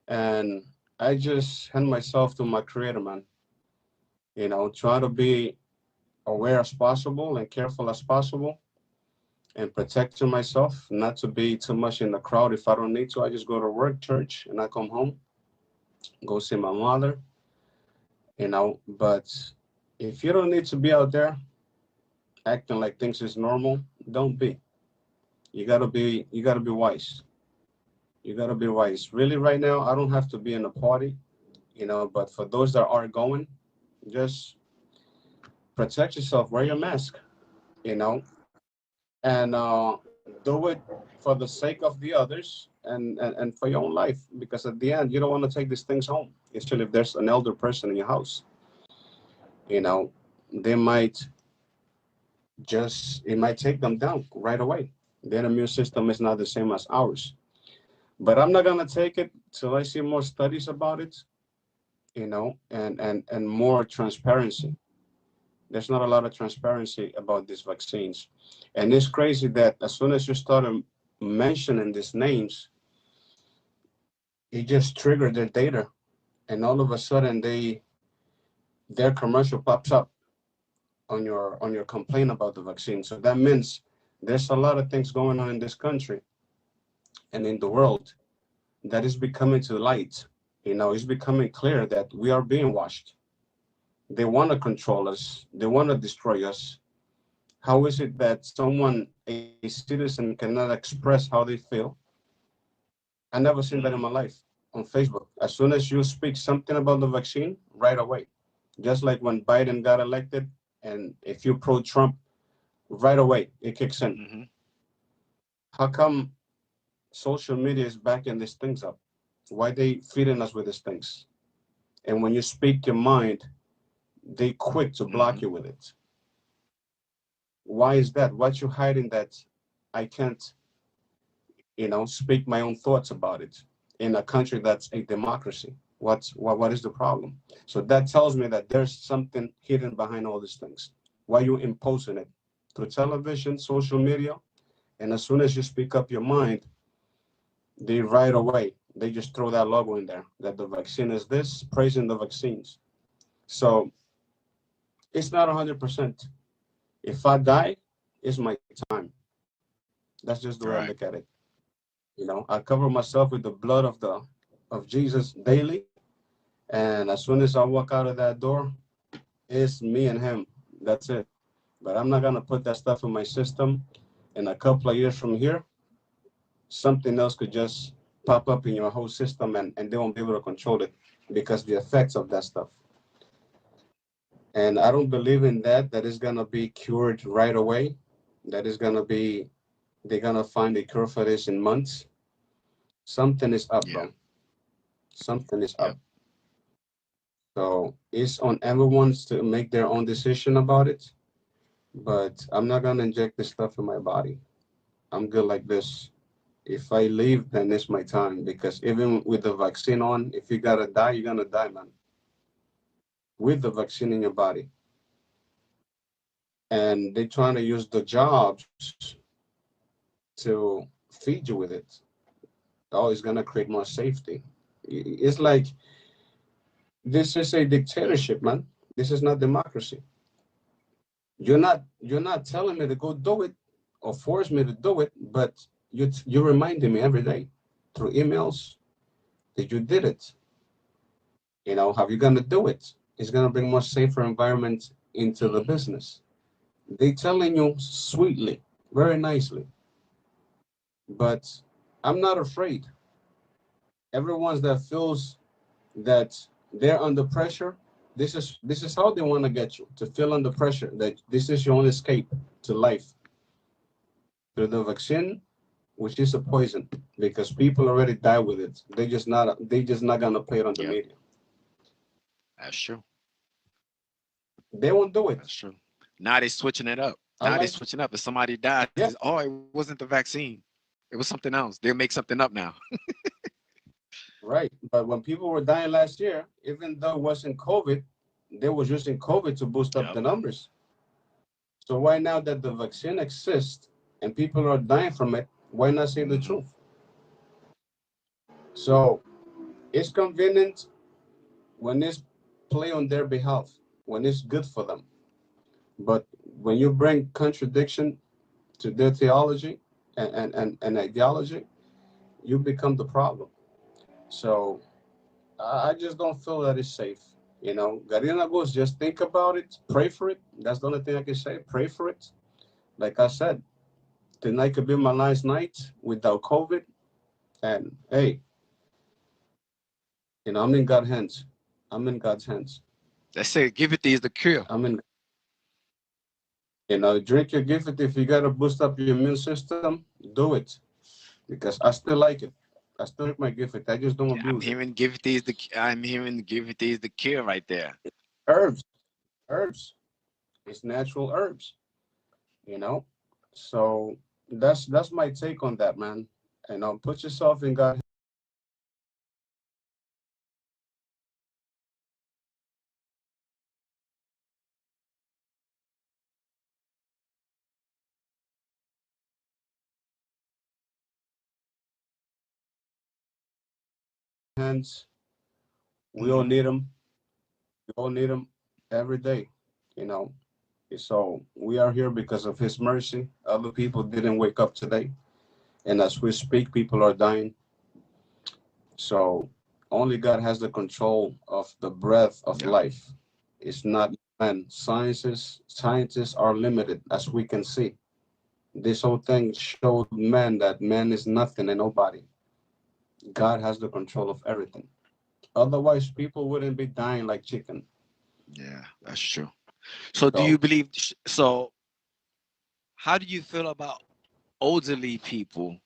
and I just hand myself to my creator, man. You know, try to be aware as possible and careful as possible, and protecting myself, not to be too much in the crowd. If I don't need to, I just go to work, church, and I come home, go see my mother, you know. But if you don't need to be out there acting like things is normal, don't be. You gotta be wise. You gotta be wise. Really, right now, I don't have to be in a party, you know, but for those that are going, just protect yourself, wear your mask, you know, and do it for the sake of the others, and for your own life, because at the end, you don't want to take these things home, especially if there's an elder person in your house, you know, they might it might take them down right away. Their immune system is not the same as ours. But I'm not gonna take it till I see more studies about it, you know, and more transparency. There's not a lot of transparency about these vaccines, and it's crazy that as soon as you started mentioning these names, it just triggered their data, and all of a sudden their commercial pops up on your complaint about the vaccine. So that means there's a lot of things going on in this country and in the world that is becoming to light. You know, it's becoming clear that we are being watched. They want to control us. They want to destroy us. How is it that someone, a citizen, cannot express how they feel? I never seen that in my Mm. life on Facebook. As soon as you speak something about the vaccine, right away. Just like when Biden got elected, and if you pro-Trump, right away it kicks in. Mm-hmm. How come social media is backing these things up? Why they feeding us with these things? And when you speak your mind, they quick to block Mm-hmm. you with it. Why is that? What you hiding that I can't, you know, speak my own thoughts about it in a country that's a democracy? What is the problem? So that tells me that there's something hidden behind all these things. Why you imposing it through television, social media, and as soon as you speak up your mind, they right away they just throw that logo in there that the vaccine is this, praising the vaccines. So it's not 100%. If I die, it's my time. That's just the way I look at Right. it. You know, I cover myself with the blood of Jesus daily, and as soon as I walk out of that door, it's me and him. That's it. But I'm not gonna put that stuff in my system. In a couple of years from here, something else could just pop up in your whole system, and they won't be able to control it because the effects of that stuff. And I don't believe in that is gonna be cured right away. That is gonna be they're gonna find a cure for this in months. Something is up, Yeah. bro. Something is Yeah. up. So it's on everyone to make their own decision about it. But I'm not gonna inject this stuff in my body. I'm good like this. If I leave, then it's my time. Because even with the vaccine on, if you gotta die, you're gonna die, man. With the vaccine in your body. And they're trying to use the jobs to feed you with it. Oh, it's gonna create more safety. It's like this is a Mm. dictatorship, man. This is not democracy. You're not telling me to go do it or force me to do it, but you're reminding me every day through emails that you did it. You know, how you gonna do it? It's gonna bring more safer environment into the Mm-hmm. business. They telling you sweetly, very nicely, but I'm not afraid. Everyone that feels that they're under pressure, this is how they want to get you to feel under pressure, that this is your only escape to life through the vaccine, which is a poison because people already die with it. They just not gonna play it on the Yep, media. that's true. They won't do it. That's true. Now they switching it up. I Now they like, switching up. If somebody dies, yeah, oh, it wasn't the vaccine. It was something else. They'll make something up now. right. But when people were dying last year, even though it wasn't COVID, they was using COVID to boost up Yep. the numbers. So why now that the vaccine exists and people are dying from it, why not say the Hmm. truth? So it's convenient when it's play on their behalf, when it's good for them. But when you bring contradiction to their theology and ideology, you become the problem. So I just don't feel that it's safe. Garina goes, just think about it, pray for it. That's the only thing I can say. Pray for it. Like I said, tonight could be my last night without COVID. And hey, I'm in God's hands. I'm in God's hands. They say give it is the cure. I'm in, drink your gift. If you got to boost up your immune system, do it. Because I still like it. I still drink my gift. I just don't Yeah, I'm abuse it. hearing give it is the. I'm hearing give it is the cure right there. Herbs, herbs. It's natural herbs, you know. So that's my take on that, man. Put yourself in God's hands. We all Hmm. need them. We all need them every day, you know. So we are here because of His mercy. Other people didn't wake up today, and as we speak, people are dying. So only God has the control of the breath of Yep. life. It's not man. Scientists are limited, as we can see. This whole thing showed man that man is nothing and nobody. God has the control of everything. Otherwise, people wouldn't be dying like chicken. Yeah, that's true. So do you So believe? So how do you feel about elderly people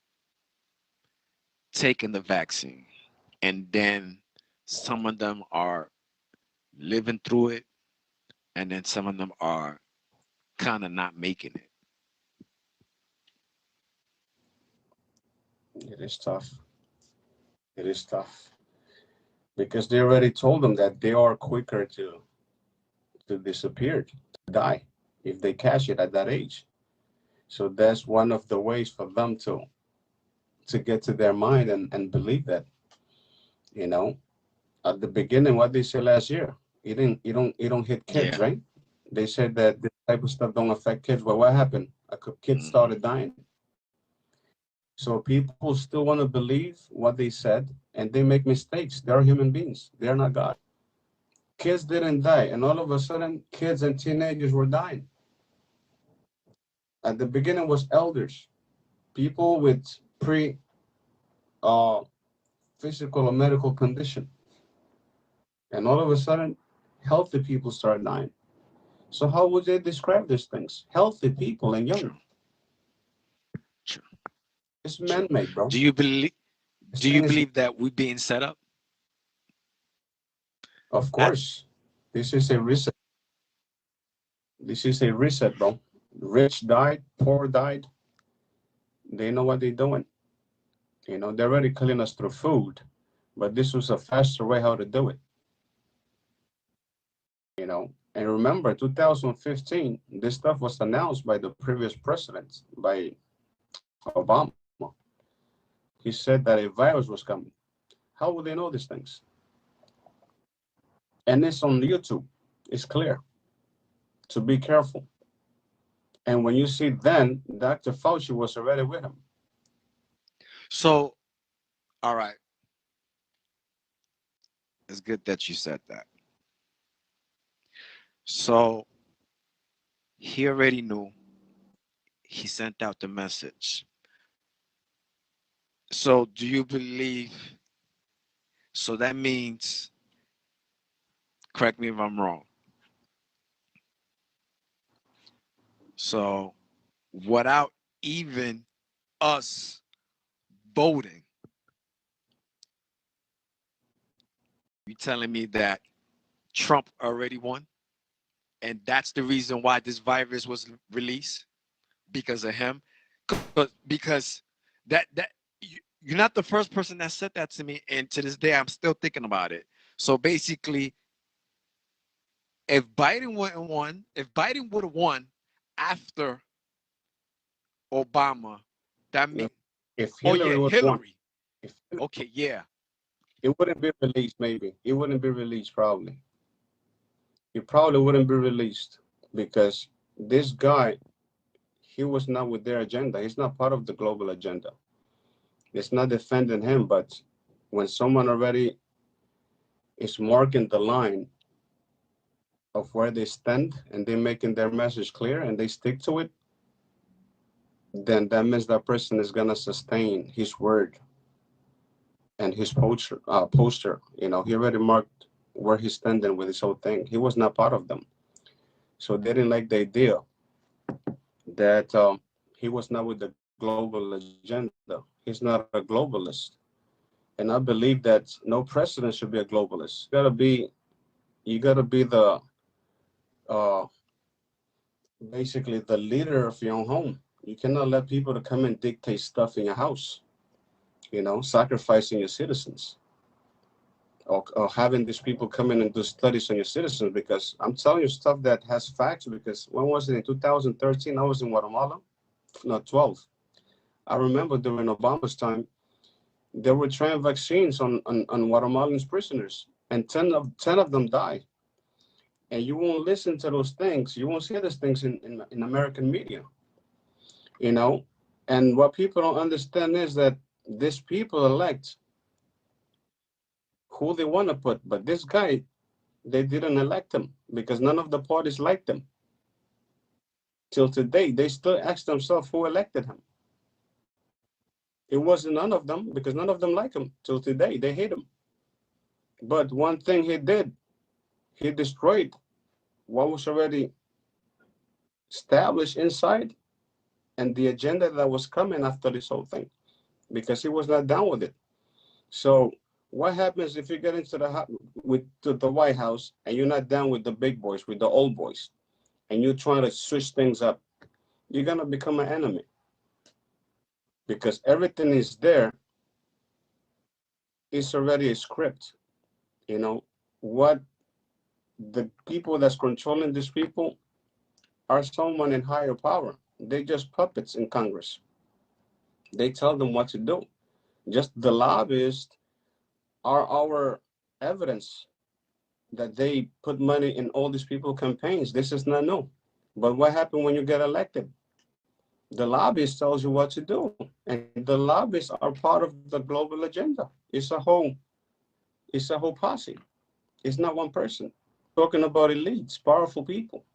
taking the vaccine, and then some of them are living through it, and then some of them are kind of not making it? it is tough. It is tough because they already told them that they are quicker to disappear, to die, if they catch it at that age. So that's one of the ways for them to get to their mind and believe that. You know, at the beginning, what they said last year, it don't hit kids, Yeah. right? They said that this type of stuff don't affect kids. Well, what happened? Kids Hmm. started dying. So people still want to believe what they said, and they make mistakes. They are human beings. They are not God. Kids didn't die, and all of a sudden, kids and teenagers were dying. At the beginning, was elders, people with pre uh, physical or medical condition, and all of a sudden, healthy people start dying. So how would they describe these things? Healthy people and young. True. True. It's True. man-made, bro. Do you believe? This Do you thing is, believe that we're being set up? of I, course, this is a reset. This is a reset, bro. Rich died, poor died. They know what they're doing. They're already killing us through food, but this was a faster way how to do it. And remember, 2015, this stuff was announced by the previous president, by Obama. He said that a virus was coming. How would they know these things? And it's on YouTube. It's clear to be careful. And when you see then, Dr. Fauci was already with him. so, all right. It's good that you said that. So he already knew. He sent out the message. So do you believe? So that means, correct me if I'm wrong. So without even us voting, you telling me that Trump already won? And that's the reason why this virus was released because of him. Because that you're not the first person that said that to me, and to this day I'm still thinking about it. So basically, if Biden would have won after Obama, that No, means, if oh yeah, Hillary would won, Hillary. if Okay, yeah. it wouldn't be released, maybe it wouldn't be released. Probably it probably wouldn't be released because this guy, he was not with their agenda. He's not part of the global agenda. It's not defending him, but when someone already is marking the line of where they stand and they're making their message clear and they stick to it, then that means that person is gonna sustain his word and his poster. You know, he already marked where he's standing with this whole thing. He was not part of them, so they didn't like the idea that he was not with the global agenda. He's not a globalist, and I believe that no president should be a globalist. You gotta be the uh, basically the leader of your own home. You cannot let people to come and dictate stuff in your house. You know, sacrificing your citizens, or having these people come in and do studies on your citizens. Because I'm telling you stuff that has facts. Because when was it, in 2013? I was in Guatemala. No, 12. I remember during Obama's time, they were trying vaccines on Guatemalan prisoners, and 10 of them died. And you won't listen to those things. You won't see those things in American media, you know. And what people don't understand is that these people elect who they want to put. But this guy, they didn't elect him because none of the parties liked him. Till today, they still ask themselves who elected him. It wasn't none of them because none of them like him. Till today, they hate him. But one thing he did, he destroyed what was already established inside and the agenda that was coming after this whole thing because he was not down with it. So what happens if you get into the White House and you're not down with the big boys, with the old boys, and you're trying to switch things up? You're gonna become an enemy because everything is there. It's already a script. You know what? The people that's controlling these people are someone in higher power. They just puppets in Congress. They tell them what to do. Just the lobbyists are our evidence that they put money in all these people campaigns. This is not new. But what happened when you get elected? The lobbyist tells you what to do, and the lobbyists are part of the global agenda. It's a whole posse. It's not one person. Talking about elites, powerful people.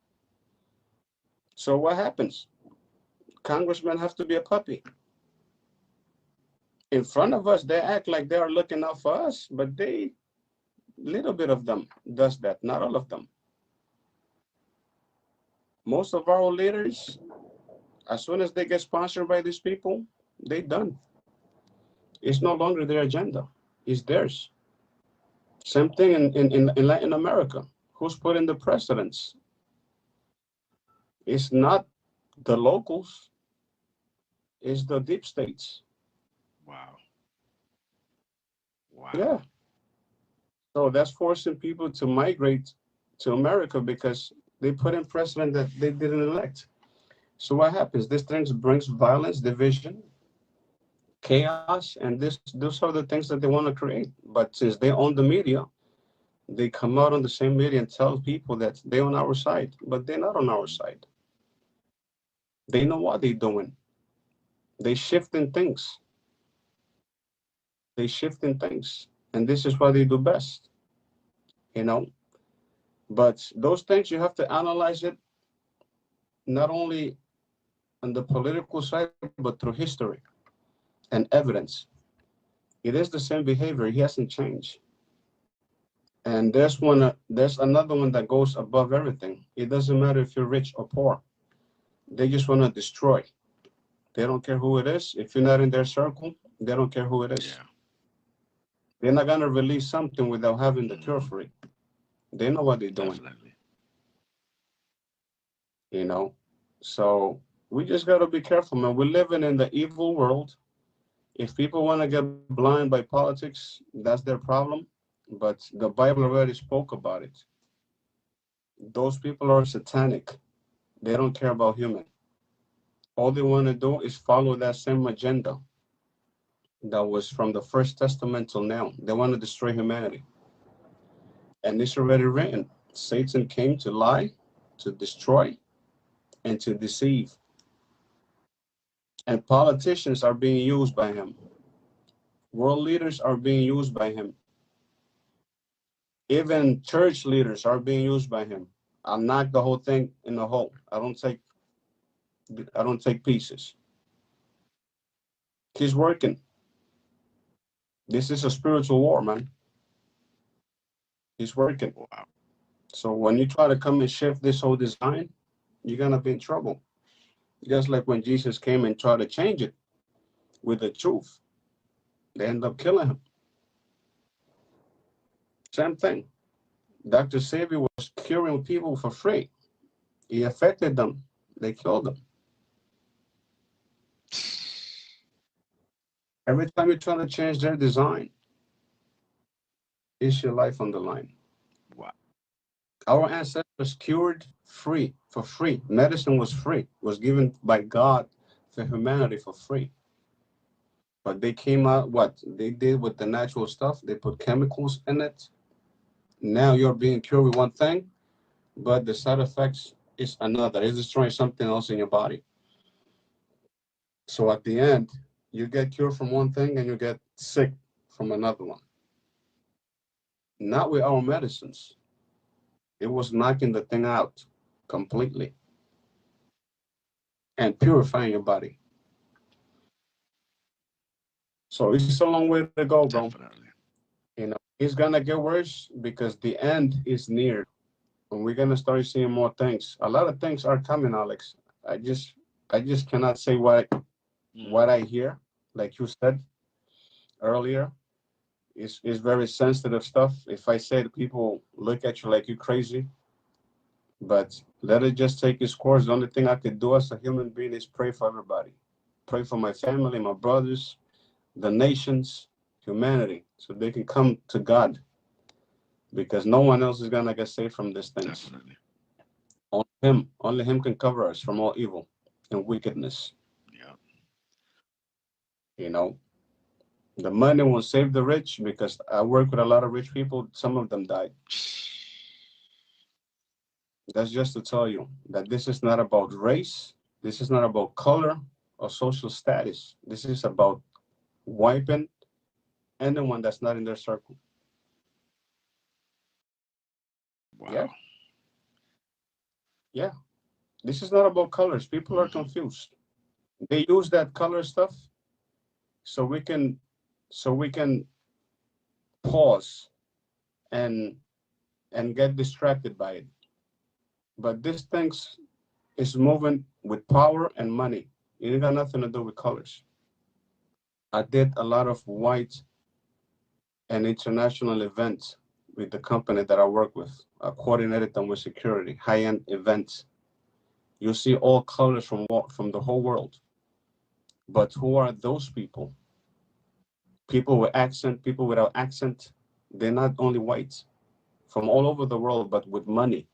So what happens? Congressmen have to be a puppy. In front of us, they act like they are looking out for us, but little bit of them does that, not all of them. Most of our leaders, as soon as they get sponsored by these people, they done. It's no longer their agenda. It's theirs. Same thing in Latin America. Who's putting the precedents? It's not the locals, it's the deep states. Wow. Yeah. Wow. So that's forcing people to migrate to America because they put in precedent that they didn't elect. So what happens? This things brings violence, division, chaos, and those are the things that they want to create. But since they own the media, they come out on the same media and tell people that they're on our side, but they're not on our side. They know what they're doing. They shifting things. They shifting things, and this is what they do best. You know. But those things you have to analyze it not only on the political side, but through history and evidence. It is the same behavior. He hasn't changed. And there's another one that goes above everything. It doesn't matter if you're rich or poor. They just want to destroy. They don't care who it is. If you're not in their circle, they don't care who it is. Yeah. They're not gonna release something without having the cure Hmm. for it. They know what they're doing, Definitely. you know. So we just gotta be careful, man. We're living in the evil world. If people want to get blind by politics, that's their problem. But the Bible already spoke about it. Those people are satanic. They don't care about human. All they want to do is follow that same agenda that was from the First Testament till now. They want to destroy humanity. And it's already written. Satan came to lie, to destroy, and to deceive. And politicians are being used by him. World leaders are being used by him. Even church leaders are being used by him. I knock the whole thing in the hole. I don't take pieces. He's working. This is a spiritual war, man. He's working. Wow. So when you try to come and shift this whole design, you're gonna be in trouble. Just like when Jesus came and tried to change it with the truth, they end up killing him. Same thing. Dr. Savior was curing people for free. He affected them. They killed them. Every time you try to change their design, is your life on the line. Wow. Our ancestors cured free for free. Medicine was free, was given by God for humanity for free. But they came out what they did with the natural stuff. They put chemicals in it. Now you're being cured with one thing, but the side effects is another. It's destroying something else in your body. So at the end, you get cured from one thing and you get sick from another one. Not with our medicines. It was knocking the thing out completely and purifying your body. So it's a long way to go, bro. Definitely. It's gonna get worse because the end is near. And we're gonna start seeing more things. A lot of things are coming, Alex. I just I just cannot say what Hmm. I hear. Like you said earlier, is very sensitive stuff. If I say it, people look at you like you're crazy. But let it just take its course. The only thing I could do as a human being is pray for everybody. Pray for my family, my brothers, the nations, humanity, so they can come to God because no one else is gonna get saved from these things. Definitely. Only Him can cover us from all evil and wickedness. Yeah. You know, the money won't save the rich because I work with a lot of rich people. Some of them died. That's just to tell you that this is not about race. This is not about color or social status. This is about wiping anyone that's not in their circle. Yeah, Wow. yeah. This is not about colors. People are Hmm. confused. They use that color stuff so we can pause and get distracted by it. But this things is moving with power and money. It ain't got nothing to do with colors. I did a lot of white and international events with the company that I work with. I coordinated them with security, high-end events. You see all colors from the whole world. But who are those people? People with accent, people without accent. They're not only white from all over the world, but with money.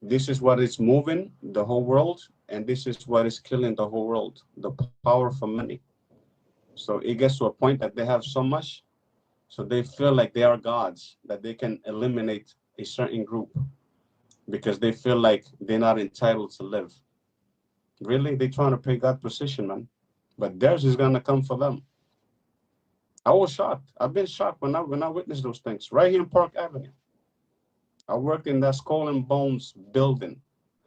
This is what is moving the whole world, and this is what is killing the whole world, the power for money. So it gets to a point that they have so much, so they feel like they are gods, that they can eliminate a certain group because they feel like they're not entitled to live. Really, they're trying to pay God position, man. But theirs is gonna come for them. I was shocked. I've been shocked when I witnessed those things right here in Park Avenue. I worked in that Skull and Bones building,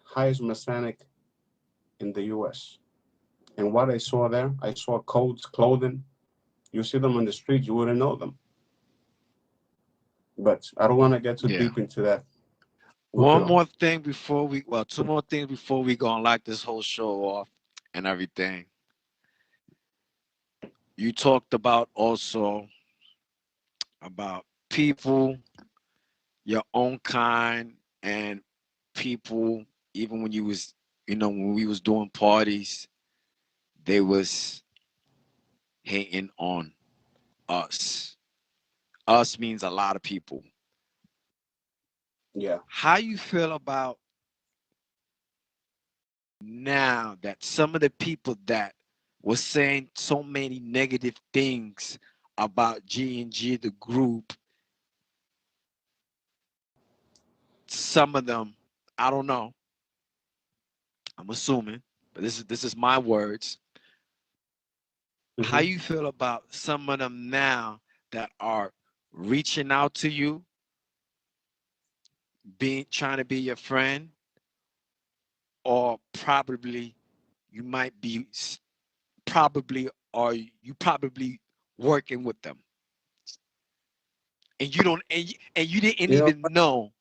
highest Masonic in the U.S. And what I saw there, I saw codes, clothing. You see them on the street, you wouldn't know them. But I don't want to get too Yeah. deep into that. We One could, more thing before we, well, two more things before we gonna lock this whole show off and everything. You talked about also about people, your own kind, and people. Even when you was, when we was doing parties, they was hating on us. Us means a lot of people. yeah. How you feel about now that some of the people that was saying so many negative things about G&G, the group, some of them, I don't know, I'm assuming, but this is my words. How Hmm. you feel about some of them now that are reaching out to you, being trying to be your friend, or probably you might be probably or you probably working with them and you don't and you didn't You know, even know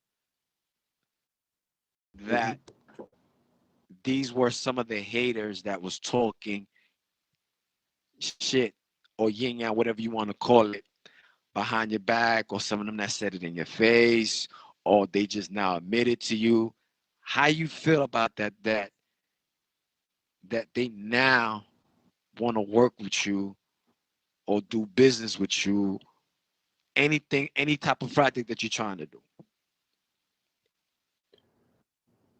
that hmm, these were some of the haters that was talking shit or yin yang, whatever you want to call it, behind your back, or some of them that said it in your face, or they just now admit it to you. How you feel about that they now want to work with you or do business with you, anything, any type of project that you're trying to do?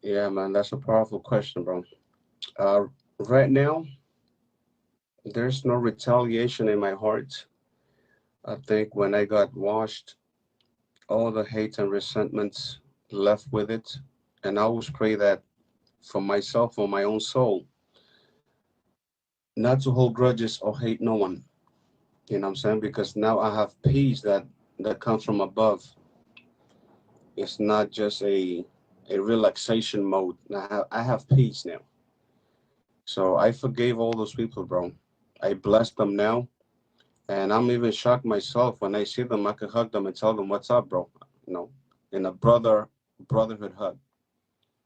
yeah, man, that's a powerful question, bro. Uh, right now, there's no retaliation in my heart. I think when I got washed, all the hate and resentments left with it. And I always pray that for myself, for my own soul, not to hold grudges or hate no one. You know what I'm saying? Because now I have peace that comes from above. It's not just a relaxation mode. I have peace now. So I forgave all those people, bro. I bless them now. And I'm even shocked myself when I see them. I can hug them and tell them, "What's up, bro?" You know, in a brotherhood hug,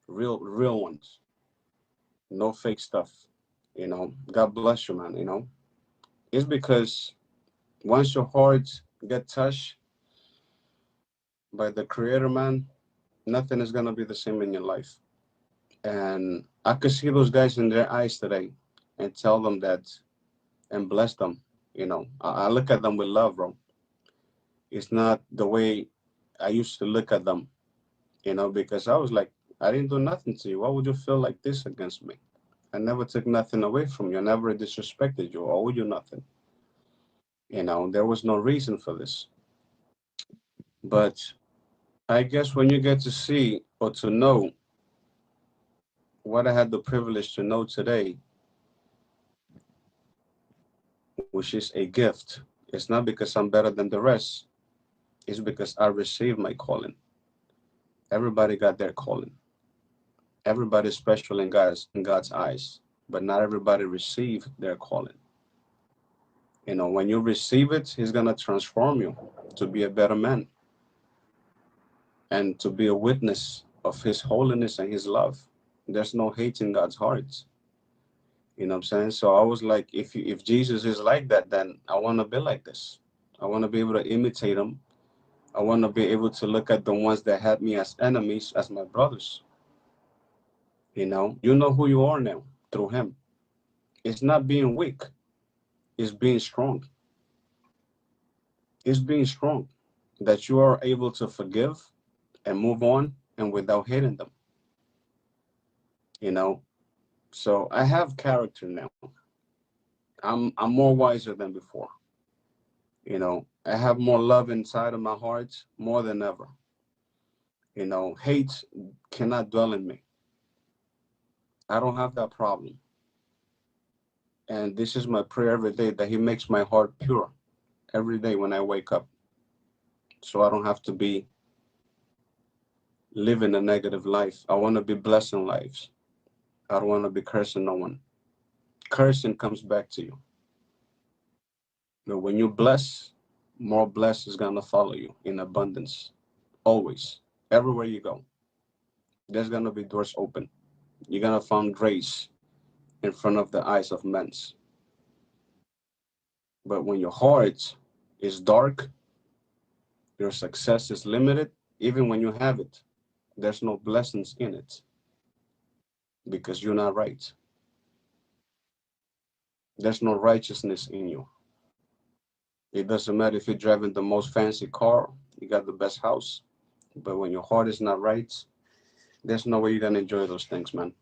real ones, no fake stuff. God bless you, man. It's because once your heart get touched by the Creator, man, nothing is gonna be the same in your life. And I could see those guys in their eyes today, and tell them that and bless them. I look at them with love, bro. It's not the way I used to look at them, because I was like, I didn't do nothing to you. Why would you feel like this against me? I never took nothing away from you. I never disrespected you or owed you nothing. There was no reason for this. But I guess when you get to see or to know what I had the privilege to know today, which is a gift, it's not because I'm better than the rest. It's because I received my calling. Everybody got their calling. Everybody's special in God's eyes, but not everybody received their calling. When you receive it, He's gonna transform you to be a better man and to be a witness of His holiness and His love. There's no hate in God's heart. You know what I'm saying? So I was like, if Jesus is like that, then I want to be like this. I want to be able to imitate Him. I want to be able to look at the ones that had me as enemies as my brothers. You know who you are now through Him. It's not being weak. It's being strong. It's being strong that you are able to forgive and move on and without hating them. You know, so I have character now. I'm more wiser than before. I have more love inside of my heart more than ever. Hate cannot dwell in me. I don't have that problem. And this is my prayer every day that He makes my heart pure every day when I wake up. So I don't have to be living a negative life. I want to be blessing lives. I don't want to be cursing no one. Cursing comes back to you. But when you bless, more bless is gonna follow you in abundance. Always. Everywhere you go, there's gonna be doors open. You're gonna find grace in front of the eyes of men. But when your heart is dark, your success is limited. Even when you have it, there's no blessings in it because you're not right. There's no righteousness in you. It doesn't matter if you're driving the most fancy car, you got the best house, but when your heart is not right, there's no way you're gonna enjoy those things, man.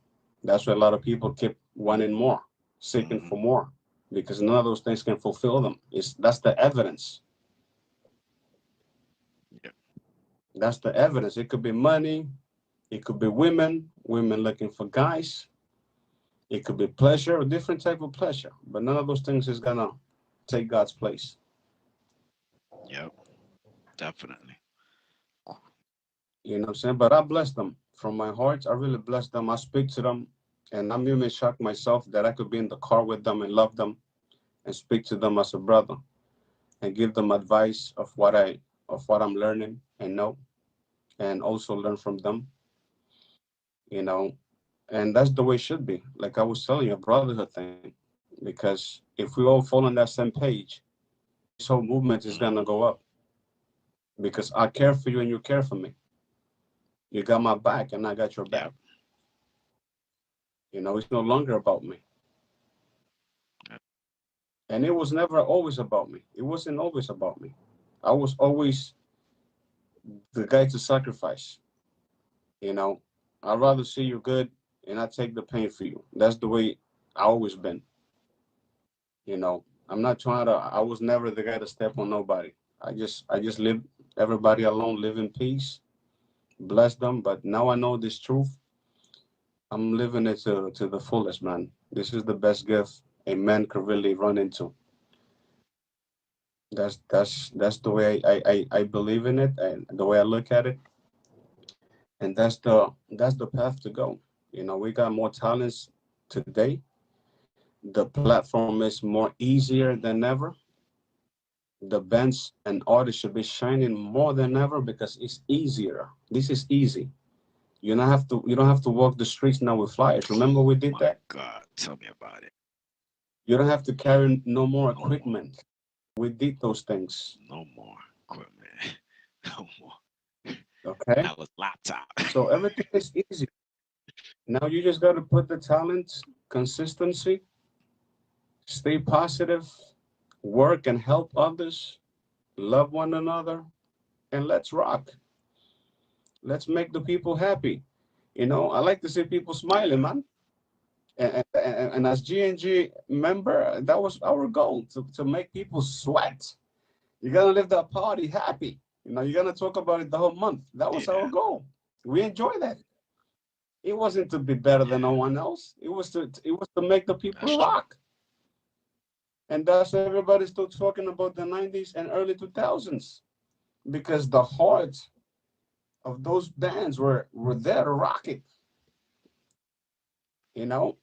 That's why a lot of people keep wanting more, seeking Mm-hmm. for more, because none of those things can fulfill them. It's that's the evidence. Yeah. That's the evidence. It could be money, it could be women, women looking for guys, it could be pleasure, a different type of pleasure, but none of those things is gonna take God's place. Yep. Definitely. You know what I'm saying? But I bless them from my heart. I really bless them. I speak to them, and I'm even shocked myself that I could be in the car with them and love them and speak to them as a brother and give them advice of what I'm learning and know, and also learn from them. You know, and that's the way it should be. Like I was telling you, a brotherhood thing. Because if we all fall on that same page, this whole movement is gonna Mm-hmm. go up. Because I care for you and you care for me. You got my back and I got your Yep. back. You know, it's no longer about me. Yep. And it was never always about me. It wasn't always about me. I was always the guy to sacrifice. You know, I'd rather see you good and I take the pain for you. That's the way I always been. You know, I'm not trying to. I was never the guy to step on nobody. I just live everybody alone, live in peace, bless them. But now I know this truth. I'm living it to the fullest, man. This is the best gift a man could really run into. That's the way I believe in it and the way I look at it, and that's the path to go. You know, we got more talents today. The platform is more easier than ever. The bands and artists should be shining more than ever because it's easier. This is easy. You don't have to walk the streets now with flyers. Remember we did My that? God. Tell me about it. You don't have to carry no more No more. equipment. We did those things. No more equipment. No more. Okay? That was laptop. So everything is easy. Now you just got to put the talent, consistency, stay positive, work and help others, love one another, and let's rock. Let's make the people happy. You know, I like to see people smiling, Yeah. man. And as G&G member, that was our goal to make people sweat. You're gonna live that party happy. You know, you're gonna talk about it the whole month. That was our Yeah. goal. We enjoy that. It wasn't to be better than no one else. It was to make the people That's true. rock. And that's why everybody's still talking about the 90s and early 2000s because the heart of those bands were there to rock it, you know.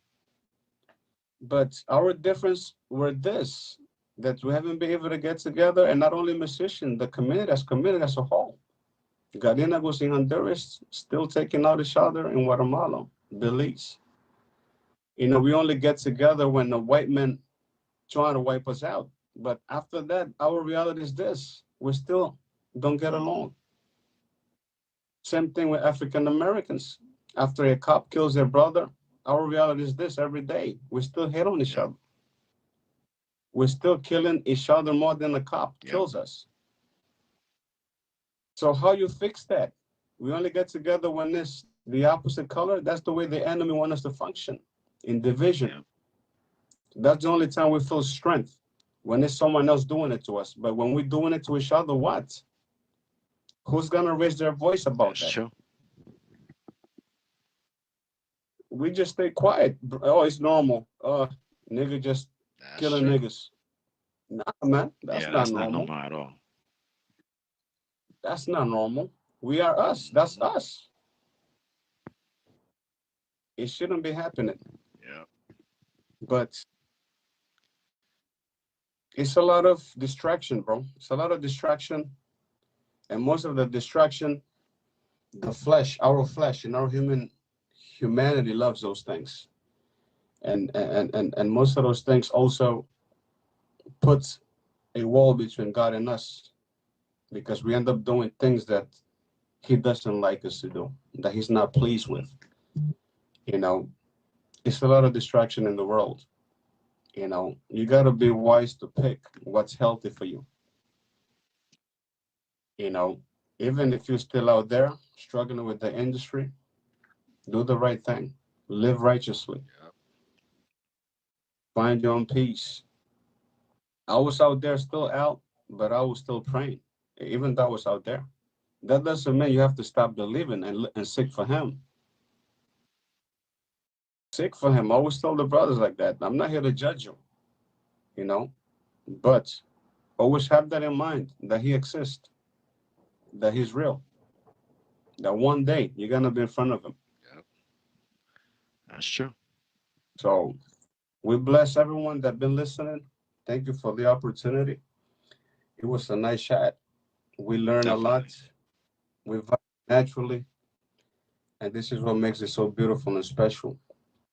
But our difference were this that we haven't been able to get together, and not only musicians, the community as a whole. Garina was in Honduras, still taking out each other in Guatemala, Belize. You know, we only get together when the white men trying to wipe us out. But after that, our reality is this: we still don't get Mm-hmm. along. Same thing with African Americans. After a cop kills their brother, our reality is this: every day we still hit on each Yep. other. We're still killing each other more than the cop Yep. kills us. So how you fix that? We only get together when it's the opposite color. That's the way the enemy wants us to function in division. Yep. That's the only time we feel strength when it's someone else doing it to us. But when we're doing it to each other, what? Who's gonna raise their voice about That's that? true. We just stay quiet. Oh, it's normal. Nigga just That's killing true. niggas. Nah, man, that's Yeah, not that's not normal. normal at all. That's not normal. We are us. That's Mm-hmm. us. It shouldn't be happening. Yep. But It's a lot of distraction, bro. It's a lot of distraction, and most of the distraction, the flesh, and our humanity loves those things, and most of those things also puts a wall between God and us because we end up doing things that He doesn't like us to do, that He's not pleased with. You know, it's a lot of distraction in the world. You got to be wise to pick what's healthy for you. You know, even if you're still out there struggling with the industry, do the right thing, live righteously, Yep. find your own peace. I was out there still out, but I was still praying, even though I was out there. That doesn't mean you have to stop believing and seek for Him. Seek for Him. I always tell the brothers like that. I'm not here to judge you, you know, but always have that in mind that He exists, that He's real, that one day you're going to be in front of Him. Yep. That's true. So we bless everyone that been listening. Thank you for the opportunity. It was a nice chat. We learn a lot. Definitely. We vibe naturally, and this is what makes it so beautiful and special.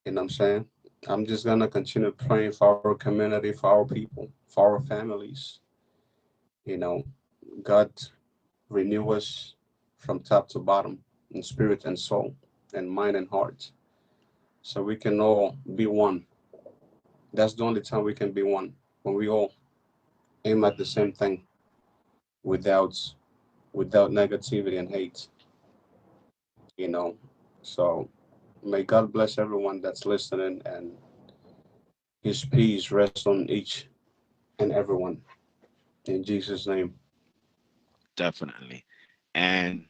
You know what I'm saying? I'm just gonna continue praying for our community, for our people, for our families. You know, God renew us from top to bottom in spirit and soul and mind and heart, so we can all be one. That's the only time we can be one, when we all aim at the same thing without negativity and hate. You know, so may God bless everyone that's listening, and His peace rest on each and everyone. In Jesus' name. Definitely. And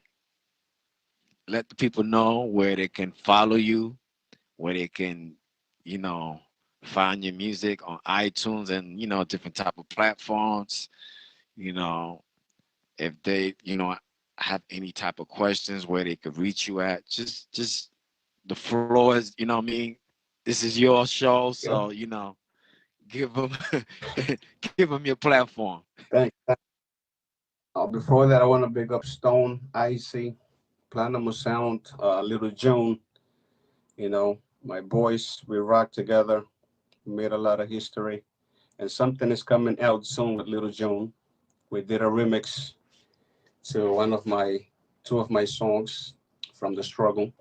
let the people know where they can follow you, where they can, you know, find your music on iTunes and, different type of platforms. You know, if they, have any type of questions where they could reach you at, just the floor is, what I mean? This is your show, Yep. so, give them, give them your platform. Thanks. Before that, I want to big up Stone, Icy, Platinum Sound, Little June. My boys, we rock together. We made a lot of history. And something is coming out soon with Little June. We did a remix to two of my songs from The Struggle.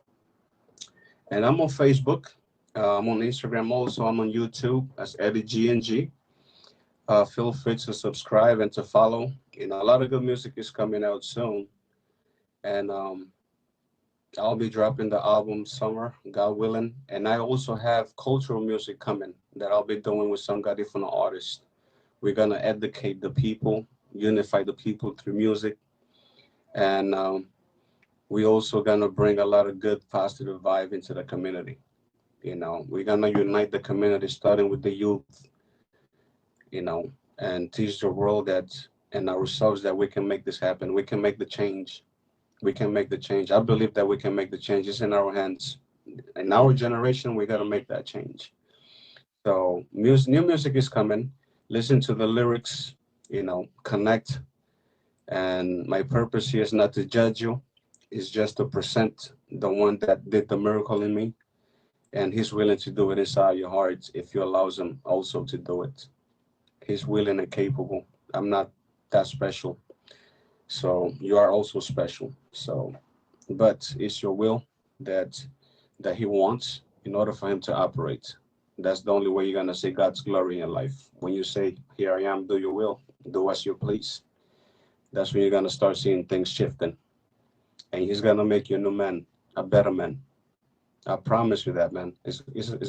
And I'm on Facebook. I'm on Instagram also. I'm on YouTube as Eddie GNG. Feel free to subscribe and to follow. A lot of good music is coming out soon. And I'll be dropping the album summer, God willing. And I also have cultural music coming that I'll be doing with some God different artists. We're gonna educate the people, unify the people through music, and we also gonna bring a lot of good positive vibe into the community. We're gonna unite the community, starting with the youth. And teach the world that and ourselves that we can make this happen. We can make the change. We can make the change. I believe that we can make the change. It's in our hands. In our generation, we got to make that change. So new music is coming. Listen to the lyrics, connect. And my purpose here is not to judge you. It's just to present the one that did the miracle in me. And He's willing to do it inside your heart if you allow Him also to do it. He's willing and capable. I'm not that special. So you are also special. So, but it's your will that He wants in order for Him to operate. That's the only way you're gonna see God's glory in life. When you say, "Here I am, do your will, do as you please," that's when you're gonna start seeing things shifting, and He's gonna make you a new man, a better man. I promise you that, man. It's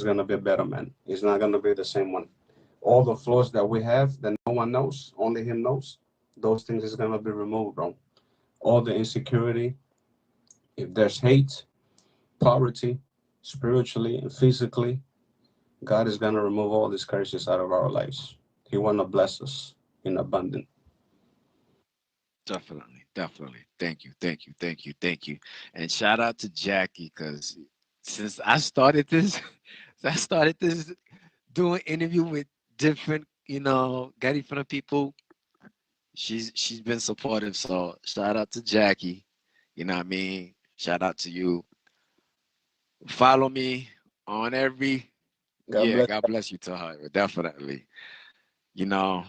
gonna be a better man. It's not gonna be the same one. All the flaws that we have that no one knows, only Him knows, those things is gonna be removed, bro. All the insecurity, if there's hate, poverty, spiritually and physically, God is gonna remove all these curses out of our lives. He wanna bless us in abundance. Definitely, definitely. Thank you, thank you, thank you, thank you. And shout out to Jackie, because since I started this, I started this doing interview with different Getty from the people, she's been supportive. So shout out to Jackie. You know what I mean? Shout out to you. Follow me on every God yeah, bless. God bless you to her. Definitely. You know,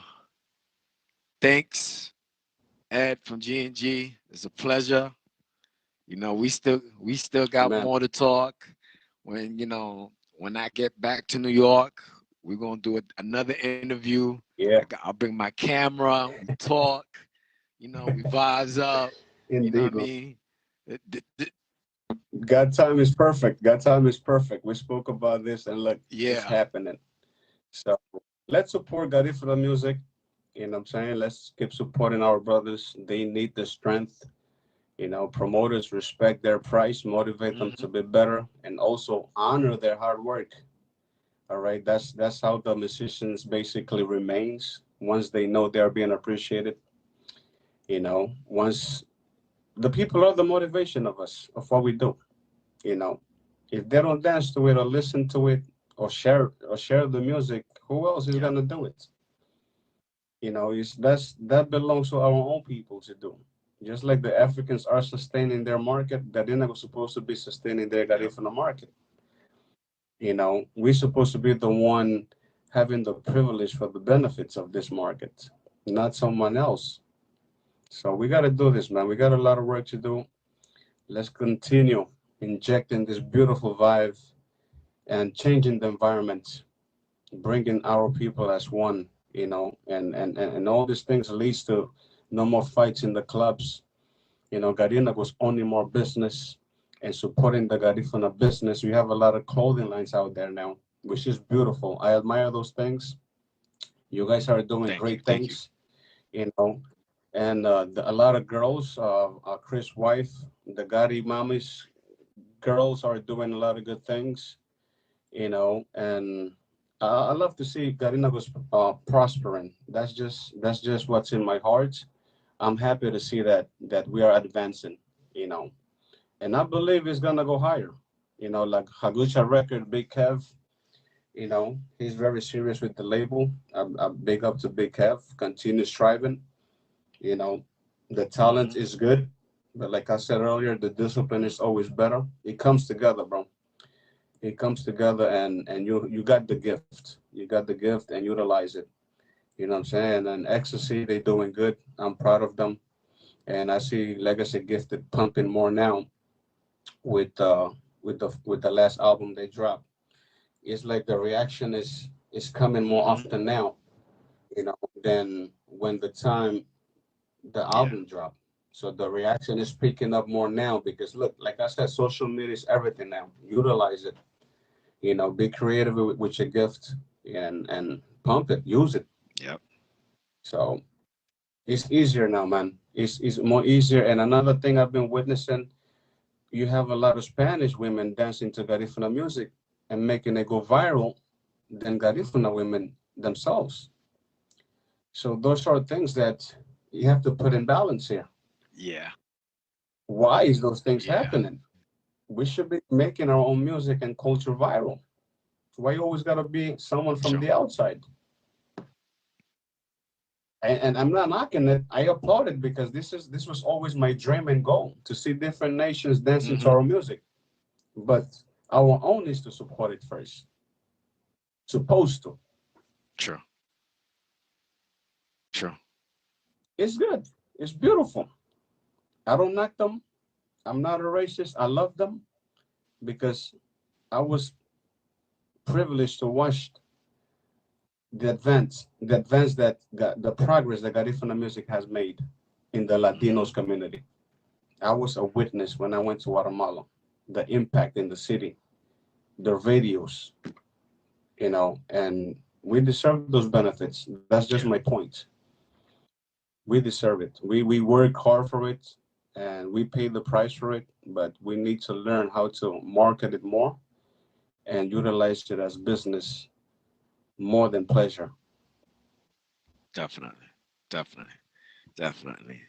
thanks, Ed from G&G. It's a pleasure. We still got Man. more to talk. When I get back to New York, we're gonna do another interview. Yeah, I'll bring my camera. We talk. We vibes up. You know what indeed, I bro. mean? God time is perfect. God time is perfect. We spoke about this, and look, it's Yeah, happening. So let's support Garifuna music. You know what I'm saying? Let's keep supporting our brothers. They need the strength. Promoters respect their price, motivate them hmm to be better, and also honor their hard work. All right, that's how the musicians basically remains once they know they're being appreciated. Once the people are the motivation of us of what we do. You know, if they don't dance to it or listen to it or share the music, who else is yeah, gonna do it? That belongs to our own people to do. Just like the Africans are sustaining their market, Gardena was supposed to be sustaining their yep, Garifuna market. We're supposed to be the one having the privilege for the benefits of this market, not someone else. So we got to do this, man. We got a lot of work to do. Let's continue injecting this beautiful vibe and changing the environment, bringing our people as one, and all these things leads to no more fights in the clubs. Garina was owning more business and supporting the Garifuna business. We have a lot of clothing lines out there now, which is beautiful. I admire those things. You guys are doing thank you, great thank you. things, you know. And a lot of girls, Chris' wife, the Gari Mamis girls are doing a lot of good things, and I love to see Garinago's prospering. That's just what's in my heart. I'm happy to see that we are advancing, you know, and I believe it's gonna go higher. Like Hagucha record, Big Kev. He's very serious with the label. I'm big up to Big Kev. Continue striving. You know, the talent hmm is good, but like I said earlier, the discipline is always better. It comes together, bro. It comes together, and you got the gift. You got the gift, and utilize it. You know what I'm saying? And Ecstasy, they doing good. I'm proud of them, and I see Legacy Gifted pumping more now with the last album they dropped. It's like the reaction is coming more hmm often now, than when the Yeah, album dropped. So the reaction is picking up more now because look, like I said, social media is everything now. Utilize it. Be creative with your gift and pump it, use it. yep. So it's easier now, man. It's more easier. And another thing I've been witnessing, you have a lot of Spanish women dancing to Garifuna music and making it go viral than Garifuna women themselves. So those are things that you have to put in balance here. Yeah, Why is those things yeah. happening? We should be making our own music and culture viral. Why you always gotta be someone from Sure. the outside? And I'm not knocking it. I applaud it because this was always my dream and goal to see different nations dancing to hmm our music. But our own is to support it first. Supposed to. Sure, sure. It's good. It's beautiful. I don't knock them. I'm not a racist. I love them because I was privileged to watch the advance that got the progress that Garifuna music has made in the hmm Latinos community. I was a witness when I went to Guatemala, the impact in the city, the radios, and we deserve those benefits. That's just my Yeah, point. We deserve it. We work hard for it, and we pay the price for it. But we need to learn how to market it more and utilize it as business more than pleasure. definitely, definitely, definitely.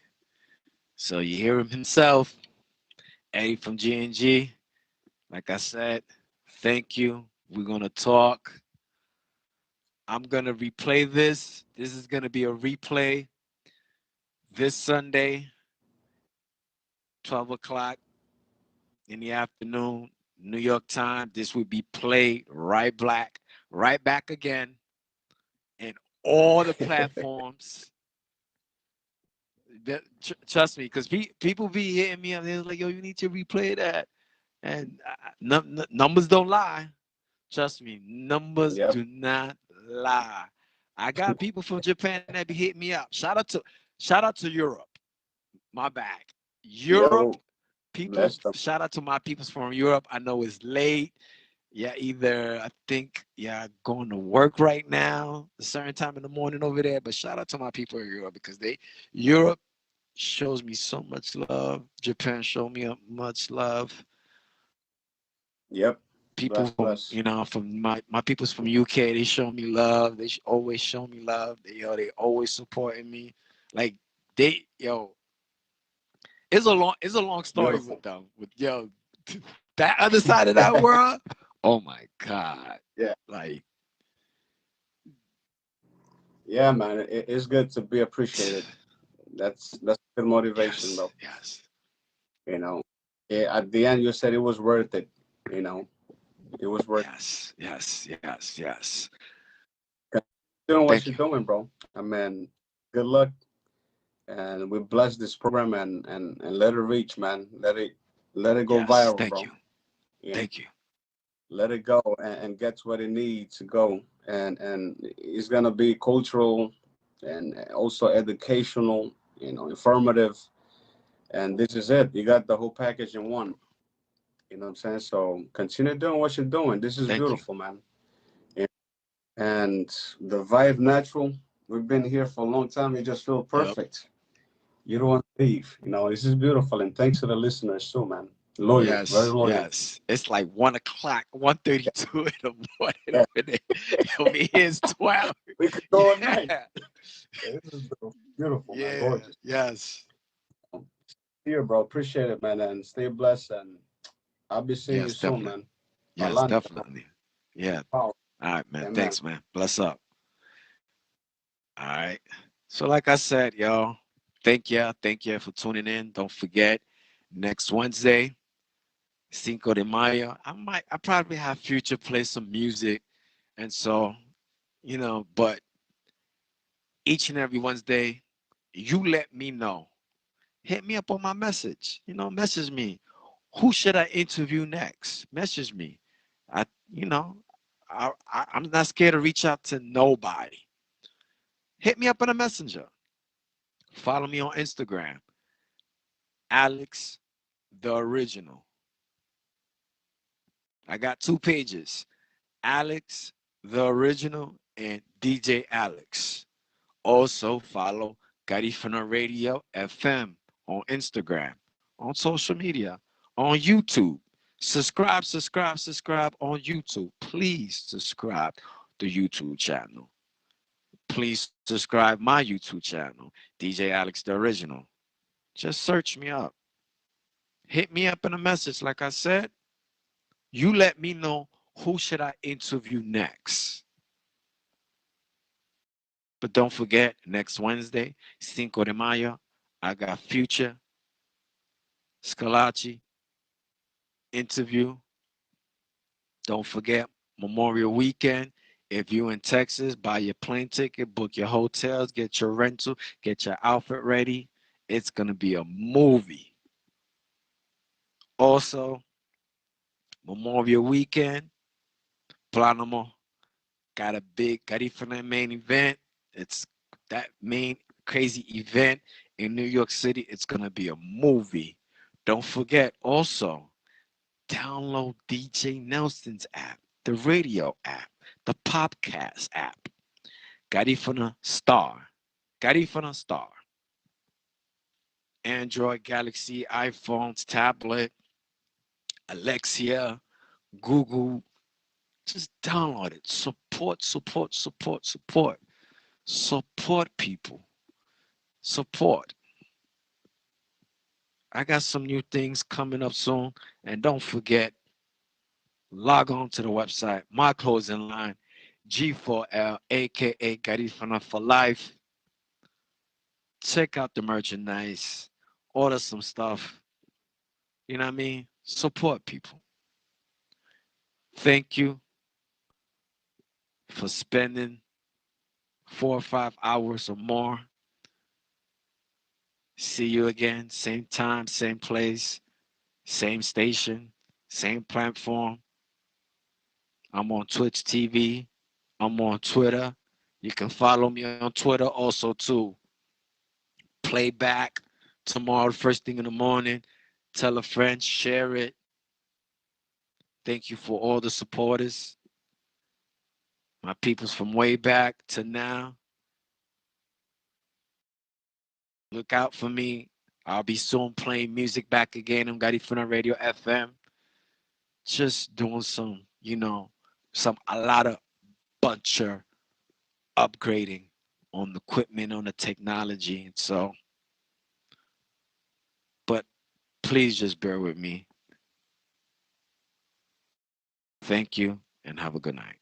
So you hear him himself, Eddie from G&G. Like I said, thank you. We're gonna talk. I'm gonna replay this. This is gonna be a replay this Sunday, 12 o'clock in the afternoon, New York time. This will be played right back again in all the platforms. Trust me, because people be hitting me up. They're like, "Yo, you need to replay that," and numbers don't lie. Trust me, numbers Yep. do not lie. I got people from Japan that be hitting me up. Shout out to Europe. My bad. Europe Yo, people. bless them. Shout out to my peoples from Europe. I know it's late. Yeah, either I think going to work right now, a certain time in the morning over there. But shout out to my people in Europe because Europe shows me so much love. Japan showed me much love. Yep. People Bless, from bless. from my people's from UK, they show me love. They always show me love. They always supporting me. Like it's a long story with Beautiful. them. With that other side of that world. Oh my God. Yeah. Like Yeah, man. It's good to be appreciated. That's good motivation, yes, bro. yes, You know. Yeah, at the end you said it was worth it. You know. It was worth yes. it. Doing what Thank you're you. doing, bro. I mean, good luck. And we bless this program and let it reach, man. Let it go Yes, viral, thank bro. you. You know, Thank you. let it go and get what it needs to go. And it's gonna be cultural and also educational, informative. And this is it. You got the whole package in one. You know what I'm saying? So continue doing what you're doing. This is Thank you. beautiful, man. And the vibe natural. We've been here for a long time. You just feel Yep. perfect. You don't want to leave. This is beautiful. And thanks to the listeners too, man. Loyal, very Yes, loyal. yes. It's like 1 o'clock, 1:32 in the morning Yeah, over there. Over here it's 12. we could go all night. Yeah. Yeah, this is beautiful, man. Yeah. Gorgeous. Yes. Here, bro. Appreciate it, man. And stay blessed. And I'll be seeing you Yes, soon, definitely. man. Yes, Palante, bro. definitely. Yeah. Power. All right, man. Amen. Thanks, man. Bless up. All right. So like I said, y'all, thank you for tuning in. Don't forget, next Wednesday, Cinco de Mayo, I probably have Future play some music. And so, but each and every Wednesday, you let me know. Hit me up on my message. Message me. Who should I interview next? Message me. I, you know, I'm not scared to reach out to nobody. Hit me up on a messenger. Follow me on Instagram, Alex the Original. I got 2 pages, Alex the Original and DJ Alex. Also follow Garifuna Radio FM on Instagram, on social media, on YouTube. Subscribe on YouTube. Please subscribe the YouTube channel. Please subscribe my YouTube channel, DJ Alex the Original. Just search me up. Hit me up in a message. Like I said, you let me know who should I interview next. But don't forget, next Wednesday, Cinco de Mayo, I got Future, Scalacci, interview. Don't forget, Memorial Weekend. If you're in Texas, buy your plane ticket, book your hotels, get your rental, get your outfit ready. It's going to be a movie. Also, Memorial Weekend, Planamo got a big Garifuna main event. It's that main crazy event in New York City. It's going to be a movie. Don't forget also, download DJ Nelson's app, the radio app, the podcast app, Garifuna Star, Garifuna Star, Android, Galaxy, iPhones, tablet, Alexia, Google. Just download it. Support people. Support. I got some new things coming up soon. And don't forget, log on to the website, my closing line, G4L, aka Garifuna for life. Check out the merchandise, order some stuff. You know what I mean? Support people. Thank you for spending 4 or 5 hours or more. See you again, same time, same place, same station, same platform. I'm on Twitch TV. I'm on Twitter. You can follow me on Twitter also too. Playback tomorrow, first thing in the morning. Tell a friend, share it. Thank you for all the supporters. My peoples from way back to now. Look out for me. I'll be soon playing music back again on Garifuna Radio FM. Just doing some, a lot of bunch of upgrading on the equipment, on the technology. And so, but please just bear with me. Thank you and have a good night.